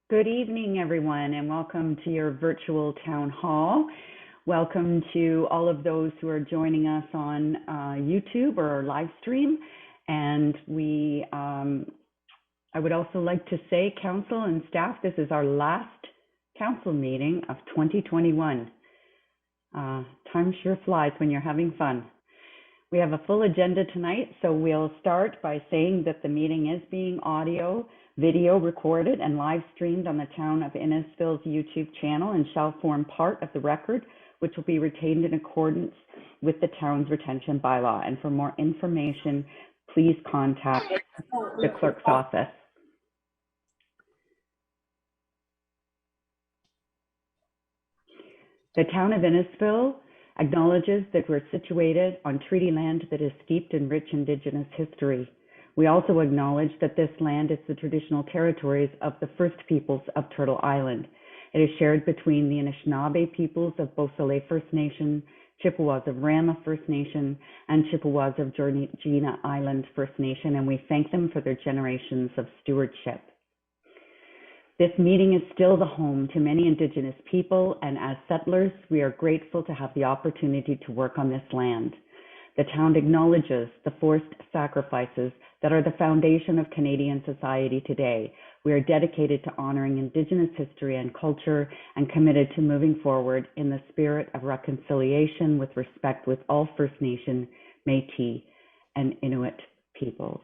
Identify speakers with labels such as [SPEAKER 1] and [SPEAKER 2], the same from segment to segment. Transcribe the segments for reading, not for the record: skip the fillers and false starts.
[SPEAKER 1] Good evening, everyone, and welcome to your virtual town hall. Welcome to all of those who are joining us on YouTube or live stream. And I would also like to say, council and staff, this is our last council meeting of 2021. Time sure flies when you're having fun. We have a full agenda tonight, so we'll start by saying that the meeting is being video recorded and live streamed on the Town of Innisfil's YouTube channel and shall form part of the record, which will be retained in accordance with the town's retention bylaw. And for more information, please contact the clerk's office. The Town of Innisfil acknowledges that we're situated on treaty land that is steeped in rich Indigenous history. We also acknowledge that this land is the traditional territories of the First Peoples of Turtle Island. It is shared between the Anishinaabe peoples of Beausoleil First Nation, Chippewas of Rama First Nation, and Chippewas of Georgina Island First Nation, and we thank them for their generations of stewardship. This meeting is still the home to many Indigenous people, and as settlers, we are grateful to have the opportunity to work on this land. The town acknowledges the forced sacrifices that are the foundation of Canadian society today. We are dedicated to honoring Indigenous history and culture and committed to moving forward in the spirit of reconciliation with respect with all First Nation, Métis, and Inuit peoples.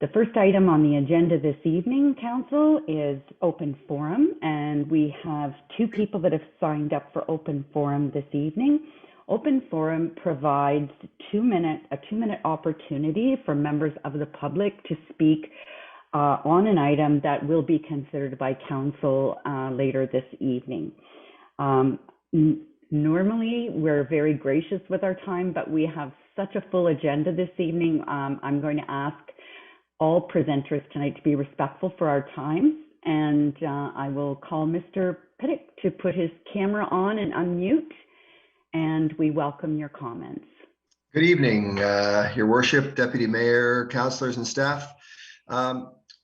[SPEAKER 1] The first item on the agenda this evening, Council, is open forum, and we have two people that have signed up for open forum this evening. Open forum provides a two-minute opportunity for members of the public to speak on an item that will be considered by Council later this evening. Normally, we're very gracious with our time, but we have such a full agenda this evening. I'm going to ask all presenters tonight to be respectful for our time, and I will call Mr. Pittock to put his camera on and unmute, and we welcome your comments.
[SPEAKER 2] Good evening, Your Worship, Deputy Mayor, councillors and staff.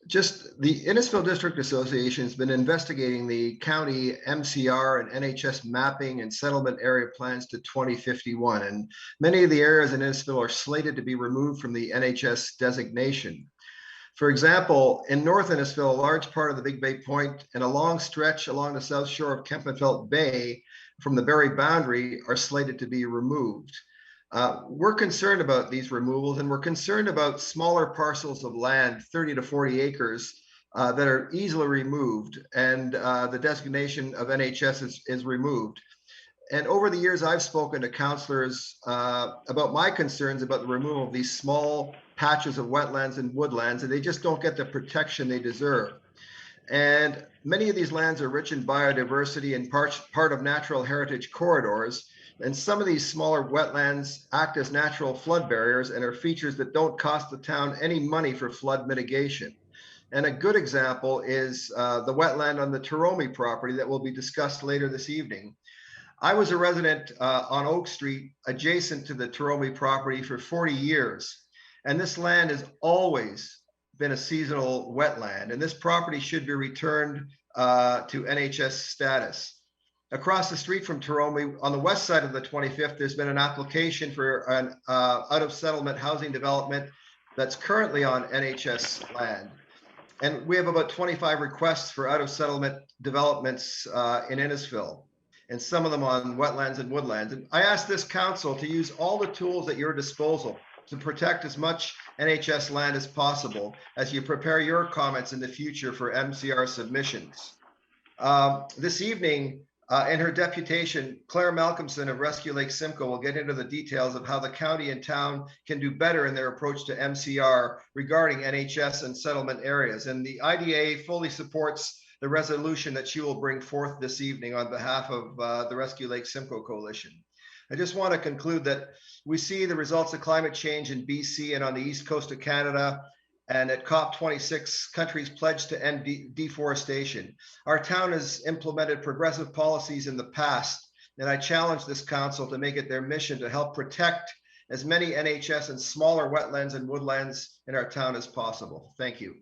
[SPEAKER 2] Just the Innisfil District Association has been investigating the county MCR and NHS mapping and settlement area plans to 2051, and many of the areas in Innisfil are slated to be removed from the NHS designation. For example, in North Innisfil, a large part of the Big Bay Point and a long stretch along the south shore of Kempenfelt Bay from the Barrie boundary are slated to be removed. We're concerned about these removals, and we're concerned about smaller parcels of land, 30 to 40 acres, that are easily removed, and the designation of NHS is removed. And over the years, I've spoken to councillors about my concerns about the removal of these small patches of wetlands and woodlands, and they just don't get the protection they deserve. And many of these lands are rich in biodiversity and part of natural heritage corridors. And some of these smaller wetlands act as natural flood barriers and are features that don't cost the town any money for flood mitigation. And a good example is the wetland on the Turome property that will be discussed later this evening. I was a resident on Oak Street adjacent to the Turome property for 40 years. And this land has always been a seasonal wetland, and this property should be returned to NHS status. Across the street from Turome, on the west side of the 25th, there's been an application for an out-of-settlement housing development that's currently on NHS land. And we have about 25 requests for out-of-settlement developments in Innisfil, and some of them on wetlands and woodlands. And I ask this council to use all the tools at your disposal to protect as much NHS land as possible as you prepare your comments in the future for MCR submissions. This evening, in her deputation, Claire Malcolmson of Rescue Lake Simcoe will get into the details of how the county and town can do better in their approach to MCR regarding NHS and settlement areas. And the IDA fully supports the resolution that she will bring forth this evening on behalf of the Rescue Lake Simcoe Coalition. I just want to conclude that we see the results of climate change in BC and on the east coast of Canada, and at COP26, countries pledged to end deforestation. Our town has implemented progressive policies in the past, and I challenge this council to make it their mission to help protect as many NHS and smaller wetlands and woodlands in our town as possible. Thank you.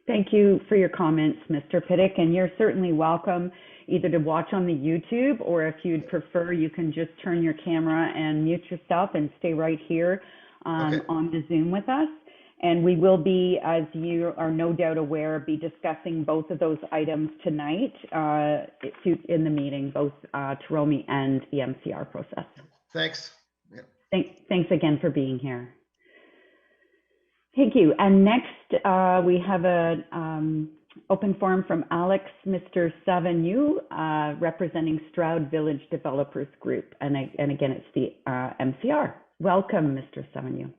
[SPEAKER 1] Thank you for your comments, Mr. Piddick, and you're certainly welcome either to watch on the YouTube, or if you'd prefer, you can just turn your camera and mute yourself and stay right here
[SPEAKER 2] Okay.
[SPEAKER 1] on the Zoom with us. And we will be, as you are no doubt aware, be discussing both of those items tonight in the meeting, both Tarome and the MCR process.
[SPEAKER 2] Thanks. Yeah.
[SPEAKER 1] Thanks again for being here. Thank you. And next, we have an open forum from Alex, Mr. Savigny, representing Stroud Village Developers Group. And again, it's the MCR. Welcome, Mr. Savigny.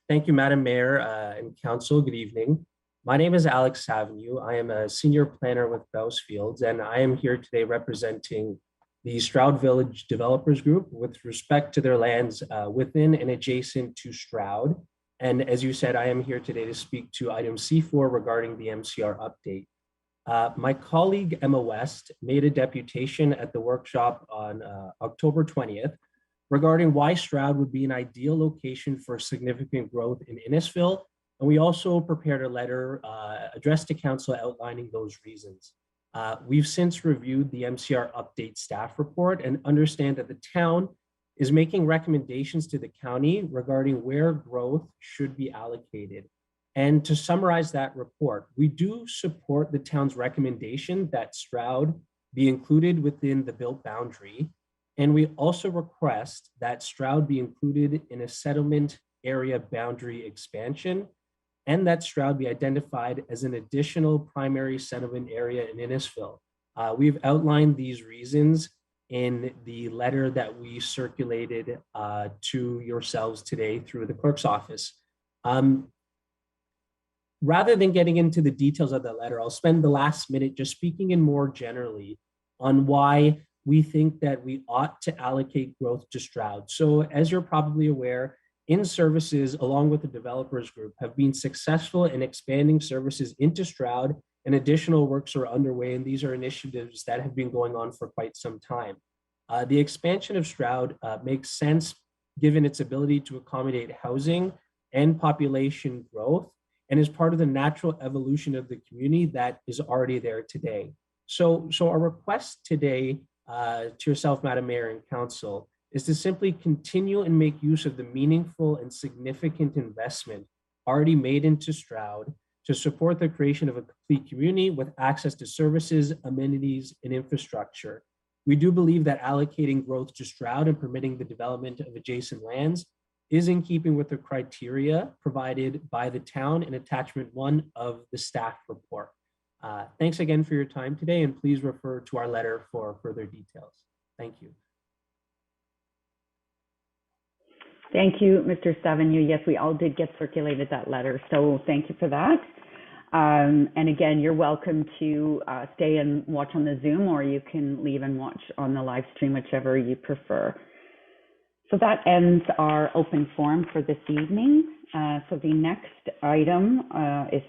[SPEAKER 3] Thank you, Madam Mayor and Council. Good evening. My name is Alex Savigny. I am a senior planner with Bowes Fields, and I am here today representing the Stroud Village Developers Group with respect to their lands within and adjacent to Stroud. And as you said, I am here today to speak to item C4 regarding the MCR update. My colleague, Emma West, made a deputation at the workshop on October 20th regarding why Stroud would be an ideal location for significant growth in Innisfil. And we also prepared a letter addressed to council outlining those reasons. We've since reviewed the MCR update staff report and understand that the town is making recommendations to the county regarding where growth should be allocated. And to summarize that report, we do support the town's recommendation that Stroud be included within the built boundary. And we also request that Stroud be included in a settlement area boundary expansion, and that Stroud be identified as an additional primary settlement area in Innisfil. We've outlined these reasons in the letter that we circulated to yourselves today through the clerk's office. Rather than getting into the details of that letter, I'll spend the last minute just speaking in more generally on why we think that we ought to allocate growth to Stroud. So as you're probably aware, In-Services, along with the developers group, have been successful in expanding services into Stroud, and additional works are underway, and these are initiatives that have been going on for quite some time. The expansion of Stroud makes sense given its ability to accommodate housing and population growth, and is part of the natural evolution of the community that is already there today. So our request today to yourself, Madam Mayor and Council, is to simply continue and make use of the meaningful and significant investment already made into Stroud to support the creation of a complete community with access to services, amenities, and infrastructure. We do believe that allocating growth to Stroud and permitting the development of adjacent lands is in keeping with the criteria provided by the town in attachment 1 of the staff report. Thanks again for your time today, and please refer to our letter for further details. Thank you.
[SPEAKER 1] Thank you, Mr. Savigny. Yes, we all did get circulated that letter, so thank you for that. And again, you're welcome to stay and watch on the Zoom, or you can leave and watch on the live stream, whichever you prefer. So that ends our open forum for this evening. So the next item is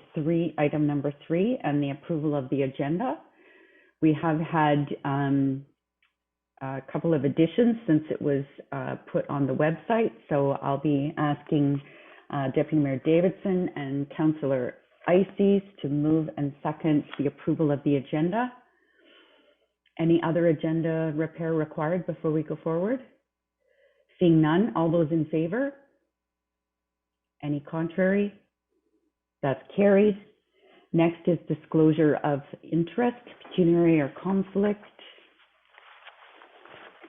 [SPEAKER 1] item number 3, and the approval of the agenda. We have had a couple of additions since it was put on the website. So I'll be asking Deputy Mayor Davidson and Councillor Ices to move and second the approval of the agenda. Any other agenda repair required before we go forward? Seeing none, all those in favor? Any contrary? That's carried. Next is disclosure of interest, pecuniary or conflict.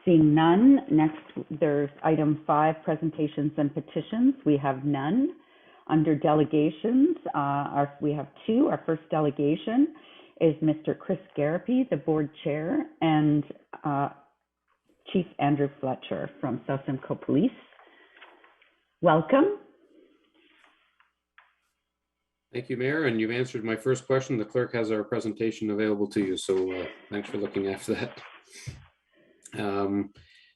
[SPEAKER 1] Seeing none, next there's item 5, presentations and petitions. We have none. Under delegations, we have 2. Our first delegation is Mr. Chris Garapi, the board chair, and Chief Andrew Fletcher from South Simcoe Police. Welcome.
[SPEAKER 4] Thank you, Mayor, and you've answered my first question. The clerk has our presentation available to you, so thanks for looking after that.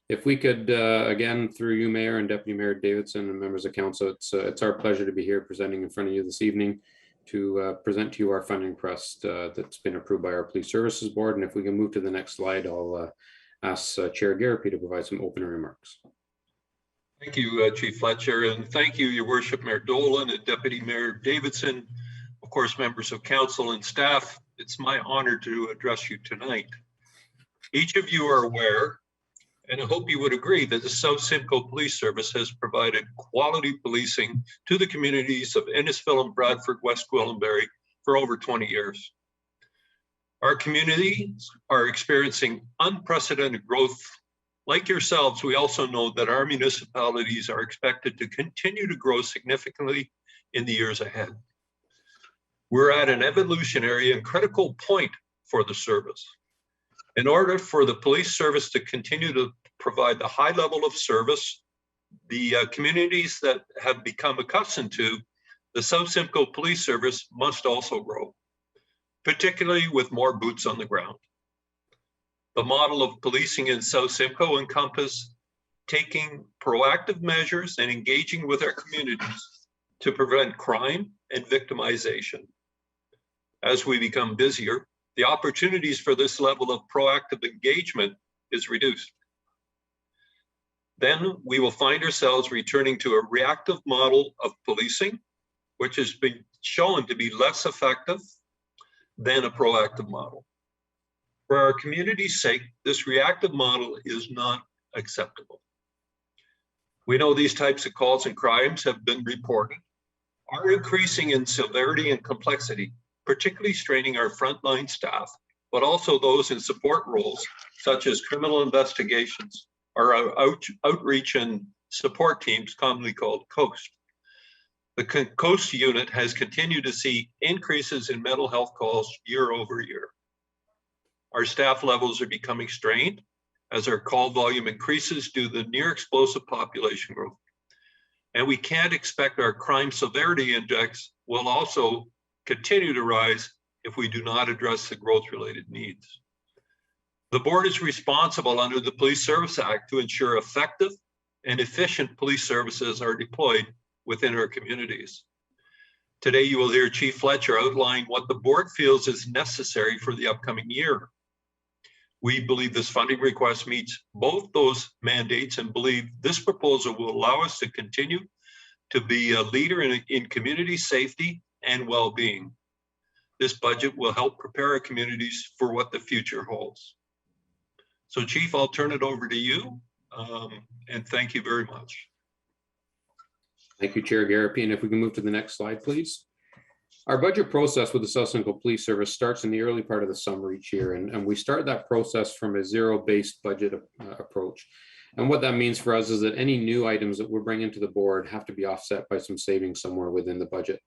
[SPEAKER 4] If we could, again, through you, Mayor and Deputy Mayor Davidson and members of council, it's our pleasure to be here presenting in front of you this evening to present to you our funding request that's been approved by our Police Services Board. And if we can move to the next slide, I'll ask Chair Garapi to provide some opening remarks.
[SPEAKER 5] Thank you, Chief Fletcher, and thank you, Your Worship, Mayor Dolan and Deputy Mayor Davidson, of course, members of council and staff. It's my honor to address you tonight. Each of you are aware, and I hope you would agree, that the South Simcoe Police Service has provided quality policing to the communities of Innisfil and Bradford, West Gwillimbury for over 20 years. Our communities are experiencing unprecedented growth. Like yourselves, we also know that our municipalities are expected to continue to grow significantly in the years ahead. We're at an evolutionary and critical point for the service. In order for the police service to continue to provide the high level of service the communities that have become accustomed to, the South Simcoe Police Service must also grow, particularly with more boots on the ground. The model of policing in South Simcoe encompasses taking proactive measures and engaging with our communities to prevent crime and victimization. As we become busier, the opportunities for this level of proactive engagement is reduced. Then we will find ourselves returning to a reactive model of policing, which has been shown to be less effective than a proactive model. For our community's sake, this reactive model is not acceptable. We know these types of calls and crimes have been reported, are increasing in severity and complexity, particularly straining our frontline staff, but also those in support roles, such as criminal investigations, or our outreach and support teams, commonly called COAST. The COAST unit has continued to see increases in mental health calls year over year. Our staff levels are becoming strained as our call volume increases due to the near explosive population growth. And we can't expect our crime severity index will also continue to rise if we do not address the growth-related needs. The board is responsible under the Police Service Act to ensure effective and efficient police services are deployed within our communities. Today, you will hear Chief Fletcher outline what the board feels is necessary for the upcoming year. We believe this funding request meets both those mandates and believe this proposal will allow us to continue to be a leader in community safety and well-being. This budget will help prepare our communities for what the future holds. So Chief, I'll turn it over to you, and thank you very much.
[SPEAKER 4] Thank you, Chair Garapi. And if we can move to the next slide, please. Our budget process with the South Simcoe Police Service starts in the early part of the summer each year, and we start that process from a zero-based budget approach. And what that means for us is that any new items that we're bringing to the board have to be offset by some savings somewhere within the budget.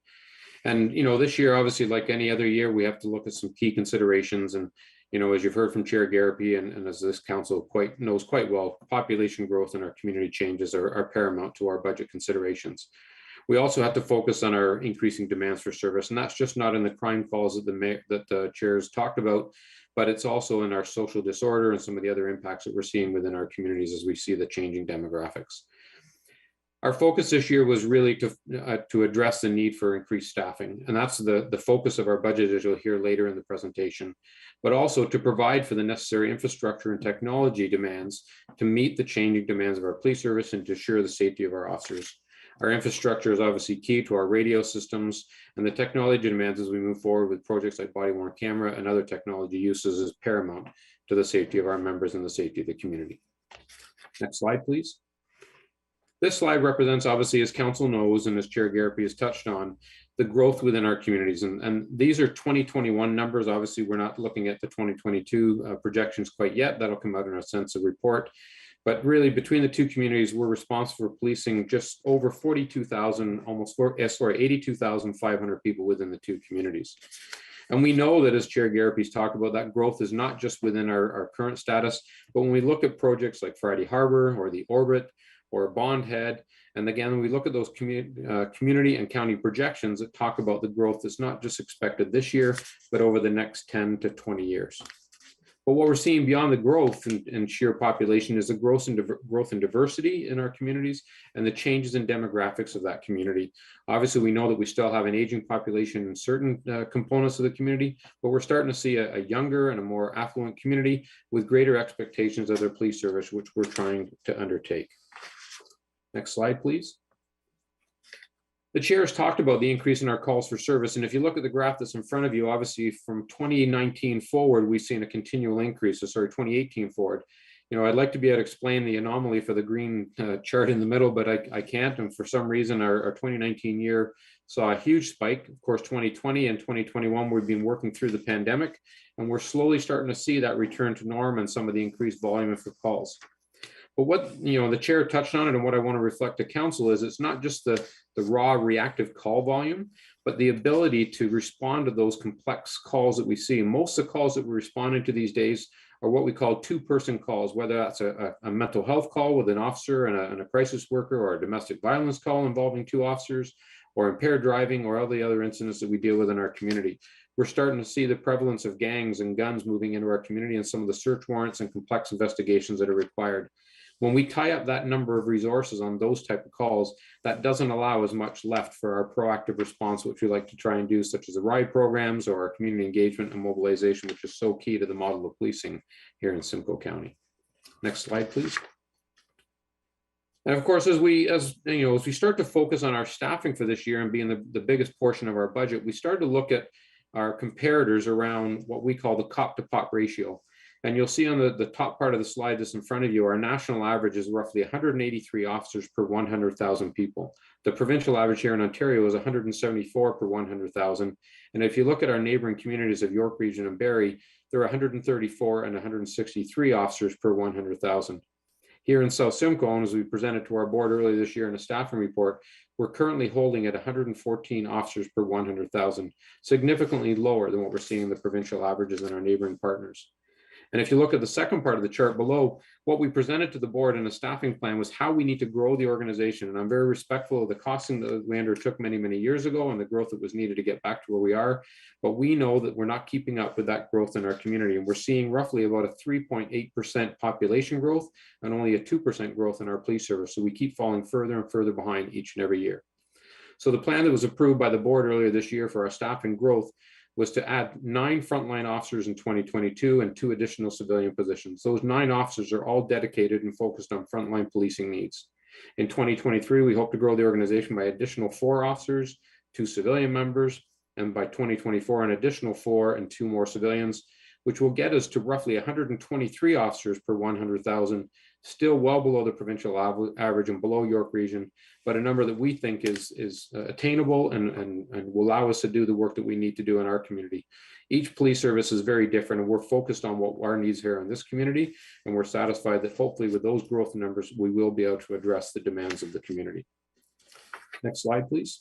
[SPEAKER 4] And, this year, obviously, like any other year, we have to look at some key considerations. And, as you've heard from Chair Garapi and as this council knows quite well, population growth and our community changes are paramount to our budget considerations. We also have to focus on our increasing demands for service, and that's just not in the crime calls that the chairs talked about, but it's also in our social disorder and some of the other impacts that we're seeing within our communities as we see the changing demographics. Our focus this year was really to address the need for increased staffing, and that's the focus of our budget, as you'll hear later in the presentation, but also to provide for the necessary infrastructure and technology demands to meet the changing demands of our police service and to assure the safety of our officers. Our infrastructure is obviously key to our radio systems, and the technology demands as we move forward with projects like body-worn camera and other technology uses is paramount to the safety of our members and the safety of the community. Next slide, please. This slide represents, obviously, as council knows, and as Chair Garapi has touched on, the growth within our communities. And these are 2021 numbers. Obviously, we're not looking at the 2022 projections quite yet. That'll come out in our census report. But really, between the two communities, we're responsible for policing just over 42,000, 82,500 people within the two communities. And we know that, as Chair Garapi's talked about, that growth is not just within our current status, but when we look at projects like Friday Harbor or the Orbit or Bond Head, and again, when we look at those community and county projections that talk about the growth that's not just expected this year, but over the next 10 to 20 years. But what we're seeing beyond the growth in sheer population is the growth in diversity in our communities and the changes in demographics of that community. Obviously, we know that we still have an aging population in certain components of the community, but we're starting to see a younger and a more affluent community with greater expectations of their police service, which we're trying to undertake. Next slide, please. The chair has talked about the increase in our calls for service. And if you look at the graph that's in front of you, obviously from 2019 forward, we've seen a continual increase. So sorry, 2018 forward. You know, I'd like to be able to explain the anomaly for the green chart in the middle, but I can't. And for some reason, our 2019 year saw a huge spike. Of course, 2020 and 2021, we've been working through the pandemic, and we're slowly starting to see that return to norm and some of the increased volume of calls. But what, you know, the chair touched on it, and what I want to reflect to council is it's not just the raw reactive call volume, but the ability to respond to those complex calls that we see. Most of the calls that we're responding to these days are what we call two-person calls, whether that's a mental health call with an officer and a crisis worker, or a domestic violence call involving two officers, or impaired driving, or all the other incidents that we deal with in our community. We're starting to see the prevalence of gangs and guns moving into our community, and some of the search warrants and complex investigations that are required. When we tie up that number of resources on those type of calls, that doesn't allow as much left for our proactive response, which we like to try and do, such as the RIDE programs or our community engagement and mobilization, which is so key to the model of policing here in Simcoe County. Next slide, please. And of course, as we start to focus on our staffing for this year and being the biggest portion of our budget, we start to look at our comparators around what we call the cop to pop ratio. And you'll see on the top part of the slide that's in front of you, our national average is roughly 183 officers per 100,000 people. The provincial average here in Ontario is 174 per 100,000. And if you look at our neighboring communities of York Region and Barrie, there are 134 and 163 officers per 100,000. Here in South Simcoe, as we presented to our board earlier this year in a staffing report, we're currently holding at 114 officers per 100,000, significantly lower than what we're seeing in the provincial averages in our neighboring partners. And if you look at the second part of the chart below, what we presented to the board in a staffing plan was how we need to grow the organization. And I'm very respectful of the costing that we undertook many, many years ago and the growth that was needed to get back to where we are. But we know that we're not keeping up with that growth in our community. And we're seeing roughly about a 3.8% population growth and only a 2% growth in our police service. So we keep falling further and further behind each and every year. So the plan that was approved by the board earlier this year for our staffing growth was to add 9 frontline officers in 2022 and 2 additional civilian positions. Those 9 officers are all dedicated and focused on frontline policing needs. In 2023, we hope to grow the organization by additional 4 officers, 2 civilian members, and by 2024, an additional 4 and 2 more civilians, which will get us to roughly 123 officers per 100,000, still well below the provincial average and below York Region, but a number that we think is attainable and will allow us to do the work that we need to do in our community. Each police service is very different, and we're focused on what our needs here in this community, and we're satisfied that hopefully with those growth numbers, we will be able to address the demands of the community. Next slide, please.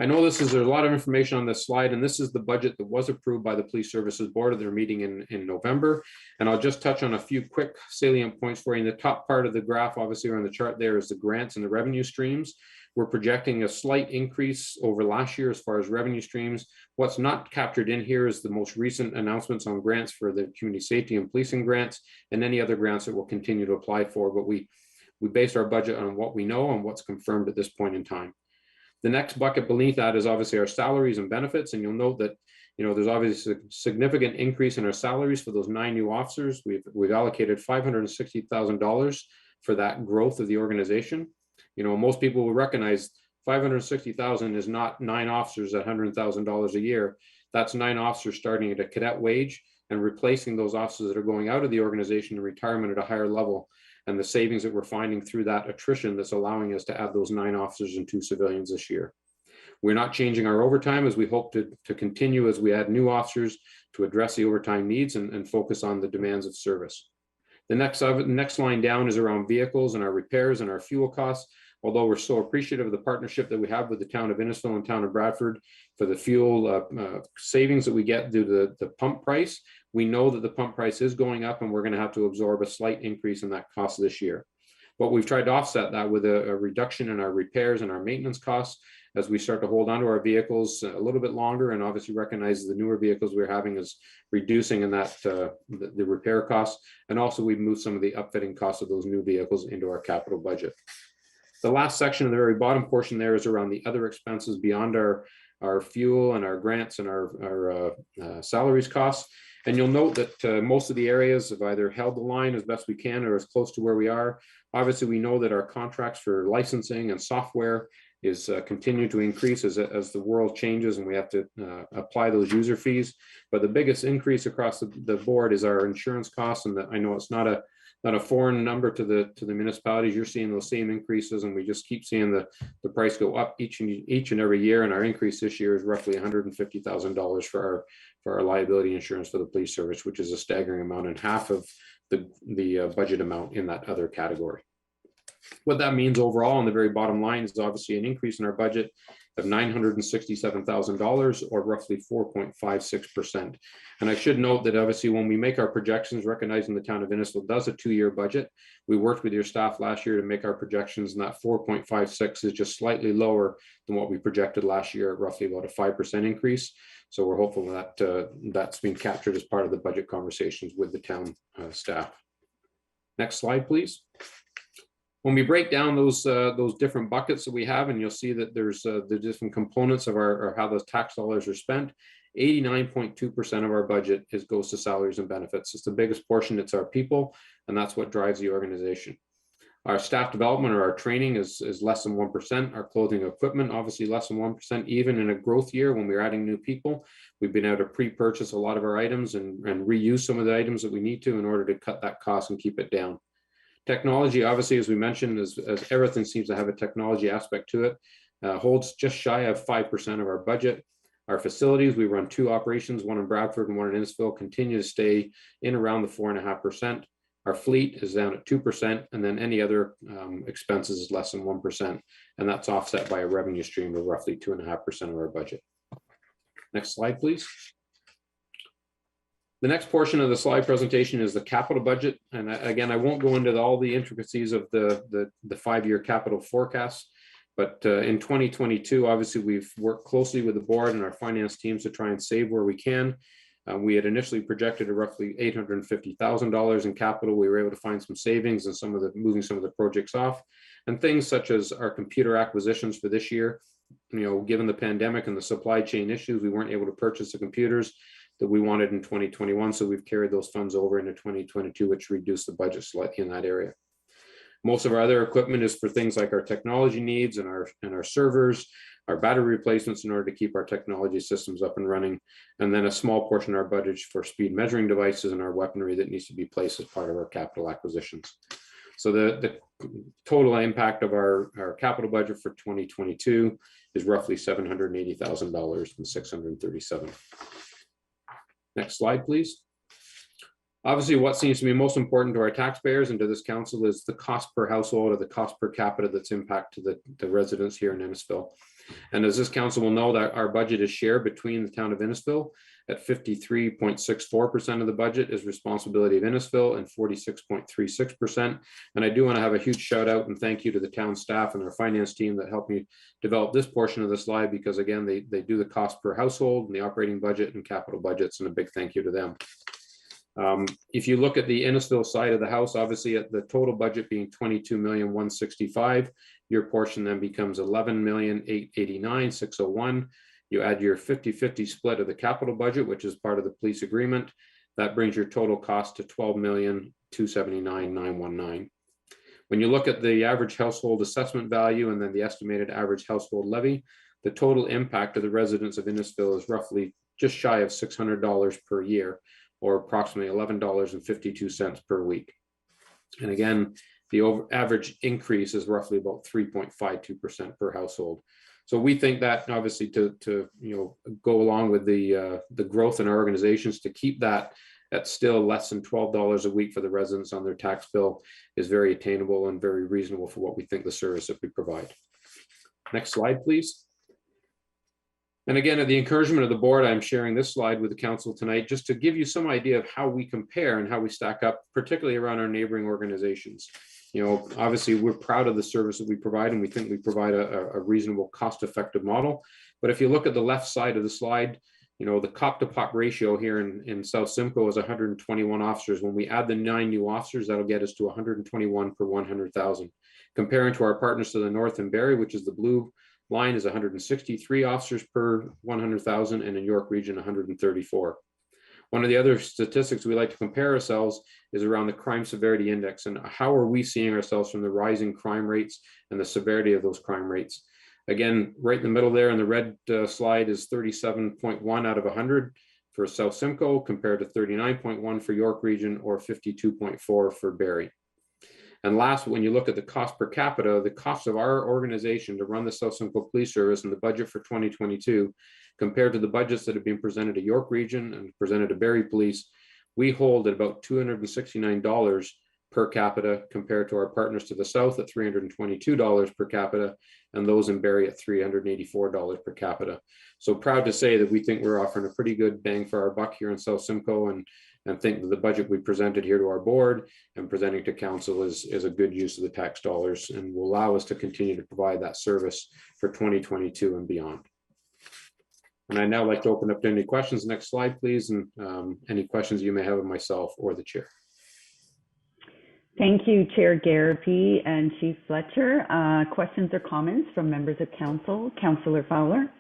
[SPEAKER 4] I know there's a lot of information on this slide, and this is the budget that was approved by the Police Services Board at their meeting in November. And I'll just touch on a few quick salient points for you. In the top part of the graph, obviously on the chart there, is the grants and the revenue streams. We're projecting a slight increase over last year as far as revenue streams. What's not captured in here is the most recent announcements on grants for the community safety and policing grants and any other grants that we'll continue to apply for. But we base our budget on what we know and what's confirmed at this point in time. The next bucket beneath that is obviously our salaries and benefits. And you'll note that, there's obviously a significant increase in our salaries for those 9 new officers. We've allocated $560,000 for that growth of the organization. Most people will recognize $560,000 is not 9 officers at $100,000 a year. That's 9 officers starting at a cadet wage and replacing those officers that are going out of the organization in retirement at a higher level, and the savings that we're finding through that attrition that's allowing us to add those 9 officers and 2 civilians this year. We're not changing our overtime, as we hope to continue as we add new officers to address the overtime needs and focus on the demands of service. The next line down is around vehicles and our repairs and our fuel costs. Although we're so appreciative of the partnership that we have with the town of Innisfil and town of Bradford for the fuel savings that we get due to the pump price, we know that the pump price is going up and we're going to have to absorb a slight increase in that cost this year. But we've tried to offset that with a reduction in our repairs and our maintenance costs as we start to hold on to our vehicles a little bit longer, and obviously recognize the newer vehicles we're having is reducing in that the repair costs. And also we've moved some of the upfitting costs of those new vehicles into our capital budget. The last section of the very bottom portion there is around the other expenses beyond our fuel and our grants and our salaries costs. And you'll note that most of the areas have either held the line as best we can or as close to where we are. Obviously, we know that our contracts for licensing and software is continue to increase as the world changes and we have to apply those user fees. But the biggest increase across the board is our insurance costs. And I know it's not a foreign number to the municipalities. You're seeing those same increases, and we just keep seeing the price go up each and every year. And our increase this year is roughly $150,000 for our liability insurance for the police service, which is a staggering amount and half of the budget amount in that other category. What that means overall on the very bottom line is obviously an increase in our budget of $967,000 or roughly 4.56%. And I should note that obviously when we make our projections, recognizing the town of Innisfil does a 2-year budget, we worked with your staff last year to make our projections, and that 4.56 is just slightly lower than what we projected last year at roughly about a 5% increase. So we're hopeful that that's being captured as part of the budget conversations with the town staff. Next slide, please. When we break down those different buckets that we have, and you'll see that there's the different components of how those tax dollars are spent, 89.2% of our budget goes to salaries and benefits. It's the biggest portion. It's our people, and that's what drives the organization. Our staff development or our training is less than 1%. Our clothing equipment, obviously less than 1%. Even in a growth year when we're adding new people, we've been able to pre-purchase a lot of our items and reuse some of the items that we need to in order to cut that cost and keep it down. Technology, obviously, as we mentioned, as everything seems to have a technology aspect to it, holds just shy of 5% of our budget. Our facilities, we run 2 operations, one in Bradford and one in Innisfil, continue to stay in around the 4.5%. Our fleet is down at 2%, and then any other expenses is less than 1%, and that's offset by a revenue stream of roughly 2.5% of our budget. Next slide, please. The next portion of the slide presentation is the capital budget. And again, I won't go into all the intricacies of the 5-year capital forecast, but in 2022, obviously, we've worked closely with the board and our finance teams to try and save where we can. We had initially projected roughly $850,000 in capital. We were able to find some savings and moving some of the projects off, and things such as our computer acquisitions for this year. Given the pandemic and the supply chain issues, we weren't able to purchase the computers that we wanted in 2021. So we've carried those funds over into 2022, which reduced the budget slightly in that area. Most of our other equipment is for things like our technology needs and our servers, our battery replacements in order to keep our technology systems up and running. And then a small portion of our budget for speed measuring devices and our weaponry that needs to be placed as part of our capital acquisitions. So the total impact of our capital budget for 2022 is roughly $780,000 and 637. Next slide, please. Obviously, what seems to be most important to our taxpayers and to this council is the cost per household or the cost per capita that's impact to the residents here in Innisfil. And as this council will know, that our budget is shared between the town of Innisfil at 53.64% of the budget is responsibility of Innisfil and 46.36%. And I do want to have a huge shout out and thank you to the town staff and our finance team that helped me develop this portion of the slide, because again, they do the cost per household and the operating budget and capital budgets, and a big thank you to them. If you look at the Innisfil side of the house, obviously at the total budget being $22,165,000, your portion then becomes $11,889,601. You add your 50-50 split of the capital budget, which is part of the police agreement. That brings your total cost to $12,279,919. When you look at the average household assessment value and then the estimated average household levy, the total impact of the residents of Innisfil is roughly just shy of $600 per year, or approximately $11.52 per week. And again, the average increase is roughly about 3.52% per household. So we think that obviously to go along with the growth in our organizations, to keep that at still less than $12 a week for the residents on their tax bill is very attainable and very reasonable for what we think the service that we provide. Next slide, please. And again, at the encouragement of the board, I'm sharing this slide with the council tonight just to give you some idea of how we compare and how we stack up, particularly around our neighboring organizations. Obviously we're proud of the service that we provide, and we think we provide a reasonable, cost-effective model. But if you look at the left side of the slide, the cop to pop ratio here in South Simcoe is 121 officers. When we add the 9 new officers, that'll get us to 121 per 100,000. Comparing to our partners to the north in Barrie, which is the blue line, is 163 officers per 100,000, and in York Region 134. One of the other statistics we like to compare ourselves is around the crime severity index, and how are we seeing ourselves from the rising crime rates and the severity of those crime rates. Again, right in the middle there in the red slide is 37.1 out of 100 for South Simcoe, compared to 39.1 for York Region, or 52.4 for Barrie. And last, when you look at the cost per capita, the cost of our organization to run the South Simcoe Police Service and the budget for 2022, compared to the budgets that have been presented to York Region and presented to Barrie Police, we hold at about $269 per capita, compared to our partners to the south at $322 per capita, and those in Barrie at $384 per capita. So proud to say that we think we're offering a pretty good bang for our buck here in South Simcoe, and think that the budget we presented here to our board and presenting to council is a good use of the tax dollars, and will allow us to continue to provide that service for 2022 and beyond. And I'd now like to open up to any questions. Next slide, please, and any questions you may have of myself or the chair.
[SPEAKER 1] Thank you, Chair Garapi and Chief Fletcher. Questions or comments from members of council? Councillor Fowler.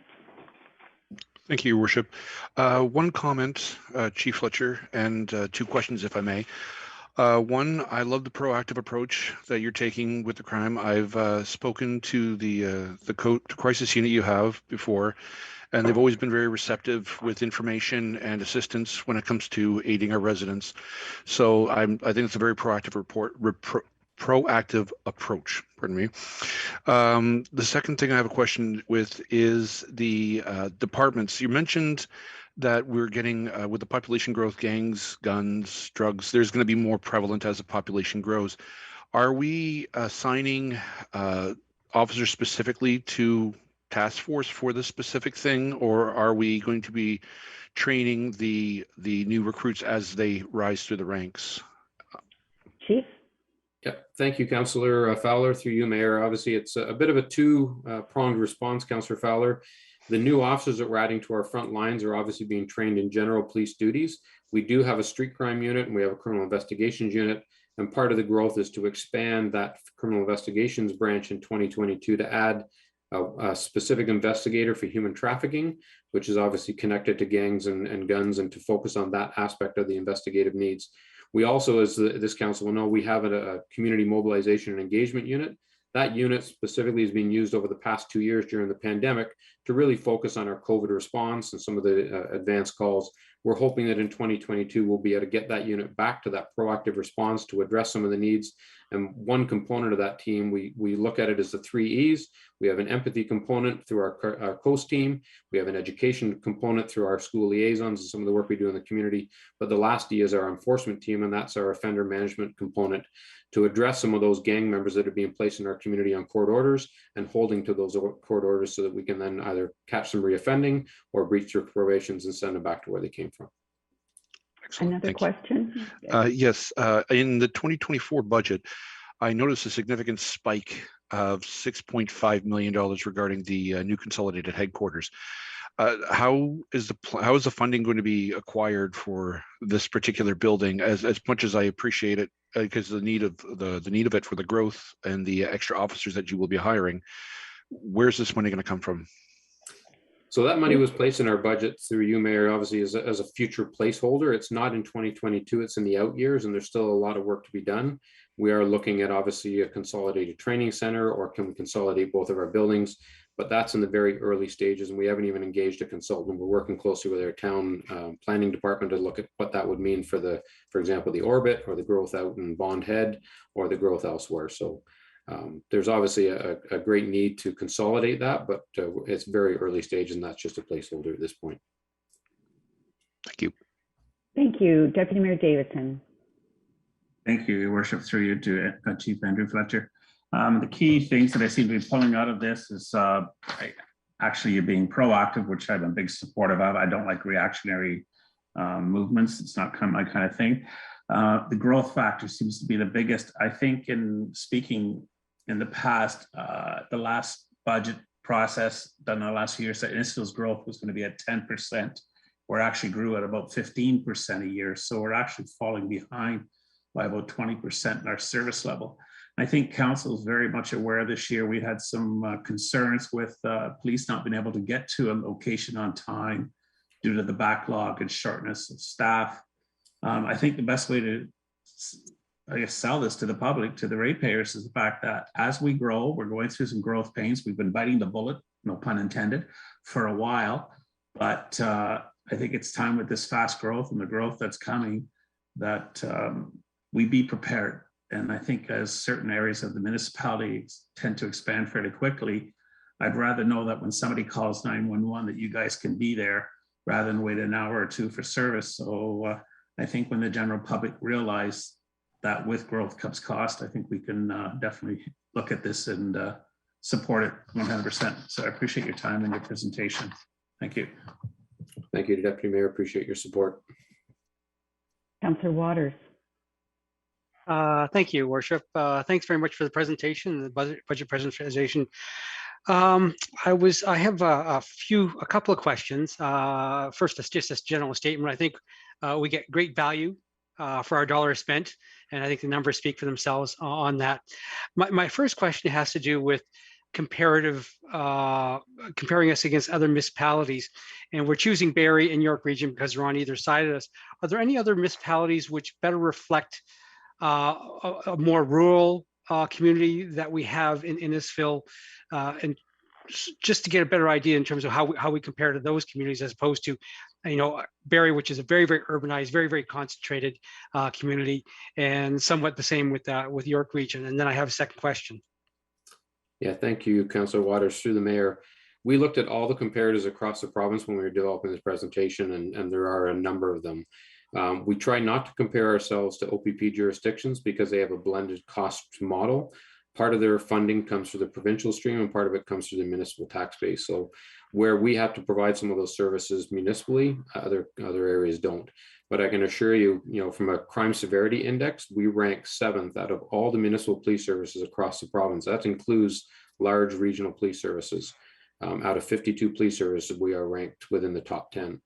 [SPEAKER 6] Thank you, Your Worship. One comment, Chief Fletcher, and 2 questions, if I may. One, I love the proactive approach that you're taking with the crime. I've spoken to the crisis unit you have before, and they've always been very receptive with information and assistance when it comes to aiding our residents. So I think it's a very proactive proactive approach. Pardon me. The second thing I have a question with is the departments. You mentioned that we're getting, with the population growth, gangs, guns, drugs, there's going to be more prevalent as the population grows. Are we assigning officers specifically to task force for this specific thing, or are we going to be training the new recruits as they rise through the ranks?
[SPEAKER 1] Chief.
[SPEAKER 4] Yeah, thank you, Councillor Fowler, through you, Mayor. Obviously, it's a bit of a two-pronged response, Councillor Fowler. The new officers that we're adding to our front lines are obviously being trained in general police duties. We do have a street crime unit, and we have a criminal investigations unit, and part of the growth is to expand that criminal investigations branch in 2022 to add a specific investigator for human trafficking, which is obviously connected to gangs and guns, and to focus on that aspect of the investigative needs. We also, as this council will know, we have a community mobilization and engagement unit. That unit specifically is being used over the past 2 years during the pandemic to really focus on our COVID response and some of the advanced calls. We're hoping that in 2022, we'll be able to get that unit back to that proactive response to address some of the needs. And one component of that team, we look at it as the 3 E's. We have an empathy component through our COAST team. We have an education component through our school liaisons and some of the work we do in the community. But the last E is our enforcement team, and that's our offender management component, to address some of those gang members that are being placed in our community on court orders and holding to those court orders, so that we can then either catch them reoffending or breach their probations and send them back to where they came from.
[SPEAKER 6] Excellent.
[SPEAKER 1] Another
[SPEAKER 6] Thank
[SPEAKER 1] question?
[SPEAKER 6] Yes, in the 2024 budget, I noticed a significant spike of $6.5 million regarding the new consolidated headquarters. How is the funding going to be acquired for this particular building? As much as I appreciate it, because the need of it for the growth and the extra officers that you will be hiring, where's this money going to come from?
[SPEAKER 4] So that money was placed in our budget through you, Mayor, obviously as a future placeholder. It's not in 2022, it's in the out years, and there's still a lot of work to be done. We are looking at obviously a consolidated training center, or can we consolidate both of our buildings? But that's in the very early stages, and we haven't even engaged a consultant. We're working closely with our town planning department to look at what that would mean for example, the orbit, or the growth out in Bond Head, or the growth elsewhere. So there's obviously a great need to consolidate that, but it's very early stage, and that's just a placeholder at this point.
[SPEAKER 6] Thank you.
[SPEAKER 1] Thank you. Deputy Mayor Davidson.
[SPEAKER 7] Thank you, Your Worship, through you to Chief Andrew Fletcher. The key things that I seem to be pulling out of this is actually you're being proactive, which I'm a big supporter of. I don't like reactionary movements. It's not my kind of thing. The growth factor seems to be the biggest. I think in speaking in the past, the last budget process done in the last few years, that Innisfil's growth was going to be at 10%. We're actually grew at about 15% a year. So we're actually falling behind by about 20% in our service level. I think council is very much aware this year. We had some concerns with police not being able to get to a location on time due to the backlog and shortness of staff. I think the best way to, I guess, sell this to the public, to the ratepayers, is the fact that as we grow, we're going through some growth pains. We've been biting the bullet, no pun intended, for a while. But I think it's time with this fast growth and the growth that's coming that we be prepared. And I think as certain areas of the municipality tend to expand fairly quickly, I'd rather know that when somebody calls 911 that you guys can be there rather than wait an hour or two for service. So I think when the general public realize that with growth comes cost, I think we can definitely look at this and support it 100%. So I appreciate your time and your presentation. Thank you.
[SPEAKER 4] Thank you, Deputy Mayor. Appreciate your support.
[SPEAKER 1] Councillor Waters.
[SPEAKER 8] Thank you, Worship. Thanks very much for the presentation, the budget presentation. I have a couple of questions. First, it's just this general statement. I think we get great value for our dollars spent, and I think the numbers speak for themselves on that. My first question has to do with comparing us against other municipalities, and we're choosing Barrie and York Region because we're on either side of us. Are there any other municipalities which better reflect a more rural community that we have in Innisfil, and just to get a better idea in terms of how we compare to those communities as opposed to, Barrie, which is a very, very urbanized, very, very concentrated community, and somewhat the same with York Region. And then I have a second question.
[SPEAKER 4] Yeah, thank you, Councillor Waters. Through the mayor, we looked at all the comparatives across the province when we were developing this presentation, and there are a number of them. We try not to compare ourselves to OPP jurisdictions because they have a blended cost model. Part of their funding comes through the provincial stream and part of it comes through the municipal tax base. So where we have to provide some of those services municipally, other areas don't. But I can assure you, from a crime severity index, we rank 7th out of all the municipal police services across the province. That includes large regional police services. Out of 52 police services, we are ranked within the top 10.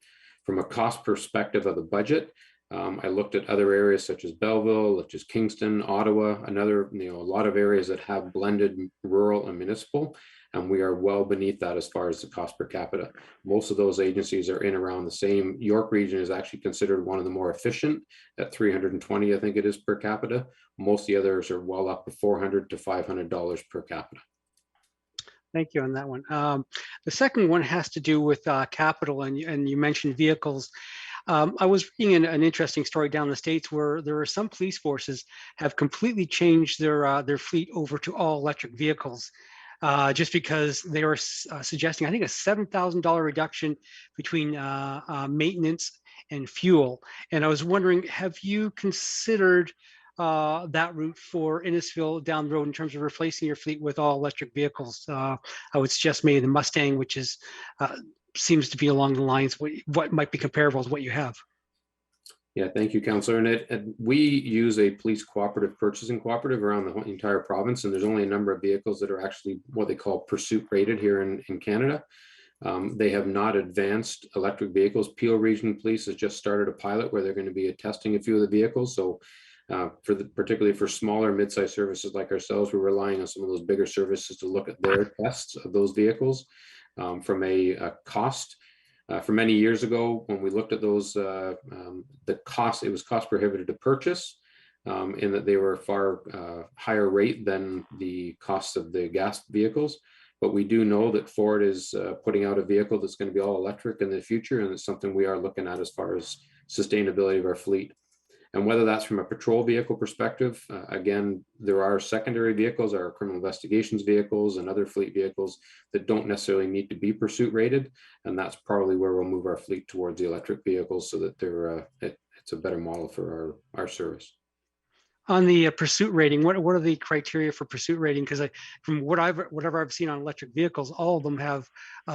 [SPEAKER 4] From a cost perspective of the budget, I looked at other areas such as Belleville, such as Kingston, Ottawa, a lot of areas that have blended rural and municipal, and we are well beneath that as far as the cost per capita. Most of those agencies are in around the same. York Region is actually considered one of the more efficient at $320, I think it is, per capita. Most of the others are well up to $400 to $500 per capita.
[SPEAKER 8] Thank you on that one. The second one has to do with capital, and you mentioned vehicles. I was reading an interesting story down the States where there are some police forces have completely changed their fleet over to all electric vehicles, just because they were suggesting, I think, a $7,000 reduction between maintenance and fuel. And I was wondering, have you considered that route for Innisfil down the road in terms of replacing your fleet with all electric vehicles? I would suggest maybe the Mustang, which is seems to be along the lines what might be comparable to what you have.
[SPEAKER 4] Yeah, thank you, Councillor. And we use a police cooperative purchasing cooperative around the entire province, and there's only a number of vehicles that are actually what they call pursuit rated here in Canada. They have not advanced electric vehicles. Peel Region Police has just started a pilot where they're going to be testing a few of the vehicles. So particularly for smaller mid-sized services like ourselves, we're relying on some of those bigger services to look at their tests of those vehicles. From a cost, for many years ago, when we looked at those, the cost, it was cost prohibitive to purchase, in that they were far higher rate than the cost of the gas vehicles. But we do know that Ford is putting out a vehicle that's going to be all electric in the future, and it's something we are looking at as far as sustainability of our fleet. And whether that's from a patrol vehicle perspective, again, there are secondary vehicles, our criminal investigations vehicles and other fleet vehicles that don't necessarily need to be pursuit rated. And that's probably where we'll move our fleet towards the electric vehicles so that it's a better model for our service.
[SPEAKER 8] On the pursuit rating, what are the criteria for pursuit rating? Because from whatever I've seen on electric vehicles, all of them have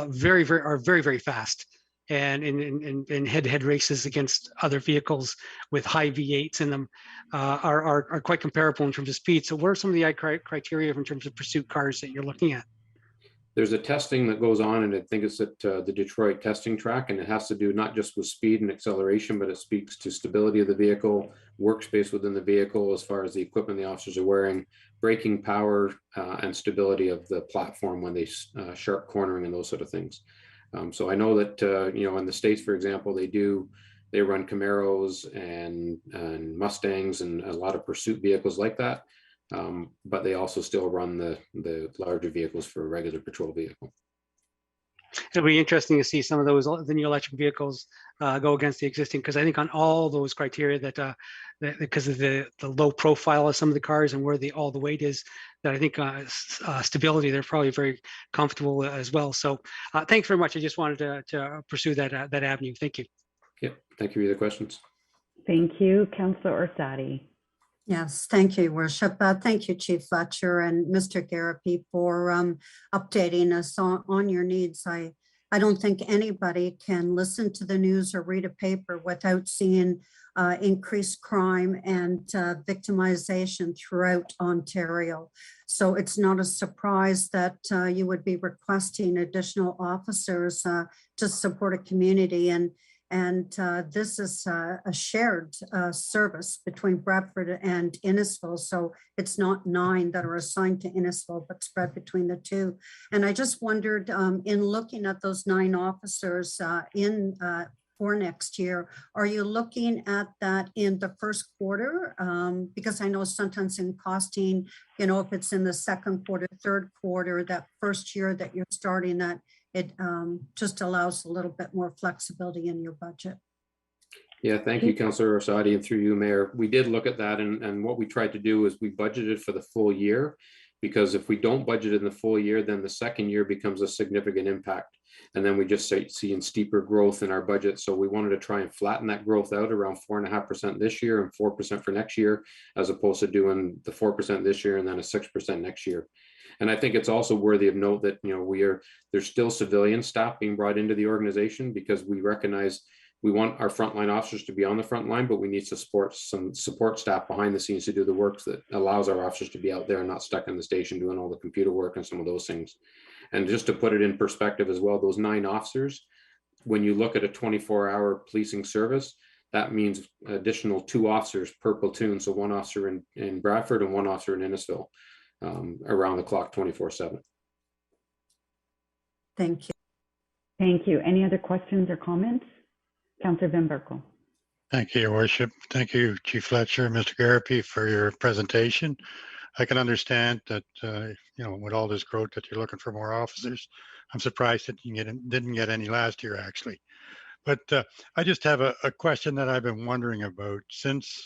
[SPEAKER 8] very, very fast. and in head-to-head races against other vehicles with high V8s in them are quite comparable in terms of speed. So what are some of the criteria in terms of pursuit cars that you're looking at?
[SPEAKER 4] There's a testing that goes on, and I think it's at the Detroit testing track, and it has to do not just with speed and acceleration, but it speaks to stability of the vehicle, workspace within the vehicle as far as the equipment the officers are wearing, braking power, and stability of the platform when they sharp cornering and those sort of things. So I know that, in the States, for example, they run Camaros and Mustangs and a lot of pursuit vehicles like that. But they also still run the larger vehicles for a regular patrol vehicle.
[SPEAKER 8] It'll be interesting to see some of the new electric vehicles go against the existing, because I think on all those criteria that because of the low profile of some of the cars and where all the weight is, that I think stability, they're probably very comfortable as well. So thanks very much. I just wanted to pursue that avenue. Thank you.
[SPEAKER 4] Yep. Thank you for the questions.
[SPEAKER 1] Thank you, Councillor Orsatti.
[SPEAKER 9] Yes, thank you, Worship. Thank you, Chief Fletcher and Mr. Garapi, for updating us on your needs. I don't think anybody can listen to the news or read a paper without seeing increased crime and victimization throughout Ontario. So it's not a surprise that you would be requesting additional officers to support a community. And this is a shared service between Bradford and Innisfil. So it's not 9 that are assigned to Innisfil, but spread between the two. And I just wondered, in looking at those 9 officers for next year, are you looking at that in the first quarter? Because I know sometimes in costing, if it's in the second quarter, third quarter, that first year that you're starting that, it just allows a little bit more flexibility in your budget.
[SPEAKER 4] Yeah, thank you, Councillor Orsatti, and through you, Mayor. We did look at that, and what we tried to do is we budgeted for the full year, because if we don't budget in the full year, then the second year becomes a significant impact. And then we just see steeper growth in our budget. So we wanted to try and flatten that growth out around 4.5% this year and 4% for next year, as opposed to doing the 4% this year and then a 6% next year. And I think it's also worthy of note that, there's still civilian staff being brought into the organization, because we recognize we want our frontline officers to be on the front line, but we need to support some support staff behind the scenes to do the work that allows our officers to be out there and not stuck in the station doing all the computer work and some of those things. And just to put it in perspective as well, those 9 officers, when you look at a 24-hour policing service, that means additional 2 officers per platoon. So 1 officer in Bradford and 1 officer in Innisfil, around the clock, 24/7.
[SPEAKER 9] Thank you.
[SPEAKER 1] Thank you. Any other questions or comments? Councillor Van Berkel.
[SPEAKER 10] Thank you, Your Worship. Thank you, Chief Fletcher, Mr. Garapi, for your presentation. I can understand that, with all this growth that you're looking for more officers. I'm surprised that you didn't get any last year, actually. But I just have a question that I've been wondering about since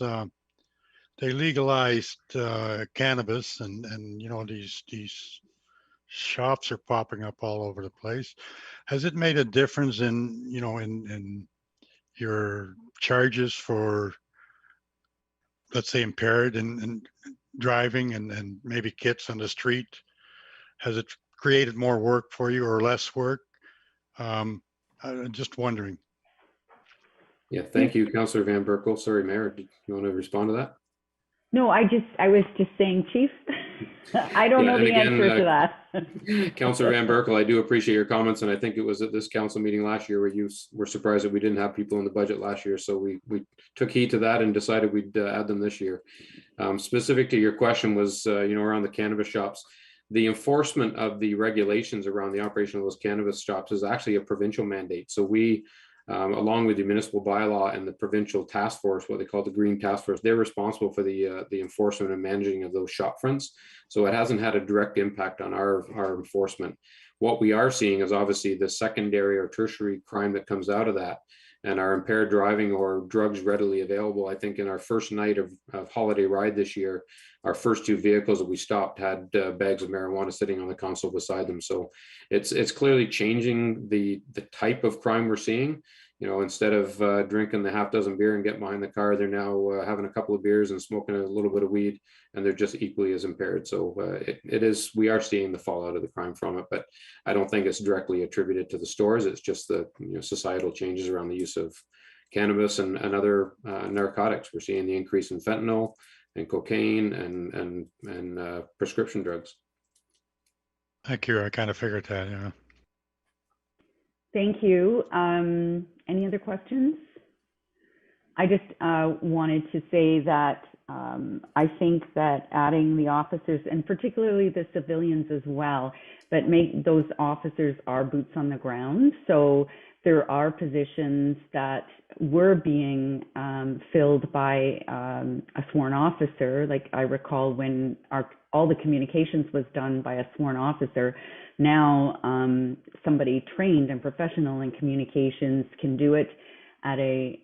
[SPEAKER 10] they legalized cannabis and these shops are popping up all over the place. Has it made a difference in your charges for, let's say, impaired and driving and maybe kits on the street? Has it created more work for you or less work? I'm just wondering.
[SPEAKER 4] Yeah, thank you, Councillor Van Berkel. Sorry, Mayor, did you want to respond to that?
[SPEAKER 1] No, I was just saying, Chief. I don't know the answer to that.
[SPEAKER 4] Councillor Van Berkel, I do appreciate your comments, and I think it was at this council meeting last year where you were surprised that we didn't have people in the budget last year. So we took heed to that and decided we'd add them this year. Specific to your question was, around the cannabis shops. The enforcement of the regulations around the operation of those cannabis shops is actually a provincial mandate. So we, along with the municipal bylaw and the provincial task force, what they call the Green Task Force, they're responsible for the enforcement and managing of those shop fronts. So it hasn't had a direct impact on our enforcement. What we are seeing is obviously the secondary or tertiary crime that comes out of that, and our impaired driving or drugs readily available. I think in our first night of holiday ride this year, our first 2 vehicles that we stopped had bags of marijuana sitting on the console beside them. So it's clearly changing the type of crime we're seeing. instead of drinking the half dozen beer and getting behind the car, they're now having a couple of beers and smoking a little bit of weed, and they're just equally as impaired. So we are seeing the fallout of the crime from it, but I don't think it's directly attributed to the stores. It's just the societal changes around the use of cannabis and other narcotics. We're seeing the increase in fentanyl and cocaine and prescription drugs.
[SPEAKER 10] Thank you. I kind of figured that, yeah.
[SPEAKER 1] Thank you. Any other questions? I just wanted to say that I think that adding the officers, and particularly the civilians as well, but make those officers are boots on the ground. So there are positions that were being filled by a sworn officer. Like I recall when all the communications was done by a sworn officer. Now somebody trained and professional in communications can do it at a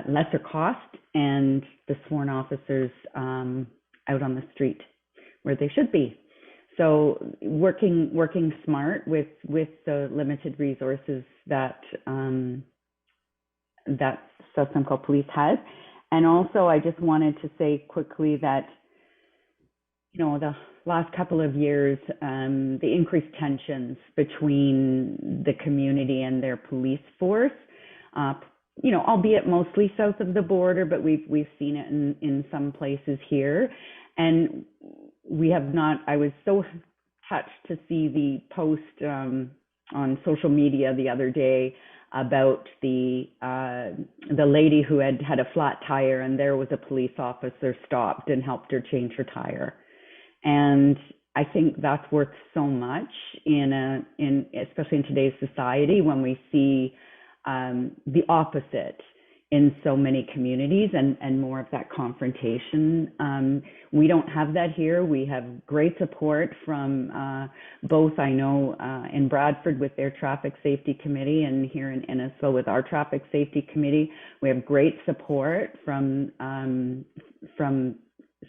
[SPEAKER 1] lesser cost, and the sworn officers out on the street where they should be. So working smart with the limited resources that that South Simcoe Police has. And also I just wanted to say quickly that the last couple of years, the increased tensions between the community and their police force, albeit mostly south of the border, but we've seen it in some places here. And we have not, I was so touched to see the post on social media the other day about the lady who had a flat tire, and there was a police officer stopped and helped her change her tire. And I think that's worth so much especially in today's society, when we see the opposite in so many communities and more of that confrontation. We don't have that here. We have great support from both, I know, in Bradford with their traffic safety committee, and here in Innisfil with our traffic safety committee. We have great support from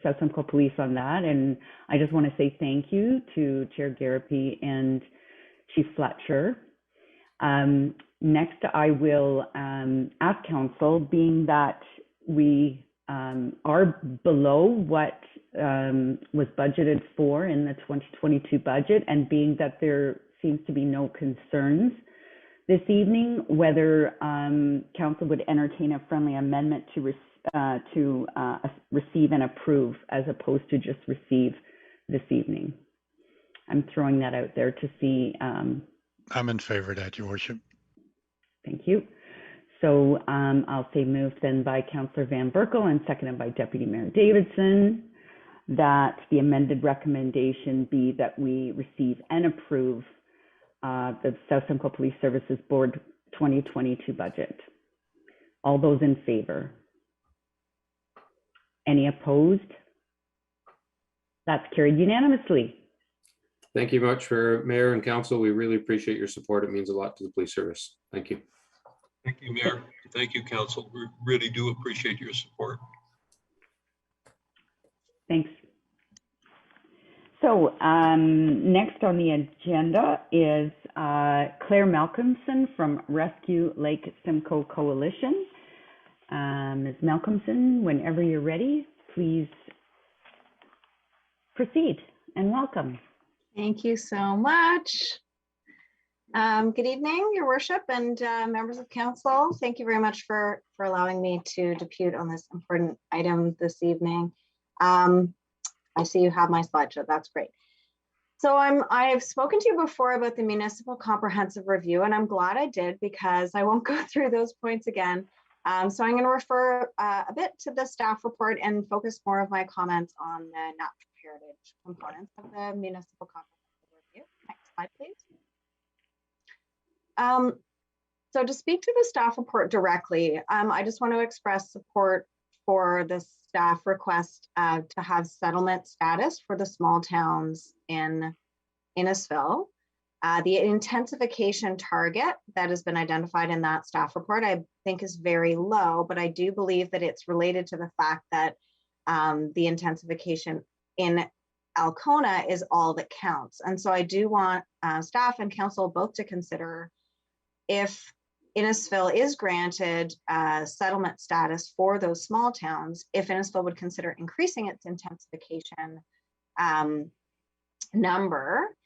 [SPEAKER 1] South Simcoe Police on that. And I just want to say thank you to Chair Garapi and Chief Fletcher. Next, I will ask Council, being that we are below what was budgeted for in the 2022 budget, and being that there seems to be no concerns this evening, whether Council would entertain a friendly amendment to receive and approve, as opposed to just receive this evening. I'm throwing that out there to see.
[SPEAKER 10] I'm in favor of that, Your Worship.
[SPEAKER 1] Thank you. So I'll say moved then by Councillor Van Berkel and seconded by Deputy Mayor Davidson, that the amended recommendation be that we receive and approve the South Simcoe Police Services Board 2022 budget. All those in favor? Any opposed? That's carried unanimously.
[SPEAKER 4] Thank you much, for Mayor and Council. We really appreciate your support. It means a lot to the police service. Thank you.
[SPEAKER 5] Thank you, Mayor. Thank you, Council. We really do appreciate your support.
[SPEAKER 1] Thanks. So next on the agenda is Claire Malcolmson from Rescue Lake Simcoe Coalition. Ms. Malcolmson, whenever you're ready, please proceed, and welcome.
[SPEAKER 11] Thank you so much. Good evening, Your Worship, and members of Council. Thank you very much for allowing me to depute on this important item this evening. I see you have my slideshow. That's great. So I've spoken to you before about the Municipal Comprehensive Review, and I'm glad I did, because I won't go through those points again. So I'm going to refer a bit to the staff report and focus more of my comments on the natural heritage components of the Municipal Comprehensive Review. Next slide, please. So to speak to the staff report directly, I just want to express support for the staff request to have settlement status for the small towns in Innisfil. The intensification target that has been identified in that staff report, I think, is very low, but I do believe that it's related to the fact that the intensification in Alcona is all that counts. And so I do want staff and council both to consider if Innisfil is granted settlement status for those small towns, if Innisfil would consider increasing its intensification number,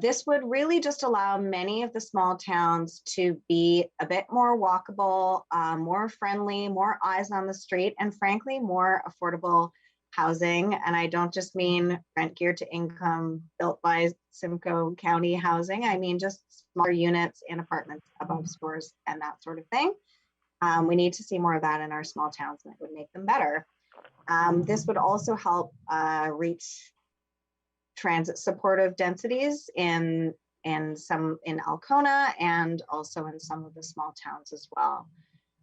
[SPEAKER 11] this would really just allow many of the small towns to be a bit more walkable, more friendly, more eyes on the street, and frankly, more affordable housing. And I don't just mean rent geared to income built by Simcoe County housing. I mean just smaller units in apartments above stores and that sort of thing. We need to see more of that in our small towns, and it would make them better. This would also help reach transit supportive densities in Alcona and also in some of the small towns as well.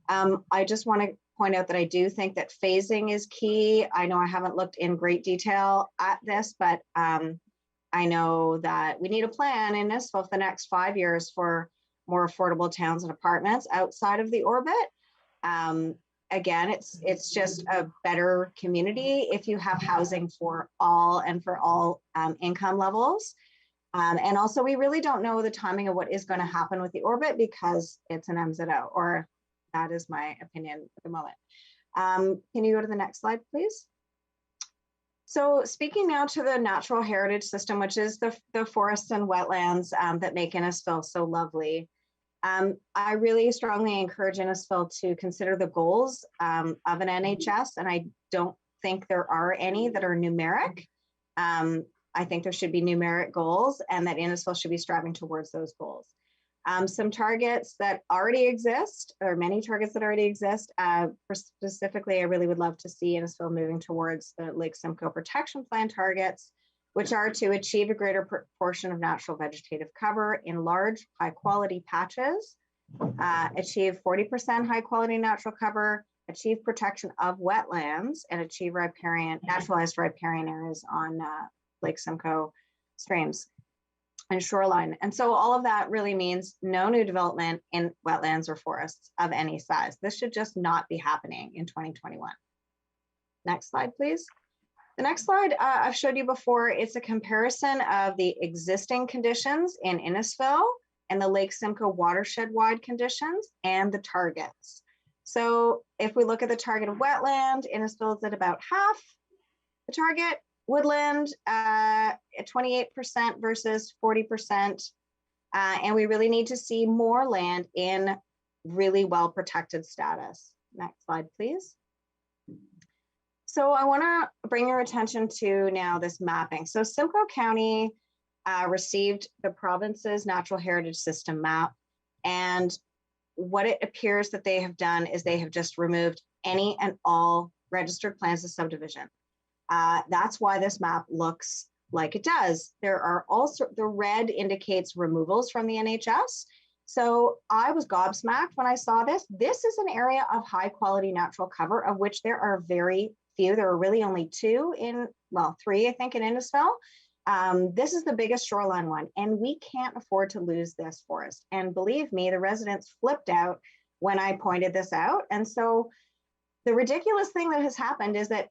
[SPEAKER 11] I just want to point out that I do think that phasing is key. I know I haven't looked in great detail at this, but I know that we need a plan in Innisfil for the next 5 years for more affordable towns and apartments outside of the orbit. Again, it's just a better community if you have housing for all and for all income levels. And also, we really don't know the timing of what is going to happen with the orbit because it's an MZO, or that is my opinion at the moment. Can you go to the next slide, please? So speaking now to the natural heritage system, which is the forests and wetlands that make Innisfil so lovely. I really strongly encourage Innisfil to consider the goals of an NHS, and I don't think there are any that are numeric. I think there should be numeric goals, and that Innisfil should be striving towards those goals. Some targets that already exist, or many targets that already exist, specifically, I really would love to see Innisfil moving towards the Lake Simcoe Protection Plan targets, which are to achieve a greater proportion of natural vegetative cover in large, high quality patches, achieve 40% high quality natural cover, achieve protection of wetlands, and achieve naturalized riparian areas on Lake Simcoe streams and shoreline. And so all of that really means no new development in wetlands or forests of any size. This should just not be happening in 2021. Next slide, please. The next slide I've showed you before, it's a comparison of the existing conditions in Innisfil and the Lake Simcoe watershed-wide conditions and the targets. So if we look at the target of wetland, Innisfil is at about half the target, woodland at 28% versus 40%. And we really need to see more land in really well-protected status. Next slide, please. So I want to bring your attention to now this mapping. So Simcoe County received the province's natural heritage system map. And what it appears that they have done is they have just removed any and all registered plans of subdivision. That's why this map looks like it does. There are also, the red indicates removals from the NHS. So I was gobsmacked when I saw this. This is an area of high quality natural cover, of which there are very few. There are really only two in, well, three, I think, in Innisfil. This is the biggest shoreline one, and we can't afford to lose this forest. And believe me, the residents flipped out when I pointed this out. And so the ridiculous thing that has happened is that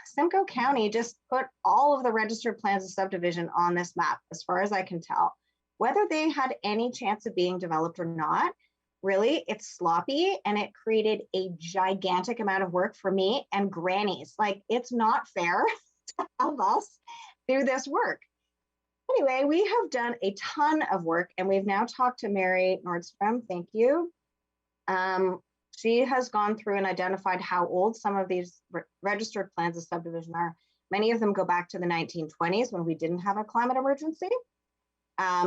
[SPEAKER 11] Simcoe County just put all of the registered plans of subdivision on this map, as far as I can tell. Whether they had any chance of being developed or not, really, it's sloppy, and it created a gigantic amount of work for me and grannies. Like, it's not fair to have us do this work. Anyway, we have done a ton of work, and we've now talked to Mary Nordstrom. Thank you. She has gone through and identified how old some of these registered plans of subdivision are. Many of them go back to the 1920s when we didn't have a climate emergency.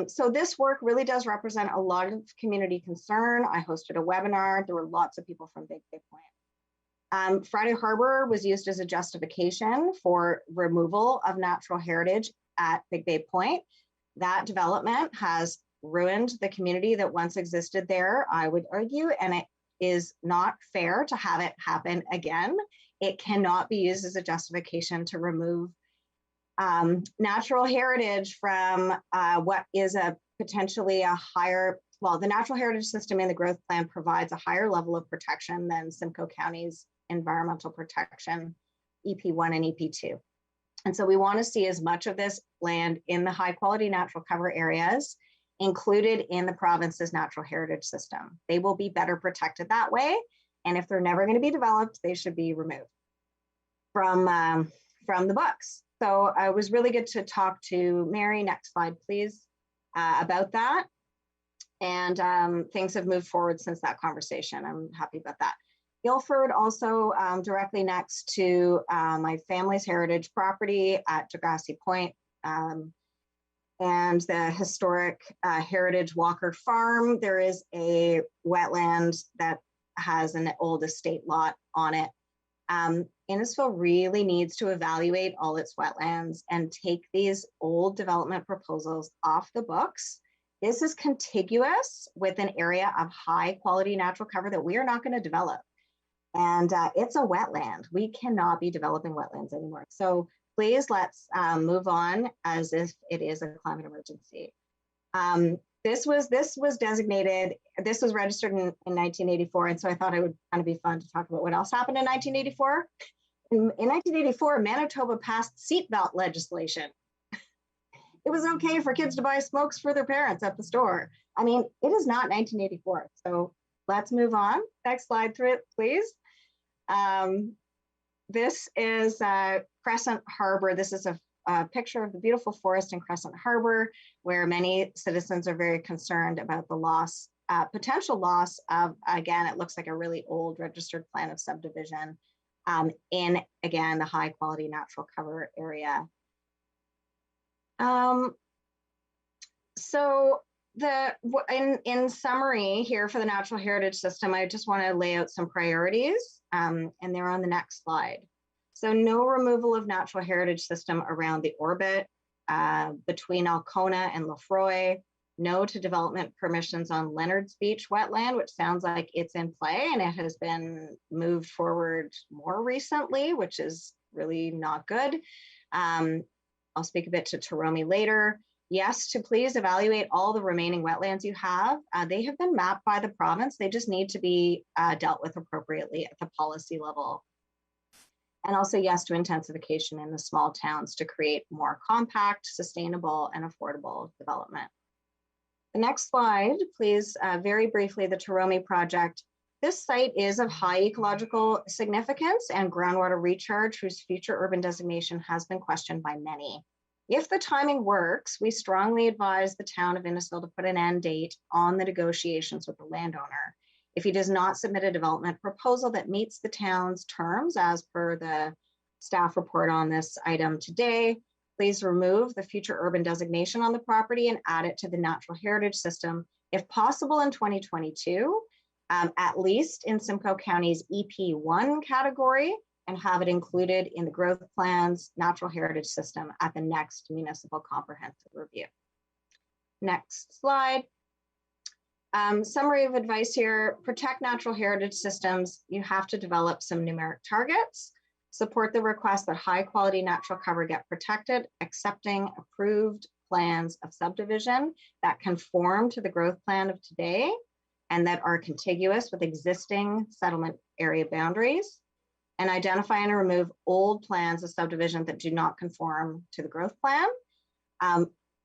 [SPEAKER 11] So this work really does represent a lot of community concern. I hosted a webinar. There were lots of people from Big Bay Point. Friday Harbor was used as a justification for removal of natural heritage at Big Bay Point. That development has ruined the community that once existed there, I would argue, and it is not fair to have it happen again. It cannot be used as a justification to remove natural heritage from what is a potentially a higher, well, the natural heritage system in the growth plan provides a higher level of protection than Simcoe County's environmental protection, EP1 and EP2. And so we want to see as much of this land in the high quality natural cover areas included in the province's natural heritage system. They will be better protected that way. And if they're never going to be developed, they should be removed from the books. So it was really good to talk to Mary, next slide, please, about that. And things have moved forward since that conversation. I'm happy about that. Guildford also directly next to my family's heritage property at Degrassi Point and the historic Heritage Walker Farm. There is a wetland that has an old estate lot on it. Innisfil really needs to evaluate all its wetlands and take these old development proposals off the books. This is contiguous with an area of high quality natural cover that we are not going to develop. And it's a wetland. We cannot be developing wetlands anymore. So please let's move on as if it is a climate emergency. This was designated, this was registered in 1984. And so I thought it would kind of be fun to talk about what else happened in 1984. In 1984, Manitoba passed seatbelt legislation. It was okay for kids to buy smokes for their parents at the store. I mean, it is not 1984. So let's move on. Next slide through it, please. This is Crescent Harbor. This is a picture of the beautiful forest in Crescent Harbor, where many citizens are very concerned about the loss, potential loss of, again, it looks like a really old registered plan of subdivision in, again, the high quality natural cover area. So in summary here for the natural heritage system, I just want to lay out some priorities, and they're on the next slide. So no removal of natural heritage system around the orbit between Alcona and Lefroy. No to development permissions on Leonard's Beach wetland, which sounds like it's in play and it has been moved forward more recently, which is really not good. I'll speak a bit to Taromi later. Yes, to please evaluate all the remaining wetlands you have. They have been mapped by the province. They just need to be dealt with appropriately at the policy level. And also yes to intensification in the small towns to create more compact, sustainable, and affordable development. The next slide, please, very briefly, the Taromi project. This site is of high ecological significance and groundwater recharge, whose future urban designation has been questioned by many. If the timing works, we strongly advise the town of Innisfil to put an end date on the negotiations with the landowner. If he does not submit a development proposal that meets the town's terms as per the staff report on this item today, please remove the future urban designation on the property and add it to the natural heritage system, if possible in 2022, at least in Simcoe County's EP1 category, and have it included in the growth plan's natural heritage system at the next municipal comprehensive review. Next slide. Summary of advice here: protect natural heritage systems. You have to develop some numeric targets, support the request that high quality natural cover get protected, accepting approved plans of subdivision that conform to the growth plan of today and that are contiguous with existing settlement area boundaries, and identify and remove old plans of subdivision that do not conform to the growth plan.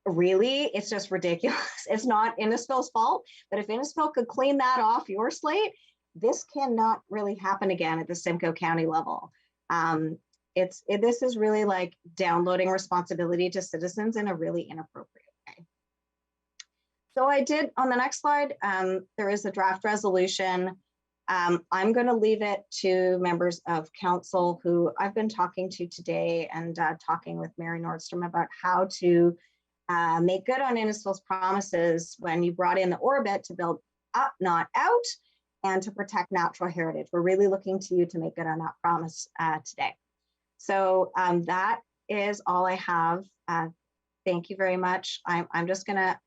[SPEAKER 11] Really, it's just ridiculous. It's not Innisfil's fault, but if Innisfil could clean that off your slate, this cannot really happen again at the Simcoe County level. This is really like downloading responsibility to citizens in a really inappropriate way. So I did, on the next slide, there is a draft resolution. I'm going to leave it to members of council who I've been talking to today and talking with Mary Nordstrom about how to make good on Innisfil's promises when you brought in the orbit to build up, not out, and to protect natural heritage. We're really looking to you to make good on that promise today. So that is all I have. Thank you very much. I'm just gonna,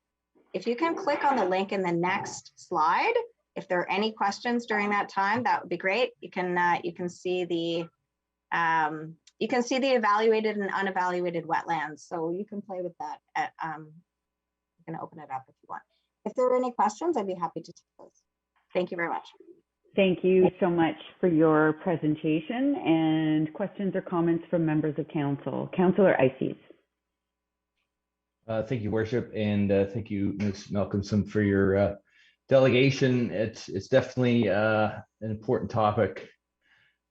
[SPEAKER 11] if you can click on the link in the next slide, if there are any questions during that time, that would be great. You can see the evaluated and unevaluated wetlands. So you can play with that. You can open it up if you want. If there are any questions, I'd be happy to take those. Thank you very much.
[SPEAKER 1] Thank you so much for your presentation. And questions or comments from members of council. Councillor Ices.
[SPEAKER 12] Thank you, Worship, and thank you, Ms. Malcolmson, for your delegation. It's definitely an important topic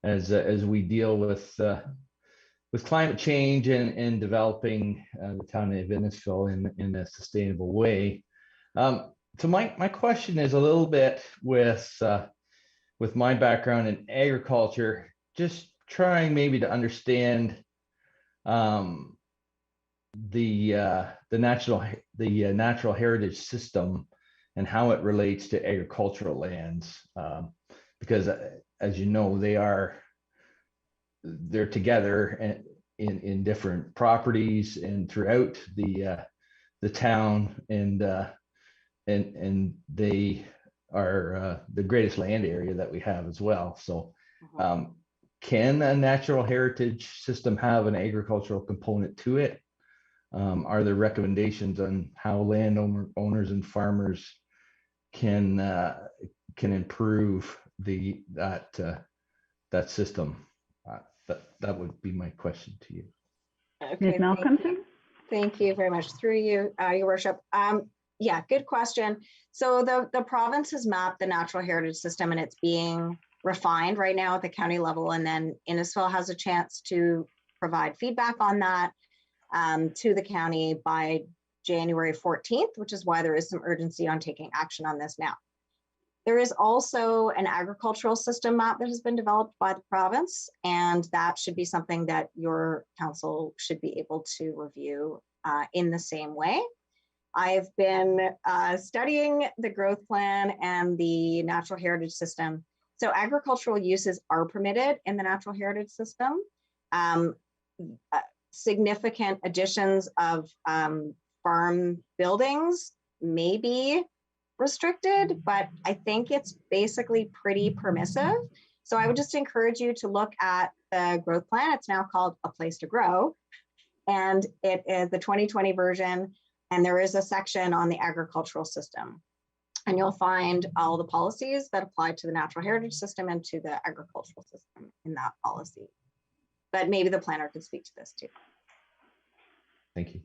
[SPEAKER 12] as we deal with climate change and developing the town of Innisfil in a sustainable way. So my question is a little bit with my background in agriculture, just trying maybe to understand the natural heritage system and how it relates to agricultural lands, because as you know, they're together in different properties and throughout the town, and they are the greatest land area that we have as well. So can a natural heritage system have an agricultural component to it? Are there recommendations on how landowners and farmers can improve that system? That would be my question to you.
[SPEAKER 11] Okay,
[SPEAKER 1] Ms. Malcolmson?
[SPEAKER 11] Thank you very much. Through you, Your Worship. Yeah, good question. So the province has mapped the natural heritage system, and it's being refined right now at the county level. And then Innisfil has a chance to provide feedback on that to the county by January 14th, which is why there is some urgency on taking action on this now. There is also an agricultural system map that has been developed by the province, and that should be something that your council should be able to review in the same way. I've been studying the growth plan and the natural heritage system. So agricultural uses are permitted in the natural heritage system. Significant additions of farm buildings may be restricted, but I think it's basically pretty permissive. So I would just encourage you to look at the growth plan. It's now called A Place to Grow, and it is the 2020 version. And there is a section on the agricultural system. And you'll find all the policies that apply to the natural heritage system and to the agricultural system in that policy. But maybe the planner could speak to this too.
[SPEAKER 12] Thank you.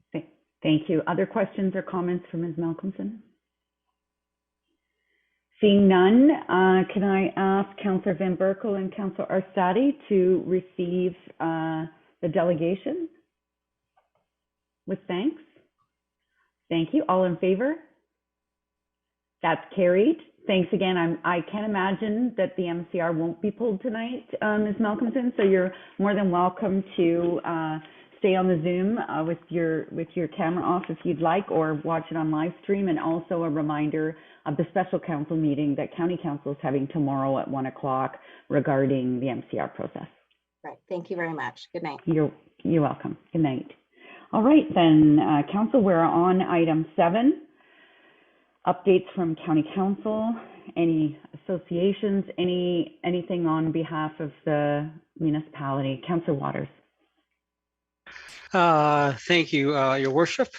[SPEAKER 1] Thank you. Other questions or comments from Ms. Malcolmson? Seeing none, can I ask Councillor Van Berkel and Councillor Arstadi to receive the delegation with thanks? Thank you. All in favor? That's carried. Thanks again. I can't imagine that the MCR won't be pulled tonight, Ms. Malcolmson, so you're more than welcome to stay on the Zoom with your camera off if you'd like, or watch it on live stream. And also a reminder of the special council meeting that County Council is having tomorrow at 1 o'clock regarding the MCR process.
[SPEAKER 11] Right. Thank you very much. Good night.
[SPEAKER 1] You're welcome. Good night. All right, then, Council, we're on item 7. Updates from County Council, any associations, anything on behalf of the municipality. Councillor Waters.
[SPEAKER 8] Thank you, Your Worship.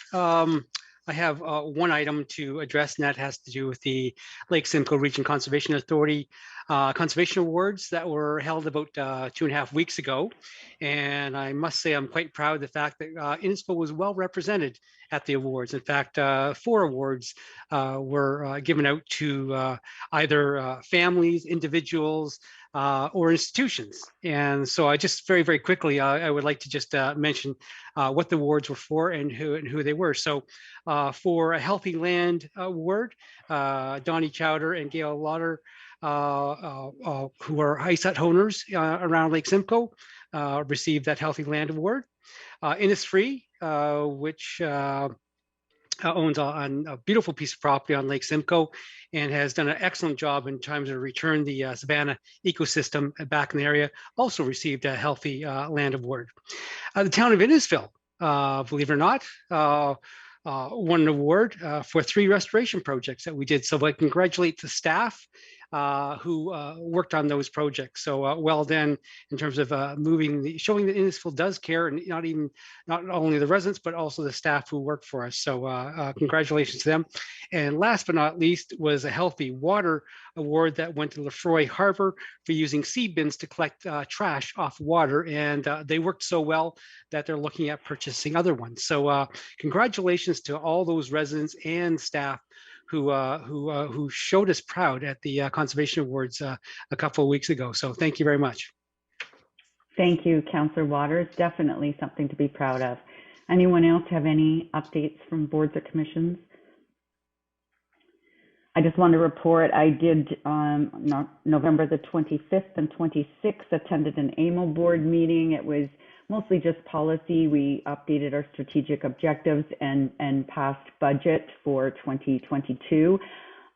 [SPEAKER 8] I have one item to address, and that has to do with the Lake Simcoe Region Conservation Authority Conservation Awards that were held about 2.5 weeks ago. And I must say I'm quite proud of the fact that Innisfil was well represented at the awards. In fact, 4 awards were given out to either families, individuals, or institutions. And so I just very quickly, I would like to just mention what the awards were for and who they were. So for a Healthy Land Award, Donnie Chowder and Gail Lauder, who are ice hut owners around Lake Simcoe, received that Healthy Land Award. Innisfil, which owns a beautiful piece of property on Lake Simcoe and has done an excellent job in terms of return the savanna ecosystem back in the area, also received a Healthy Land Award. The town of Innisfil, believe it or not, won an award for 3 restoration projects that we did. So I congratulate the staff who worked on those projects. So well done in terms of showing that Innisfil does care, and not only the residents, but also the staff who work for us. So congratulations to them. And last but not least was a Healthy Water Award that went to Lefroy Harbor for using seed bins to collect trash off water. And they worked so well that they're looking at purchasing other ones. So congratulations to all those residents and staff who showed us proud at the Conservation Awards a couple of weeks ago. So thank you very much.
[SPEAKER 1] Thank you, Councillor Waters. Definitely something to be proud of. Anyone else have any updates from boards or commissions? I just want to report I did November the 25th and 26th attended an AMO board meeting. It was mostly just policy. We updated our strategic objectives and passed budget for 2022.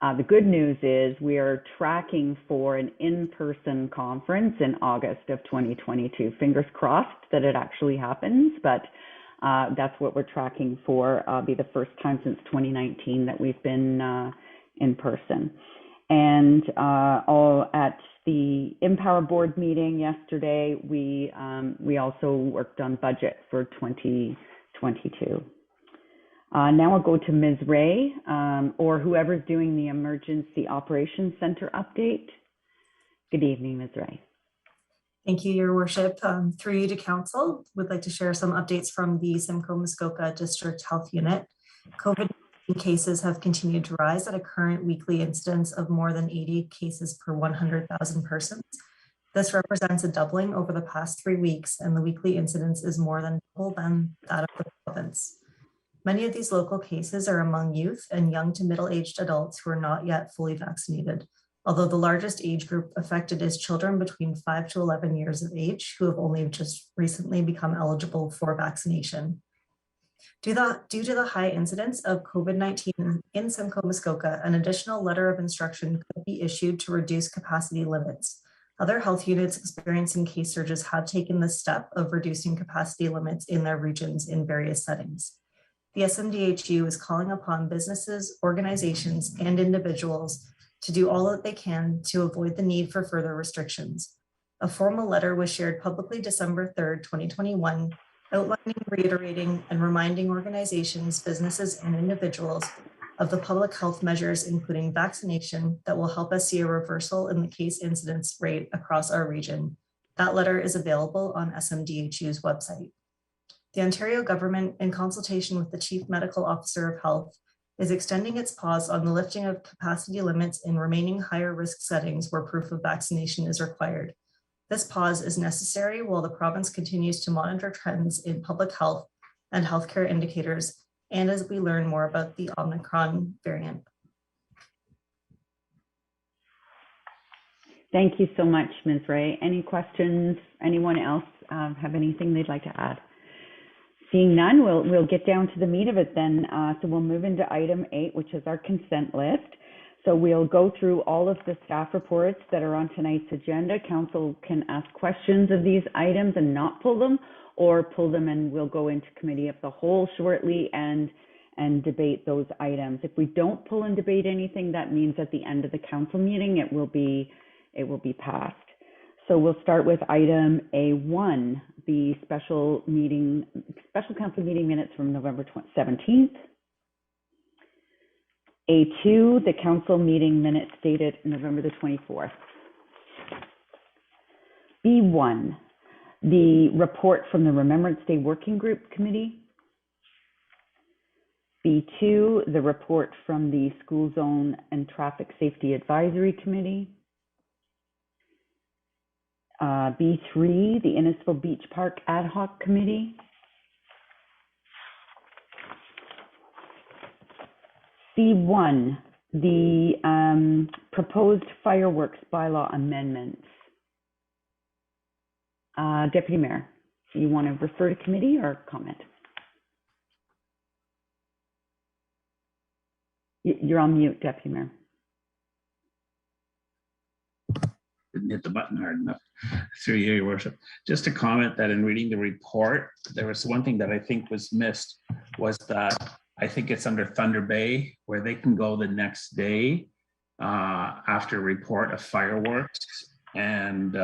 [SPEAKER 1] The good news is we are tracking for an in-person conference in August of 2022. Fingers crossed that it actually happens, but that's what we're tracking for. Be the first time since 2019 that we've been in person. And all at the Empower board meeting yesterday, we also worked on budget for 2022. Now I'll go to Ms. Ray, or whoever's doing the Emergency Operations Center update. Good evening, Ms. Ray.
[SPEAKER 13] Thank you, Your Worship. Through you to Council, would like to share some updates from the Simcoe-Muskoka District Health Unit. COVID cases have continued to rise at a current weekly incidence of more than 80 cases per 100,000 persons. This represents a doubling over the past 3 weeks, and the weekly incidence is more than double than that of the province. Many of these local cases are among youth and young to middle-aged adults who are not yet fully vaccinated, although the largest age group affected is children between 5 to 11 years of age who have only just recently become eligible for vaccination. Due to the high incidence of COVID-19 in Simcoe-Muskoka, an additional letter of instruction could be issued to reduce capacity limits. Other health units experiencing case surges have taken the step of reducing capacity limits in their regions in various settings. The SMDHU is calling upon businesses, organizations, and individuals to do all that they can to avoid the need for further restrictions. A formal letter was shared publicly December 3rd, 2021, outlining, reiterating, and reminding organizations, businesses, and individuals of the public health measures, including vaccination, that will help us see a reversal in the case incidence rate across our region. That letter is available on SMDHU's website. The Ontario government, in consultation with the Chief Medical Officer of Health, is extending its pause on the lifting of capacity limits in remaining higher risk settings where proof of vaccination is required. This pause is necessary while the province continues to monitor trends in public health and healthcare indicators, and as we learn more about the Omicron variant.
[SPEAKER 1] Thank you so much, Ms. Ray. Any questions? Anyone else have anything they'd like to add? Seeing none, we'll get down to the meat of it then. So we'll move into item 8, which is our consent list. So we'll go through all of the staff reports that are on tonight's agenda. Council can ask questions of these items and not pull them, or pull them and we'll go into committee of the whole shortly and debate those items. If we don't pull and debate anything, that means at the end of the council meeting, it will be passed. So we'll start with item A1, the special council meeting minutes from November 17th. A2, the council meeting minutes dated November the 24th. B1, the report from the Remembrance Day Working Group Committee. B2, the report from the School Zone and Traffic Safety Advisory Committee. B3, the Innisfil Beach Park Ad Hoc Committee. B1, the proposed fireworks bylaw amendments. Deputy Mayor, do you want to refer to committee or comment? You're on mute, Deputy Mayor.
[SPEAKER 7] Didn't hit the button hard enough. Through you, Your Worship. Just to comment that in reading the report, there was one thing that I think was missed, was that I think it's under Thunder Bay, where they can go the next day after have to report a fireworks and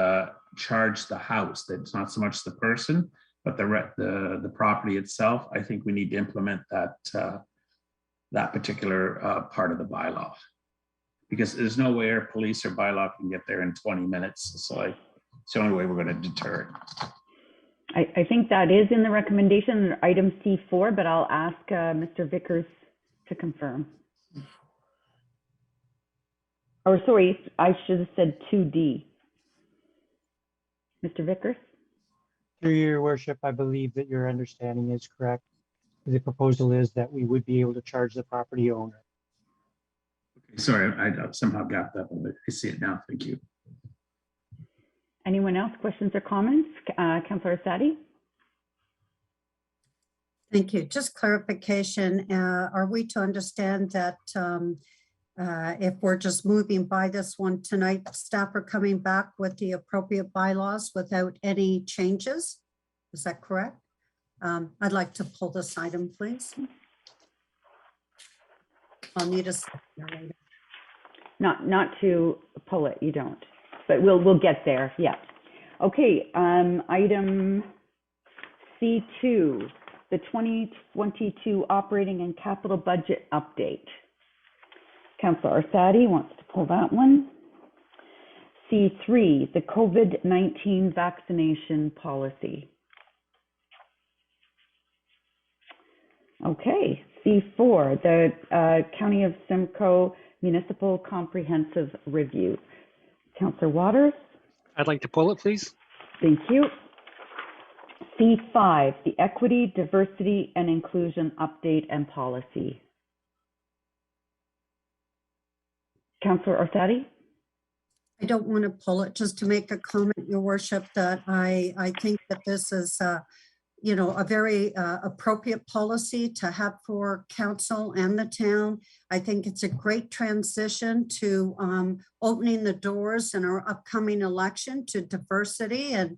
[SPEAKER 7] charge the house. That's not so much the person, but the property itself. I think we need to implement that particular part of the bylaw, because there's no way our police or bylaw can get there in 20 minutes. So it's the only way we're going to deter it.
[SPEAKER 1] I think that is in the recommendation, item C4, but I'll ask Mr. Vickers to confirm. Or sorry, I should have said 2D. Mr. Vickers?
[SPEAKER 14] Through your worship, I believe that your understanding is correct. The proposal is that we would be able to charge the property owner.
[SPEAKER 7] Okay, sorry, I somehow got that, but I see it now. Thank you.
[SPEAKER 1] Anyone else, questions or comments? Councillor Sadi?
[SPEAKER 9] Thank you. Just clarification, are we to understand that if we're just moving by this one tonight, staff are coming back with the appropriate bylaws without any changes? Is that correct? I'd like to pull this item, please. I'll need a second later.
[SPEAKER 1] Not to pull it, you don't, but we'll get there, yeah. Okay, item C2, the 2022 operating and capital budget update. Councillor Arsadi wants to pull that one. C3, the COVID-19 vaccination policy. Okay, C4, the County of Simcoe Municipal Comprehensive Review. Councillor Waters?
[SPEAKER 8] I'd like to pull it, please.
[SPEAKER 1] Thank you. C5, the Equity, Diversity, and Inclusion Update and Policy. Councillor Arsadi?
[SPEAKER 9] I don't want to pull it, just to make a comment, Your Worship, that I think that this is a very appropriate policy to have for council and the town. I think it's a great transition to opening the doors in our upcoming election to diversity and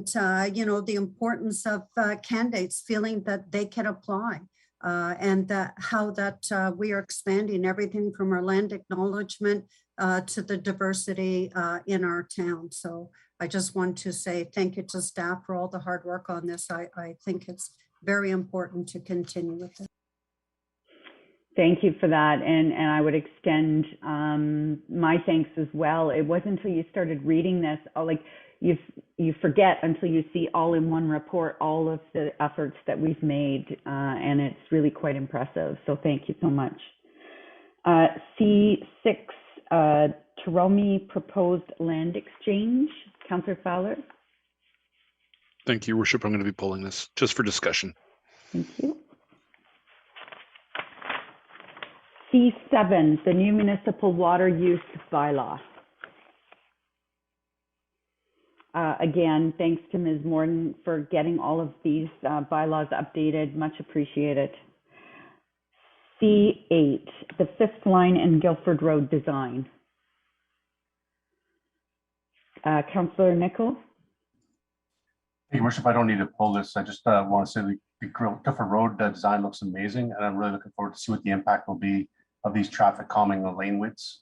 [SPEAKER 9] the importance of candidates feeling that they can apply. And that how that we are expanding everything from our land acknowledgement to the diversity in our town. So I just want to say thank you to staff for all the hard work on this. I think it's very important to continue with it.
[SPEAKER 1] Thank you for that. And I would extend my thanks as well. It wasn't until you started reading this, you forget until you see all in one report, all of the efforts that we've made, and it's really quite impressive. So thank you so much. C6, Taromi proposed land exchange. Councillor Fowler.
[SPEAKER 6] Thank you, Your Worship. I'm going to be pulling this just for discussion.
[SPEAKER 1] Thank you. C7, the new municipal water use bylaw. Again, thanks to Ms. Morden for getting all of these bylaws updated. Much appreciated. C8, the fifth line in Guilford Road design. Councillor Nichol.
[SPEAKER 15] Your Worship, I don't need to pull this. I just want to say the Guilford Road design looks amazing, and I'm really looking forward to see what the impact will be of these traffic calming the lane widths.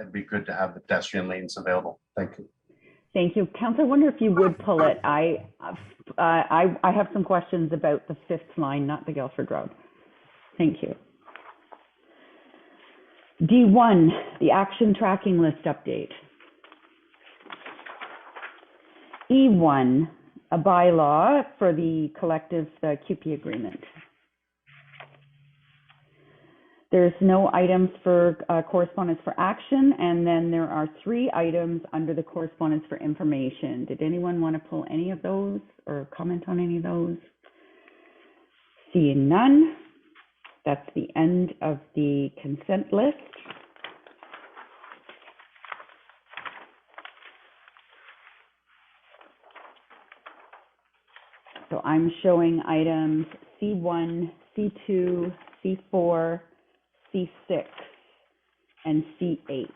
[SPEAKER 15] It'd be good to have the pedestrian lanes available. Thank you.
[SPEAKER 1] Thank you. Councillor, I wonder if you would pull it. I have some questions about the fifth line, not the Guilford Road. Thank you. D1, the action tracking list update. E1, a bylaw for the collective QP agreement. There's no items for correspondence for action, and then there are 3 items under the correspondence for information. Did anyone want to pull any of those or comment on any of those? Seeing none, that's the end of the consent list. So I'm showing items C1, C2, C4, C6, and C8.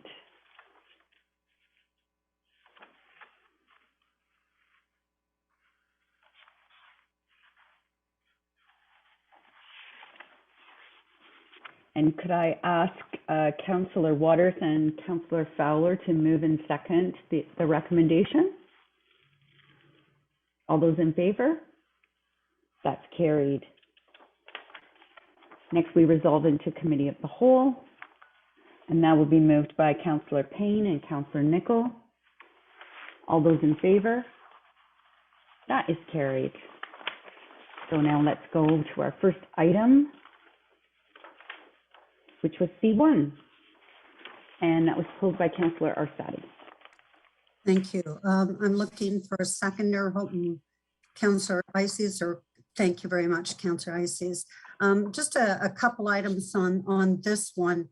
[SPEAKER 1] And could I ask Councillor Waters and Councillor Fowler to move and second the recommendation? All those in favor? That's carried. Next, we resolve into committee of the whole, and that will be moved by Councillor Payne and Councillor Nicol. All those in favor? That is carried. So now let's go to our first item, which was C1, and that was pulled by Councillor Arsati.
[SPEAKER 9] Thank you. I'm looking for a seconder, hoping Councillor Ices, or thank you very much, Councillor Ices. Just a couple items on this one.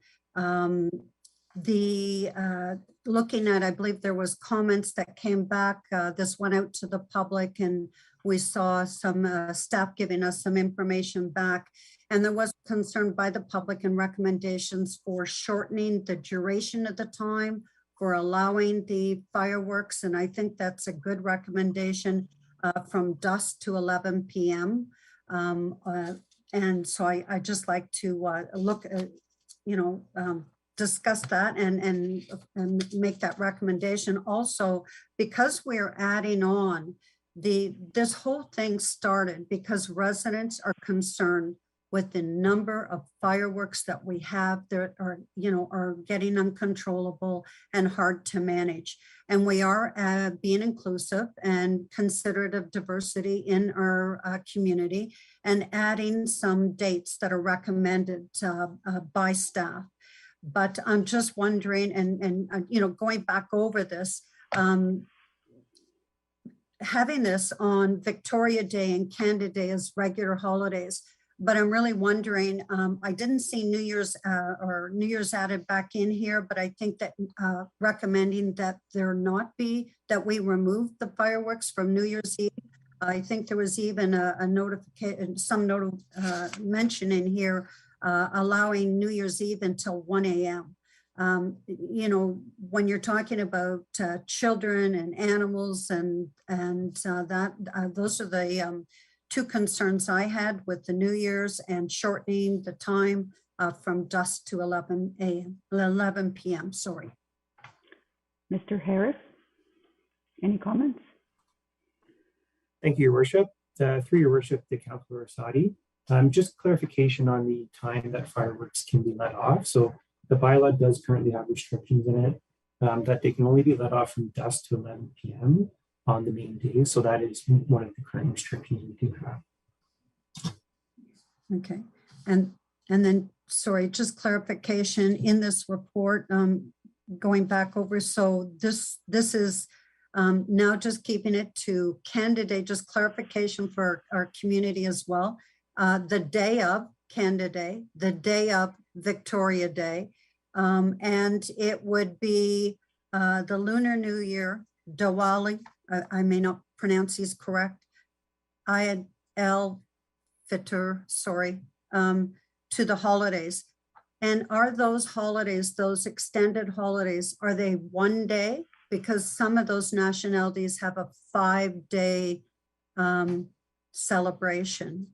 [SPEAKER 9] Looking at, I believe there was comments that came back. This went out to the public, and we saw some staff giving us some information back. And there was concern by the public and recommendations for shortening the duration of the time for allowing the fireworks. And I think that's a good recommendation from dusk to 11 p.m. And so I just like to look at, discuss that and make that recommendation. Also, because we're adding on, this whole thing started because residents are concerned with the number of fireworks that we have that are getting uncontrollable and hard to manage. And we are being inclusive and considerate of diversity in our community and adding some dates that are recommended by staff. But I'm just wondering, and going back over this, having this on Victoria Day and Canada Day as regular holidays, but I'm really wondering, I didn't see New Year's or New Year's added back in here, but I think that recommending that there not be, that we remove the fireworks from New Year's Eve. I think there was even a notification, mention in here allowing New Year's Eve until 1 a.m. When you're talking about children and animals and those are the two concerns I had with the New Year's and shortening the time from dusk to 11 p.m. Sorry.
[SPEAKER 1] Mr. Harris, any comments?
[SPEAKER 3] Thank you, Your Worship. Through Your Worship, to Councillor Arsati. Just clarification on the time that fireworks can be let off. So the bylaw does currently have restrictions in it that they can only be let off from dusk to 11 p.m. on the main day. So that is one of the current restrictions we do have.
[SPEAKER 9] Okay. And then, sorry, just clarification in this report, going back over. So this is now just keeping it to candidate, just clarification for our community as well. The day of Canada Day, the day of Victoria Day, and it would be the Lunar New Year, Diwali, I may not pronounce these correct, Eid al-Fitr, sorry, to the holidays. And are those holidays, those extended holidays, are they one day? Because some of those nationalities have a 5-day celebration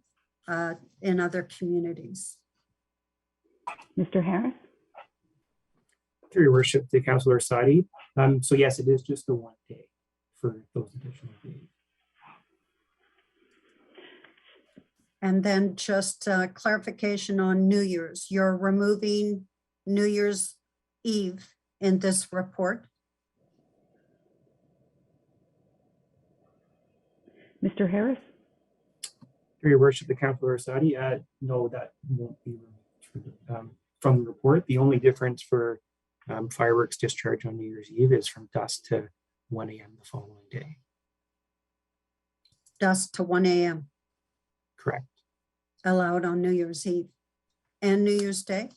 [SPEAKER 9] in other communities.
[SPEAKER 1] Mr. Harris?
[SPEAKER 3] Through Your Worship, to Councillor Arsati. So yes, it is just the 1 day for those additional days.
[SPEAKER 9] And then just clarification on New Year's. You're removing New Year's Eve in this report.
[SPEAKER 1] Mr. Harris?
[SPEAKER 3] Through Your Worship, the Councillor Arsati, no, that won't be removed from the report. The only difference for fireworks discharge on New Year's Eve is from dusk to 1 a.m. the following day.
[SPEAKER 9] Dusk to 1 a.m.
[SPEAKER 3] Correct.
[SPEAKER 9] Allowed on New Year's Eve and New Year's Day?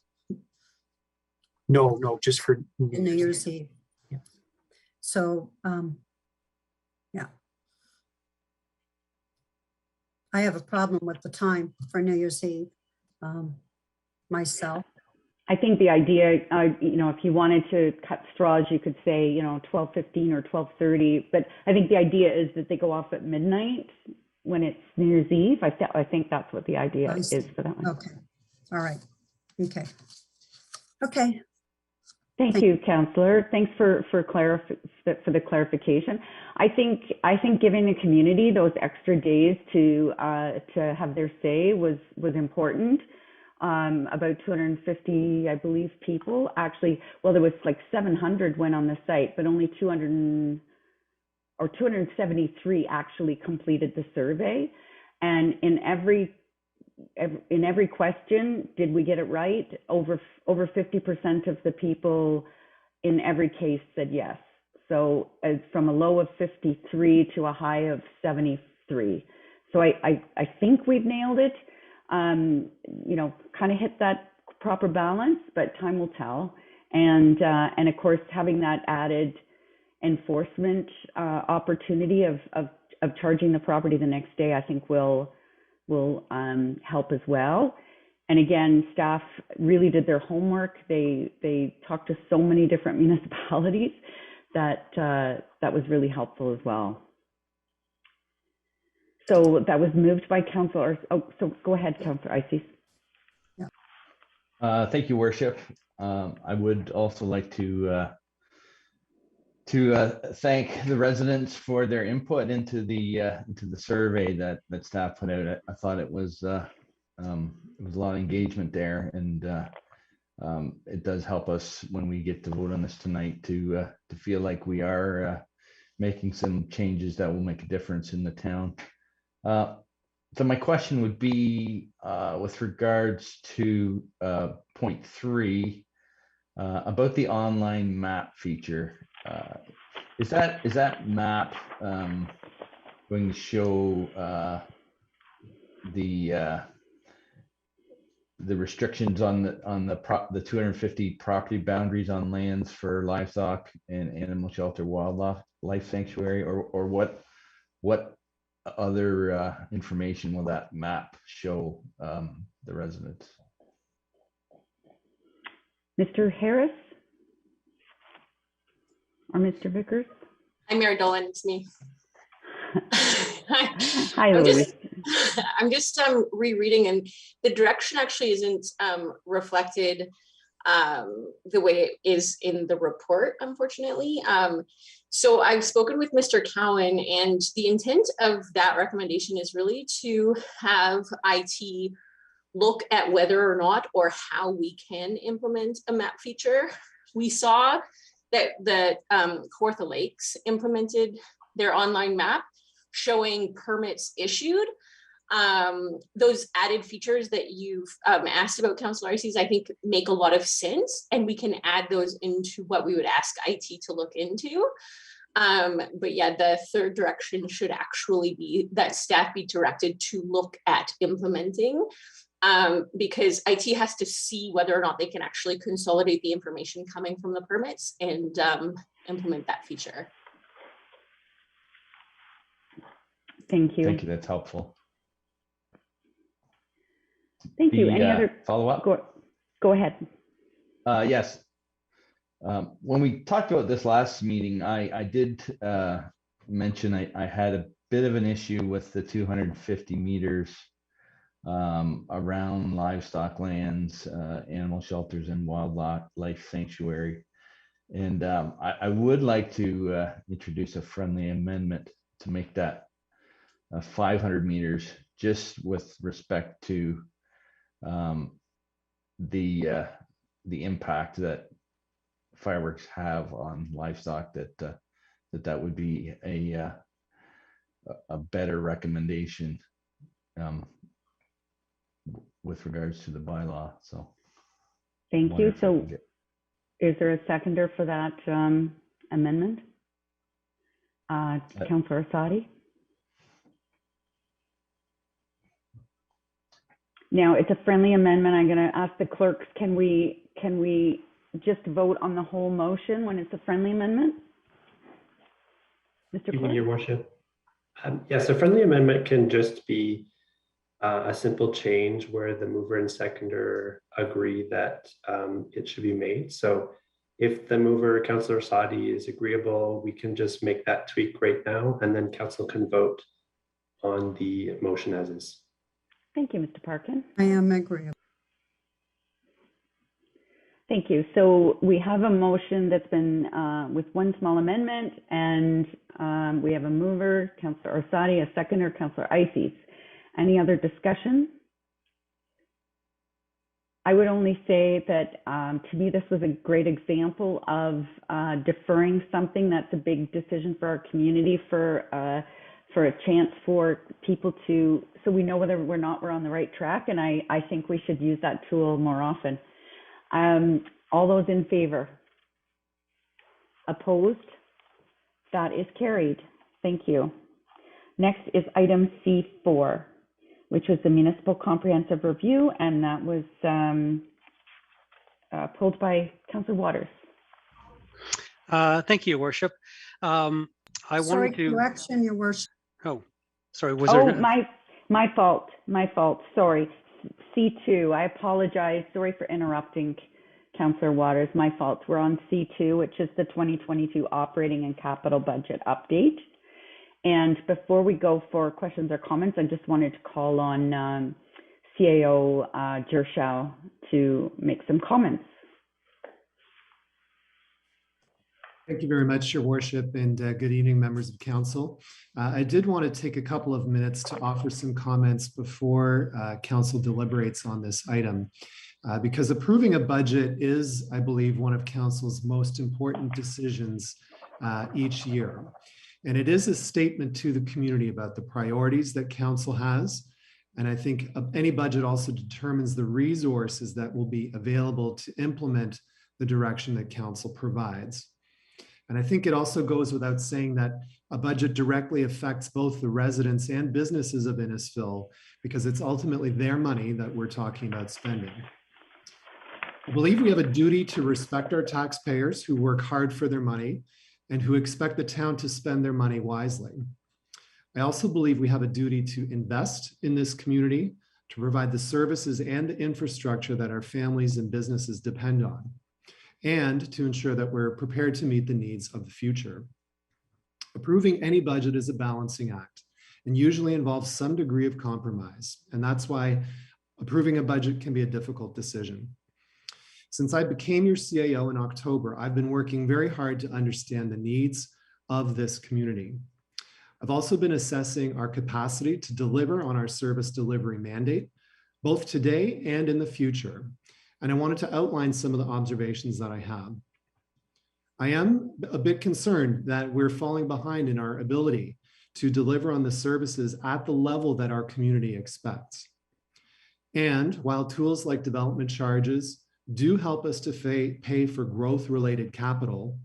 [SPEAKER 3] No, just for
[SPEAKER 9] New Year's Eve.
[SPEAKER 3] Yeah.
[SPEAKER 9] So, yeah. I have a problem with the time for New Year's Eve myself.
[SPEAKER 1] I think the idea, if you wanted to cut straws, you could say, 12:15 or 12:30. But I think the idea is that they go off at midnight when it's New Year's Eve. I think that's what the idea is for that one.
[SPEAKER 9] Okay. All right. Okay. Okay.
[SPEAKER 1] Thank you, Councillor. Thanks for the clarification. I think giving the community those extra days to have their say was important. About 250, I believe, people actually. Well, there was like 700 went on the site, but only 273 actually completed the survey. And in every question, did we get it right? Over 50% of the people in every case said yes. So from a low of 53 to a high of 73. So I think we've nailed it. Kind of hit that proper balance, but time will tell. And of course, having that added enforcement opportunity of charging the property the next day, I think will help as well. And again, staff really did their homework. They talked to so many different municipalities that was really helpful as well. So that was moved by Councillor. Oh, so go ahead, Councillor Ices.
[SPEAKER 12] Yeah. Thank you, Worship. I would also like to thank the residents for their input into the survey that staff put out. I thought it was a lot of engagement there, and it does help us when we get to vote on this tonight to feel like we are making some changes that will make a difference in the town. So my question would be with regards to point 3 about the online map feature. Is that map going to show the restrictions on the 250 property boundaries on lands for livestock and animal shelter, wildlife sanctuary, or what other information will that map show the residents?
[SPEAKER 1] Mr. Harris or Mr. Vickers?
[SPEAKER 16] Hi, Mary Dolan, it's me.
[SPEAKER 1] Hi, Louise.
[SPEAKER 16] I'm just rereading, and the direction actually isn't reflected the way it is in the report, unfortunately. So I've spoken with Mr. Cowan, and the intent of that recommendation is really to have IT look at whether or not or how we can implement a map feature. We saw that the Kawartha Lakes implemented their online map showing permits issued. Those added features that you've asked about, Councillor Ices, I think make a lot of sense, and we can add those into what we would ask IT to look into. But yeah, the third direction should actually be that staff be directed to look at implementing, because IT has to see whether or not they can actually consolidate the information coming from the permits and implement that feature.
[SPEAKER 1] Thank you.
[SPEAKER 12] Thank you, that's helpful.
[SPEAKER 1] Thank you. Any other
[SPEAKER 12] follow-up?
[SPEAKER 1] Go ahead.
[SPEAKER 12] Yes. When we talked about this last meeting, I did mention I had a bit of an issue with the 250 meters around livestock lands, animal shelters, and wildlife sanctuary. And I would like to introduce a friendly amendment to make that 500 meters, just with respect to the impact that fireworks have on livestock. That would be a better recommendation with regards to the bylaw. So
[SPEAKER 1] thank you. So is there a seconder for that amendment? Councillor Asadi? Now it's a friendly amendment. I'm going to ask the clerks, can we just vote on the whole motion when it's a friendly amendment? Mr. Clerk?
[SPEAKER 3] Your worship. Yes, a friendly amendment can just be a simple change where the mover and seconder agree that it should be made. So if the mover, Councillor Asadi, is agreeable, we can just make that tweak right now, and then council can vote on the motion as is.
[SPEAKER 1] Thank you, Mr. Parkin.
[SPEAKER 9] I am agreeable.
[SPEAKER 1] Thank you. So we have a motion that's been with one small amendment, and we have a mover, Councillor Orsatti, a seconder, Councillor Ices. Any other discussion? I would only say that to me, this was a great example of deferring something that's a big decision for our community for a chance for people to, so we know whether we're on the right track. And I think we should use that tool more often. All those in favor? Opposed? That is carried. Thank you. Next is item C4, which was the Municipal Comprehensive Review, and that was pulled by Councillor Waters.
[SPEAKER 8] Thank you, Your Worship. I wanted to
[SPEAKER 9] correction, Your Worship.
[SPEAKER 8] Oh, sorry. Was
[SPEAKER 1] oh,
[SPEAKER 8] there?
[SPEAKER 1] my fault. My fault. Sorry. C2. I apologize. Sorry for interrupting, Councillor Waters. My fault. We're on C2, which is the 2022 operating and capital budget update. And before we go for questions or comments, I just wanted to call on CAO Gershow to make some comments.
[SPEAKER 17] Thank you very much, Your Worship, and good evening, members of council. I did want to take a couple of minutes to offer some comments before council deliberates on this item, because approving a budget is, I believe, one of council's most important decisions each year. And it is a statement to the community about the priorities that council has. And I think any budget also determines the resources that will be available to implement the direction that council provides. And I think it also goes without saying that a budget directly affects both the residents and businesses of Innisfil, because it's ultimately their money that we're talking about spending. I believe we have a duty to respect our taxpayers who work hard for their money and who expect the town to spend their money wisely. I also believe we have a duty to invest in this community, to provide the services and the infrastructure that our families and businesses depend on, and to ensure that we're prepared to meet the needs of the future. Approving any budget is a balancing act and usually involves some degree of compromise. And that's why approving a budget can be a difficult decision. Since I became your CAO in October, I've been working very hard to understand the needs of this community. I've also been assessing our capacity to deliver on our service delivery mandate, both today and in the future. And I wanted to outline some of the observations that I have. I am a bit concerned that we're falling behind in our ability to deliver on the services at the level that our community expects. And while tools like development charges do help us to pay for growth-related capital,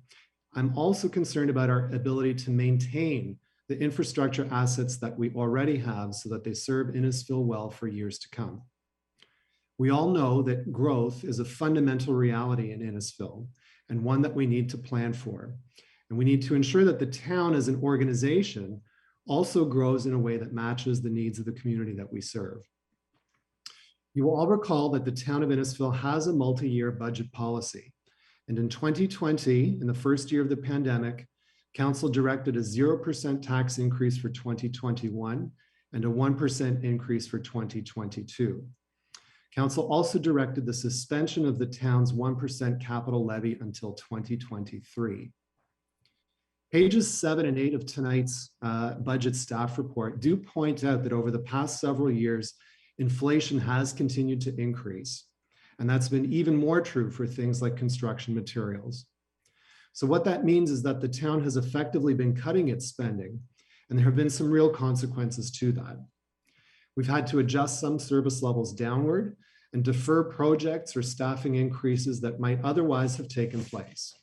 [SPEAKER 17] I'm also concerned about our ability to maintain the infrastructure assets that we already have so that they serve Innisfil well for years to come. We all know that growth is a fundamental reality in Innisfil and one that we need to plan for. And we need to ensure that the town as an organization also grows in a way that matches the needs of the community that we serve. You will all recall that the town of Innisfil has a multi-year budget policy. And in 2020, in the first year of the pandemic, council directed a 0% tax increase for 2021 and a 1% increase for 2022. Council also directed the suspension of the town's 1% capital levy until 2023. Pages 7 and 8 of tonight's budget staff report do point out that over the past several years, inflation has continued to increase. And that's been even more true for things like construction materials. So what that means is that the town has effectively been cutting its spending, and there have been some real consequences to that. We've had to adjust some service levels downward and defer projects or staffing increases that might otherwise have taken place.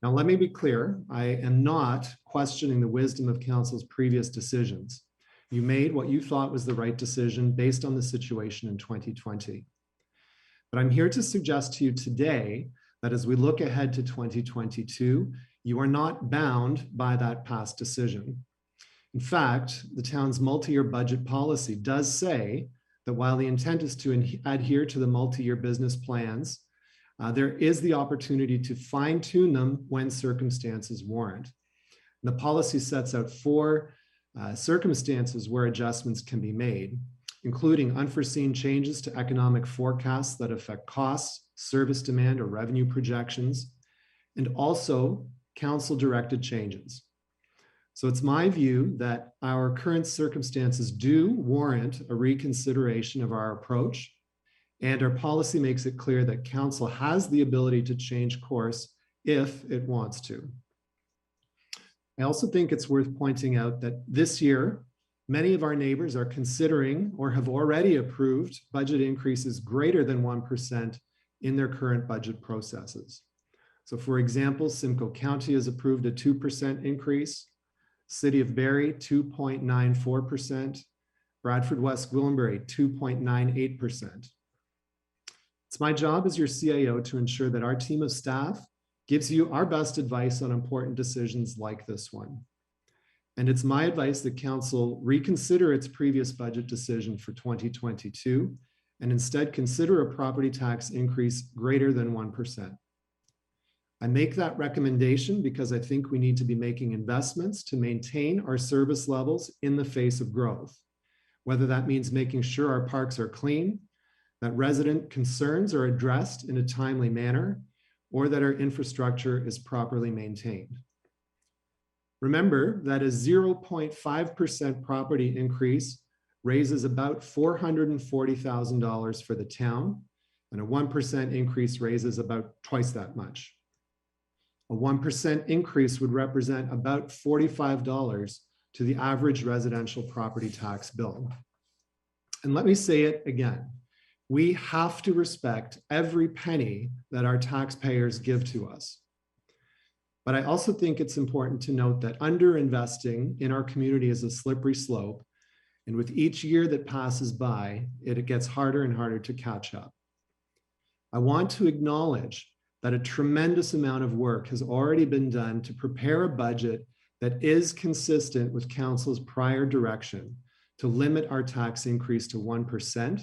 [SPEAKER 17] Now, let me be clear, I am not questioning the wisdom of council's previous decisions. You made what you thought was the right decision based on the situation in 2020. But I'm here to suggest to you today that as we look ahead to 2022, you are not bound by that past decision. In fact, the town's multi-year budget policy does say that while the intent is to adhere to the multi-year business plans, there is the opportunity to fine-tune them when circumstances warrant. And the policy sets out 4 circumstances where adjustments can be made, including unforeseen changes to economic forecasts that affect costs, service demand or revenue projections, and also council-directed changes. So it's my view that our current circumstances do warrant a reconsideration of our approach, and our policy makes it clear that council has the ability to change course if it wants to. I also think it's worth pointing out that this year, many of our neighbors are considering or have already approved budget increases greater than 1% in their current budget processes. So for example, Simcoe County has approved a 2% increase, City of Barrie 2.94%, Bradford West Gwillimbury 2.98%. It's my job as your CAO to ensure that our team of staff gives you our best advice on important decisions like this one. And it's my advice that council reconsider its previous budget decision for 2022 and instead consider a property tax increase greater than 1%. I make that recommendation because I think we need to be making investments to maintain our service levels in the face of growth, whether that means making sure our parks are clean, that resident concerns are addressed in a timely manner, or that our infrastructure is properly maintained. Remember that a 0.5% property increase raises about $440,000 for the town, and a 1% increase raises about twice that much. A 1% increase would represent about $45 to the average residential property tax bill. And let me say it again, we have to respect every penny that our taxpayers give to us. But I also think it's important to note that underinvesting in our community is a slippery slope. And with each year that passes by, it gets harder and harder to catch up. I want to acknowledge that a tremendous amount of work has already been done to prepare a budget that is consistent with council's prior direction to limit our tax increase to 1%.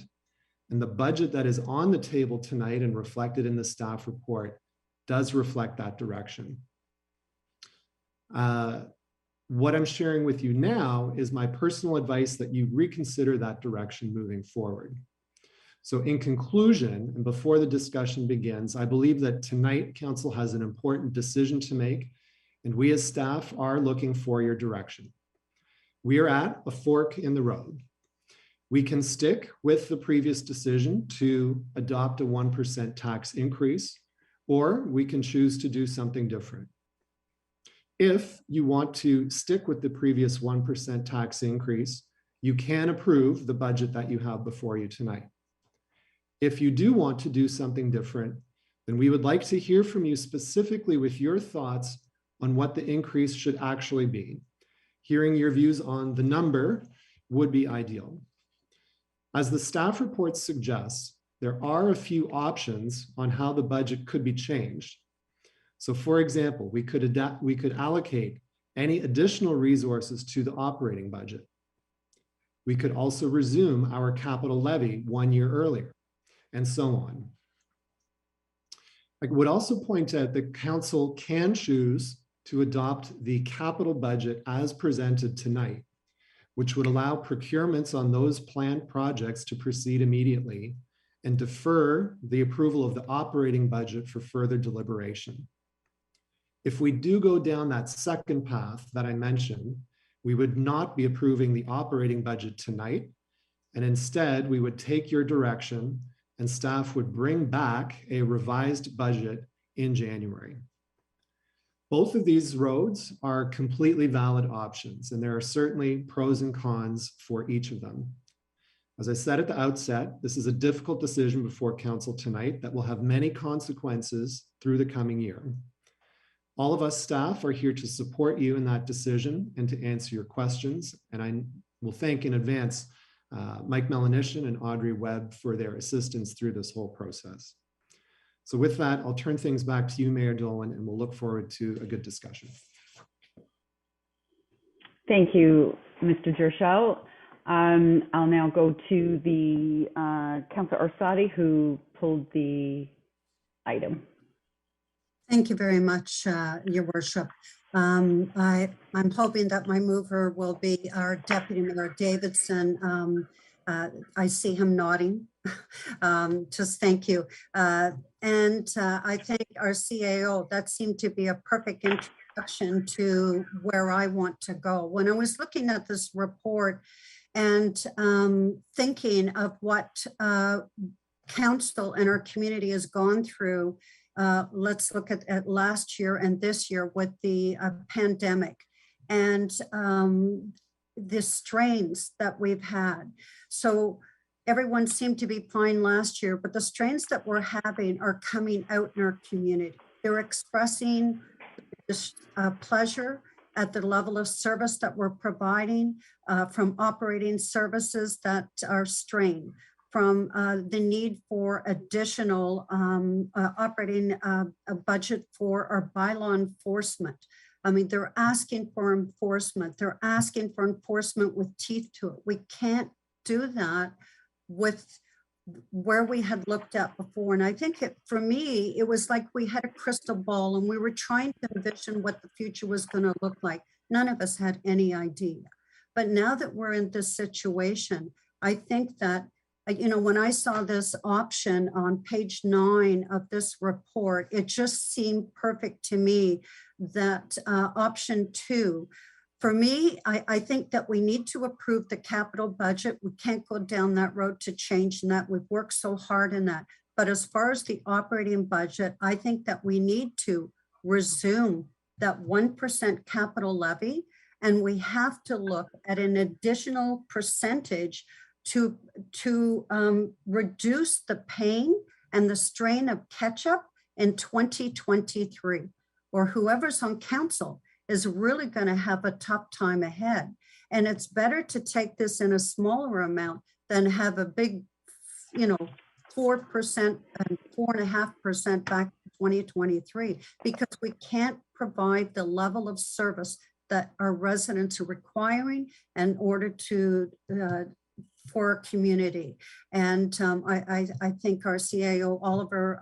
[SPEAKER 17] And the budget that is on the table tonight and reflected in the staff report does reflect that direction. What I'm sharing with you now is my personal advice that you reconsider that direction moving forward. So in conclusion, and before the discussion begins, I believe that tonight council has an important decision to make, and we as staff are looking for your direction. We are at a fork in the road. We can stick with the previous decision to adopt a 1% tax increase, or we can choose to do something different. If you want to stick with the previous 1% tax increase, you can approve the budget that you have before you tonight. If you do want to do something different, then we would like to hear from you specifically with your thoughts on what the increase should actually be. Hearing your views on the number would be ideal. As the staff report suggests, there are a few options on how the budget could be changed. So for example, we could allocate any additional resources to the operating budget. We could also resume our capital levy 1 year earlier, and so on. I would also point out that council can choose to adopt the capital budget as presented tonight, which would allow procurements on those planned projects to proceed immediately and defer the approval of the operating budget for further deliberation. If we do go down that second path that I mentioned, we would not be approving the operating budget tonight, and instead we would take your direction and staff would bring back a revised budget in January. Both of these roads are completely valid options, and there are certainly pros and cons for each of them. As I said at the outset, this is a difficult decision before council tonight that will have many consequences through the coming year. All of us staff are here to support you in that decision and to answer your questions, and I will thank in advance Mike Melanishin and Audrey Webb for their assistance through this whole process. So with that, I'll turn things back to you, Mayor Dolan, and we'll look forward to a good discussion.
[SPEAKER 1] Thank you, Mr. Gershow. I'll now go to the Councillor Orsatti, who pulled the item.
[SPEAKER 9] Thank you very much, Your Worship. I'm hoping that my mover will be our Deputy Mayor Davidson. I see him nodding. Just thank you. I think our CAO, that seemed to be a perfect introduction to where I want to go. When I was looking at this report and thinking of what council and our community has gone through, let's look at last year and this year with the pandemic and the strains that we've had. So everyone seemed to be fine last year, but the strains that we're having are coming out in our community. They're expressing this pleasure at the level of service that we're providing, from operating services that are strained, from the need for additional operating a budget for our bylaw enforcement. I mean, they're asking for enforcement. They're asking for enforcement with teeth to it. We can't do that with where we had looked at before. And I think for me, it was like we had a crystal ball and we were trying to envision what the future was going to look like. None of us had any idea. But now that we're in this situation, I think that, you know, when I saw this option on page 9 of this report, it just seemed perfect to me that option 2. For me, I think that we need to approve the capital budget. We can't go down that road to change that. We've worked so hard in that. But as far as the operating budget, I think that we need to resume that 1% capital levy. And we have to look at an additional percentage to reduce the pain and the strain of catch-up in 2023, or whoever's on council is really going to have a tough time ahead. And it's better to take this in a smaller amount than have a big, 4% and 4.5% back in 2023, because we can't provide the level of service that our residents are requiring in order to for our community. And I think our CAO, Oliver,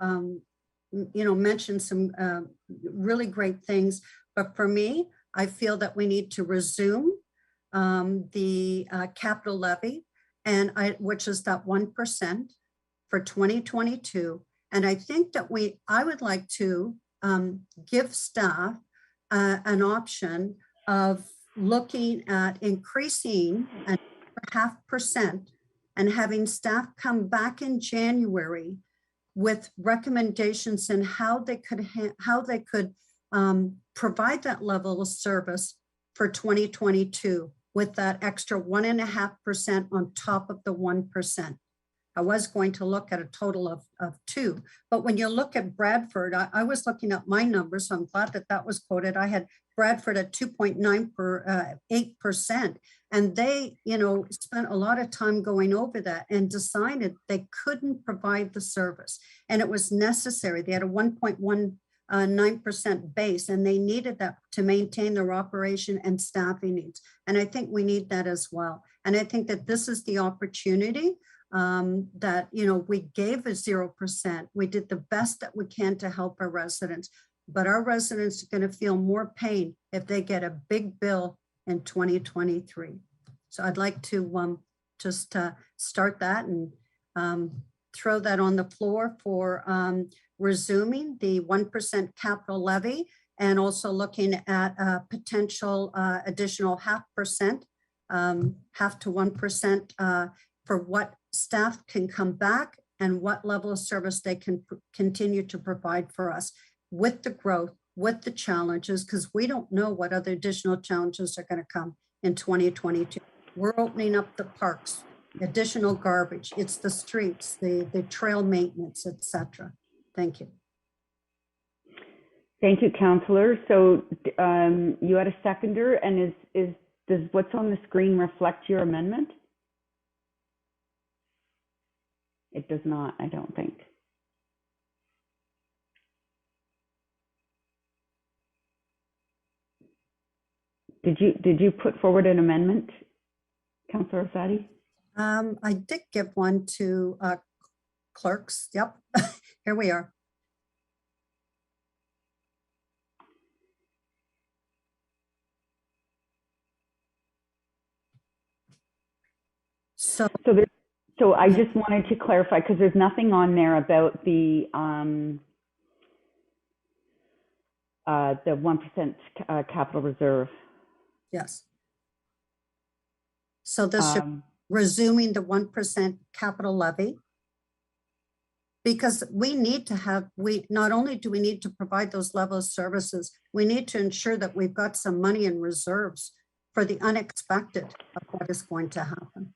[SPEAKER 9] mentioned some really great things. But for me, I feel that we need to resume the capital levy, and which is that 1% for 2022. And I think that I would like to give staff an option of looking at increasing a 0.5% and having staff come back in January with recommendations in how they could provide that level of service for 2022 with that extra 1.5% on top of the 1%. I was going to look at a total of 2, but when you look at Bradford, I was looking at my numbers, so I'm glad that was quoted. I had Bradford at 2.98%, and they, spent a lot of time going over that and decided they couldn't provide the service, and it was necessary. They had a 1.19% base, and they needed that to maintain their operation and staffing needs. And I think we need that as well. And I think that this is the opportunity that, we gave a 0%. We did the best that we can to help our residents, but our residents are going to feel more pain if they get a big bill in 2023. So I'd like to just start that and throw that on the floor for resuming the 1% capital levy, and also looking at a potential additional 0.5%, 0.5 to 1% for what staff can come back and what level of service they can continue to provide for us with the growth, with the challenges, because we don't know what other additional challenges are going to come in 2022. We're opening up the parks, additional garbage, it's the streets, the trail maintenance, etc. Thank you.
[SPEAKER 1] Thank you, Councillor. So you had a seconder, and does what's on the screen reflect your amendment? It does not, I don't think. Did you put forward an amendment, Councillor Sadi?
[SPEAKER 9] I did give one to clerks. Yep, here we are. So,
[SPEAKER 1] So I just wanted to clarify, because there's nothing on there about the 1% capital reserve.
[SPEAKER 9] yes. So this should resuming the 1% capital levy. Because we need to have, not only do we need to provide those level of services, we need to ensure that we've got some money in reserves for the unexpected of what is going to happen.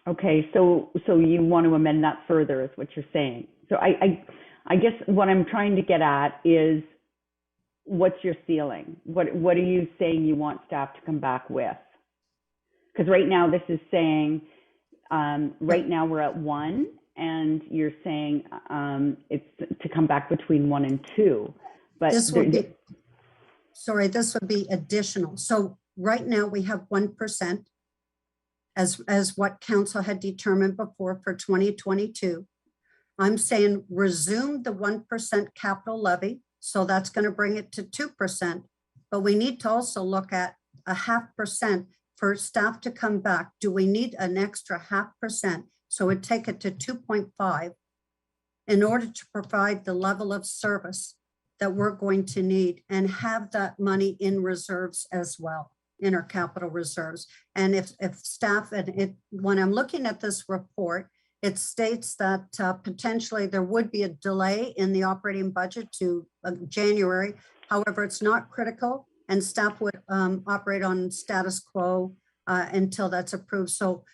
[SPEAKER 1] Okay, so you want to amend that further, is what you're saying. So I guess what I'm trying to get at is, what's your ceiling? What are you saying you want staff to come back with? Because right now this is saying, right now we're at 1, and you're saying it's to come back between 1 and 2. But
[SPEAKER 9] this would be, sorry, this would be additional. So right now we have 1%. As what council had determined before for 2022. I'm saying resume the 1% capital levy. So that's going to bring it to 2%. But we need to also look at a 0.5% for staff to come back. Do we need an extra 0.5%? So we'd take it to 2.5 in order to provide the level of service that we're going to need and have that money in reserves as well, in our capital reserves. And if staff, when I'm looking at this report, it states that potentially there would be a delay in the operating budget to January. However, it's not critical, and staff would operate on status quo until that's approved. So,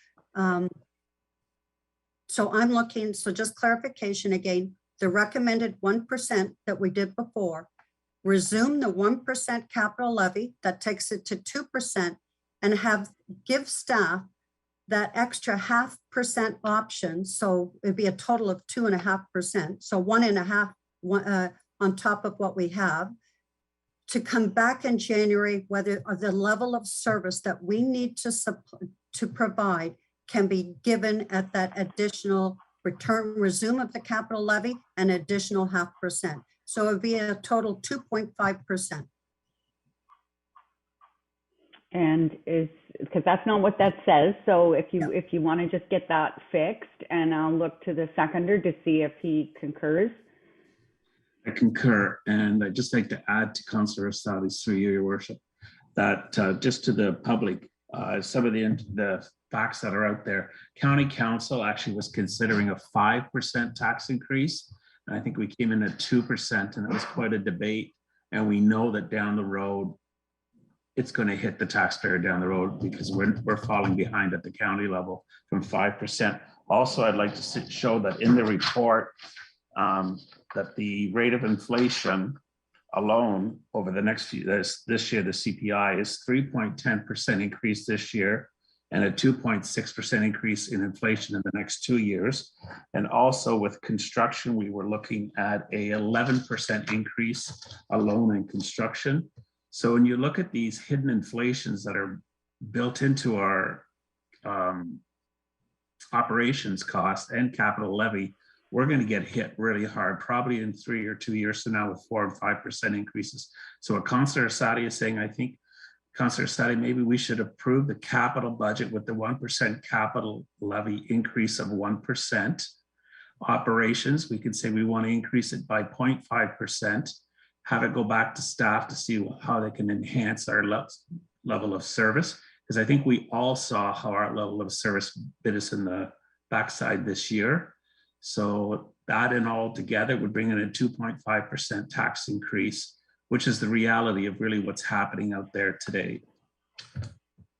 [SPEAKER 9] so I'm looking, so just clarification again, the recommended 1% that we did before, resume the 1% capital levy that takes it to 2%, and give staff that extra 0.5% option. So it'd be a total of 2.5%. So 1.5 on top of what we have, to come back in January, whether the level of service that we need to provide can be given at that additional resume of the capital levy, an additional 0.5%. So it would be a total 2.5%.
[SPEAKER 1] And because that's not what that says. So if you want to just get that fixed, and I'll look to the seconder to see if he concurs.
[SPEAKER 7] I concur, and I'd just like to add to Councillor Asadi's, through you, Your Worship, that just to the public, some of the facts that are out there, County Council actually was considering a 5% tax increase. And I think we came in at 2%, and it was quite a debate. And we know that down the road, it's going to hit the taxpayer down the road, because we're falling behind at the county level from 5%. Also, I'd like to show that in the report, that the rate of inflation alone over the next few, this year, the CPI is 3.10% increase this year, and a 2.6% increase in inflation in the next 2 years. And also with construction, we were looking at a 11% increase alone in construction. So when you look at these hidden inflations that are built into our operations cost and capital levy, we're going to get hit really hard, probably in 3 or 2 years from now, with 4 and 5% increases. So what Councillor Asadi is saying, I think, Councillor Asadi, maybe we should approve the capital budget with the 1% capital levy increase of 1%. Operations, we could say we want to increase it by 0.5%, have it go back to staff to see how they can enhance our level of service. Because I think we all saw how our level of service bit us in the backside this year. So that and all together would bring in a 2.5% tax increase, which is the reality of really what's happening out there today.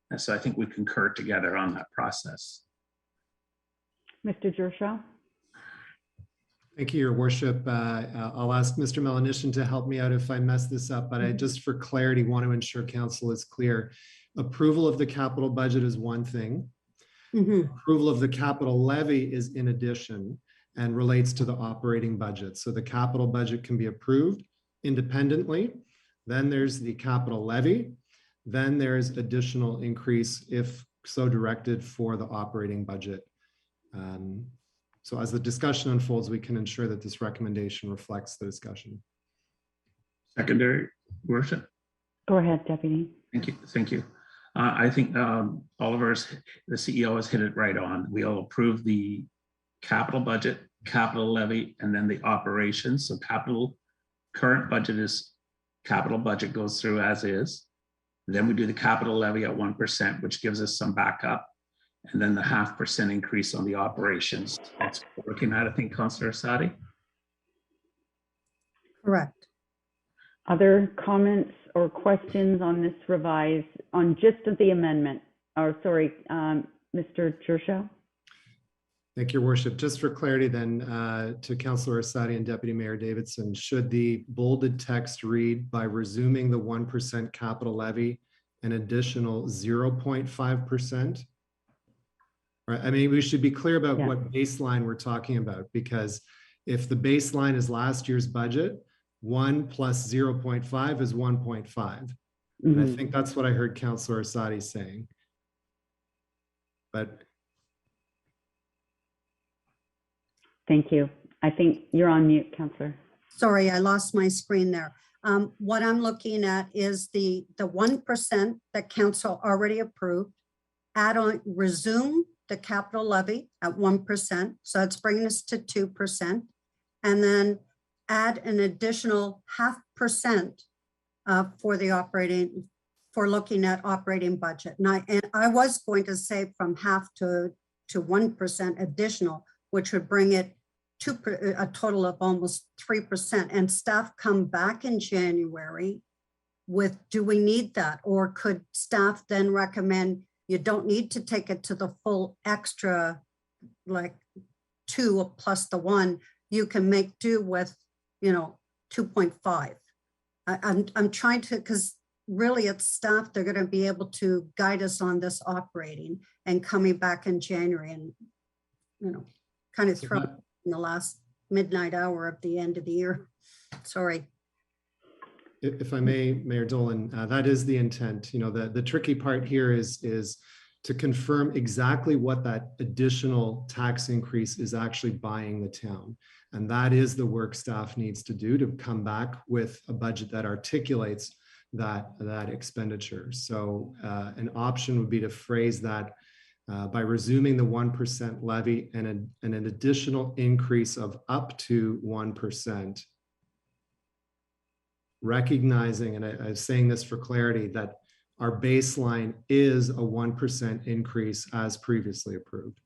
[SPEAKER 7] And so I think we concur together on that process.
[SPEAKER 1] Mr. Jershaw.
[SPEAKER 17] Thank you, Your Worship. I'll ask Mr. Melanishin to help me out if I mess this up, but I just for clarity want to ensure council is clear. Approval of the capital budget is one thing. Approval of the capital levy is in addition and relates to the operating budget. So the capital budget can be approved independently. Then there's the capital levy. Then there's additional increase if so directed for the operating budget. So as the discussion unfolds, we can ensure that this recommendation reflects the discussion.
[SPEAKER 7] Secondary, Worship.
[SPEAKER 1] Go ahead, Deputy.
[SPEAKER 7] Thank you. Thank you. I think Oliver's, the CEO has hit it right on. We'll approve the capital budget, capital levy, and then the operations. So capital, current budget is, capital budget goes through as is. Then we do the capital levy at 1%, which gives us some backup. And then the 0.5% increase on the operations. That's what we're looking at, I think, Councillor Asadi.
[SPEAKER 9] Correct.
[SPEAKER 1] Other comments or questions on this revised, on just the amendment? Or sorry, Mr. Churchill?
[SPEAKER 17] Thank you, Your Worship. Just for clarity then, to Councillor Asadi and Deputy Mayor Davidson, should the bolded text read, by resuming the 1% capital levy, an additional 0.5%? Right. I mean, we should be clear about what baseline we're talking about, because if the baseline is last year's budget, 1 plus 0.5 is 1.5. And I think that's what I heard Councillor Asadi saying. But
[SPEAKER 1] thank you. I think you're on mute, Councillor.
[SPEAKER 9] Sorry, I lost my screen there. What I'm looking at is the 1% that council already approved, add on, resume the capital levy at 1%. So that's bringing us to 2%. And then add an additional 0.5% for the operating, for looking at operating budget. And I was going to say from 0.5% to 1% additional, which would bring it to a total of almost 3%. And staff come back in January with, do we need that? Or could staff then recommend you don't need to take it to the full extra, like 2 plus the 1, you can make do with, 2.5. I'm trying to, because really it's staff, they're going to be able to guide us on this operating and coming back in January and, kind of throw in the last midnight hour of the end of the year. Sorry.
[SPEAKER 17] If I may, Mayor Dolan, that is the intent. The tricky part here is to confirm exactly what that additional tax increase is actually buying the town. And that is the work staff needs to do, to come back with a budget that articulates that expenditure. So an option would be to phrase that by resuming the 1% levy and an additional increase of up to 1%. Recognizing, and I was saying this for clarity, that our baseline is a 1% increase as previously approved.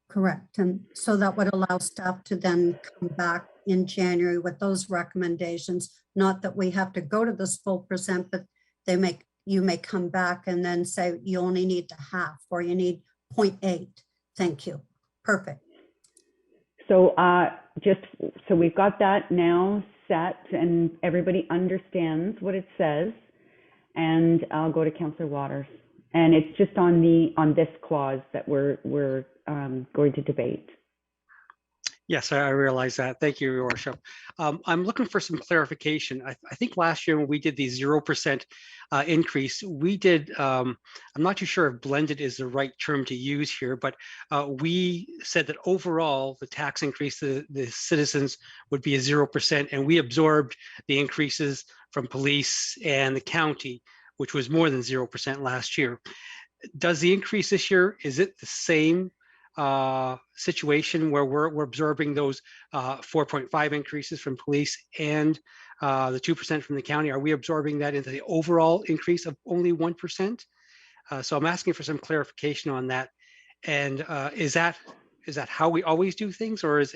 [SPEAKER 9] Correct. And so that would allow staff to then come back in January with those recommendations. Not that we have to go to this full percent, but you may come back and then say you only need the 0.5 or you need 0.8. Thank you. Perfect.
[SPEAKER 1] So so we've got that now set and everybody understands what it says. And I'll go to Councillor Waters. And it's just on this clause that we're going to debate.
[SPEAKER 8] Yes, I realize that. Thank you, Your Worship. I'm looking for some clarification. I think last year when we did the 0% increase, we did, I'm not too sure if blended is the right term to use here, but we said that overall the tax increase to the citizens would be a 0%, and we absorbed the increases from police and the county, which was more than 0% last year. Does the increase this year, is it the same situation where we're absorbing those 4.5 increases from police and the 2% from the county? Are we absorbing that into the overall increase of only 1%? So I'm asking for some clarification on that. And is that how we always do things, or has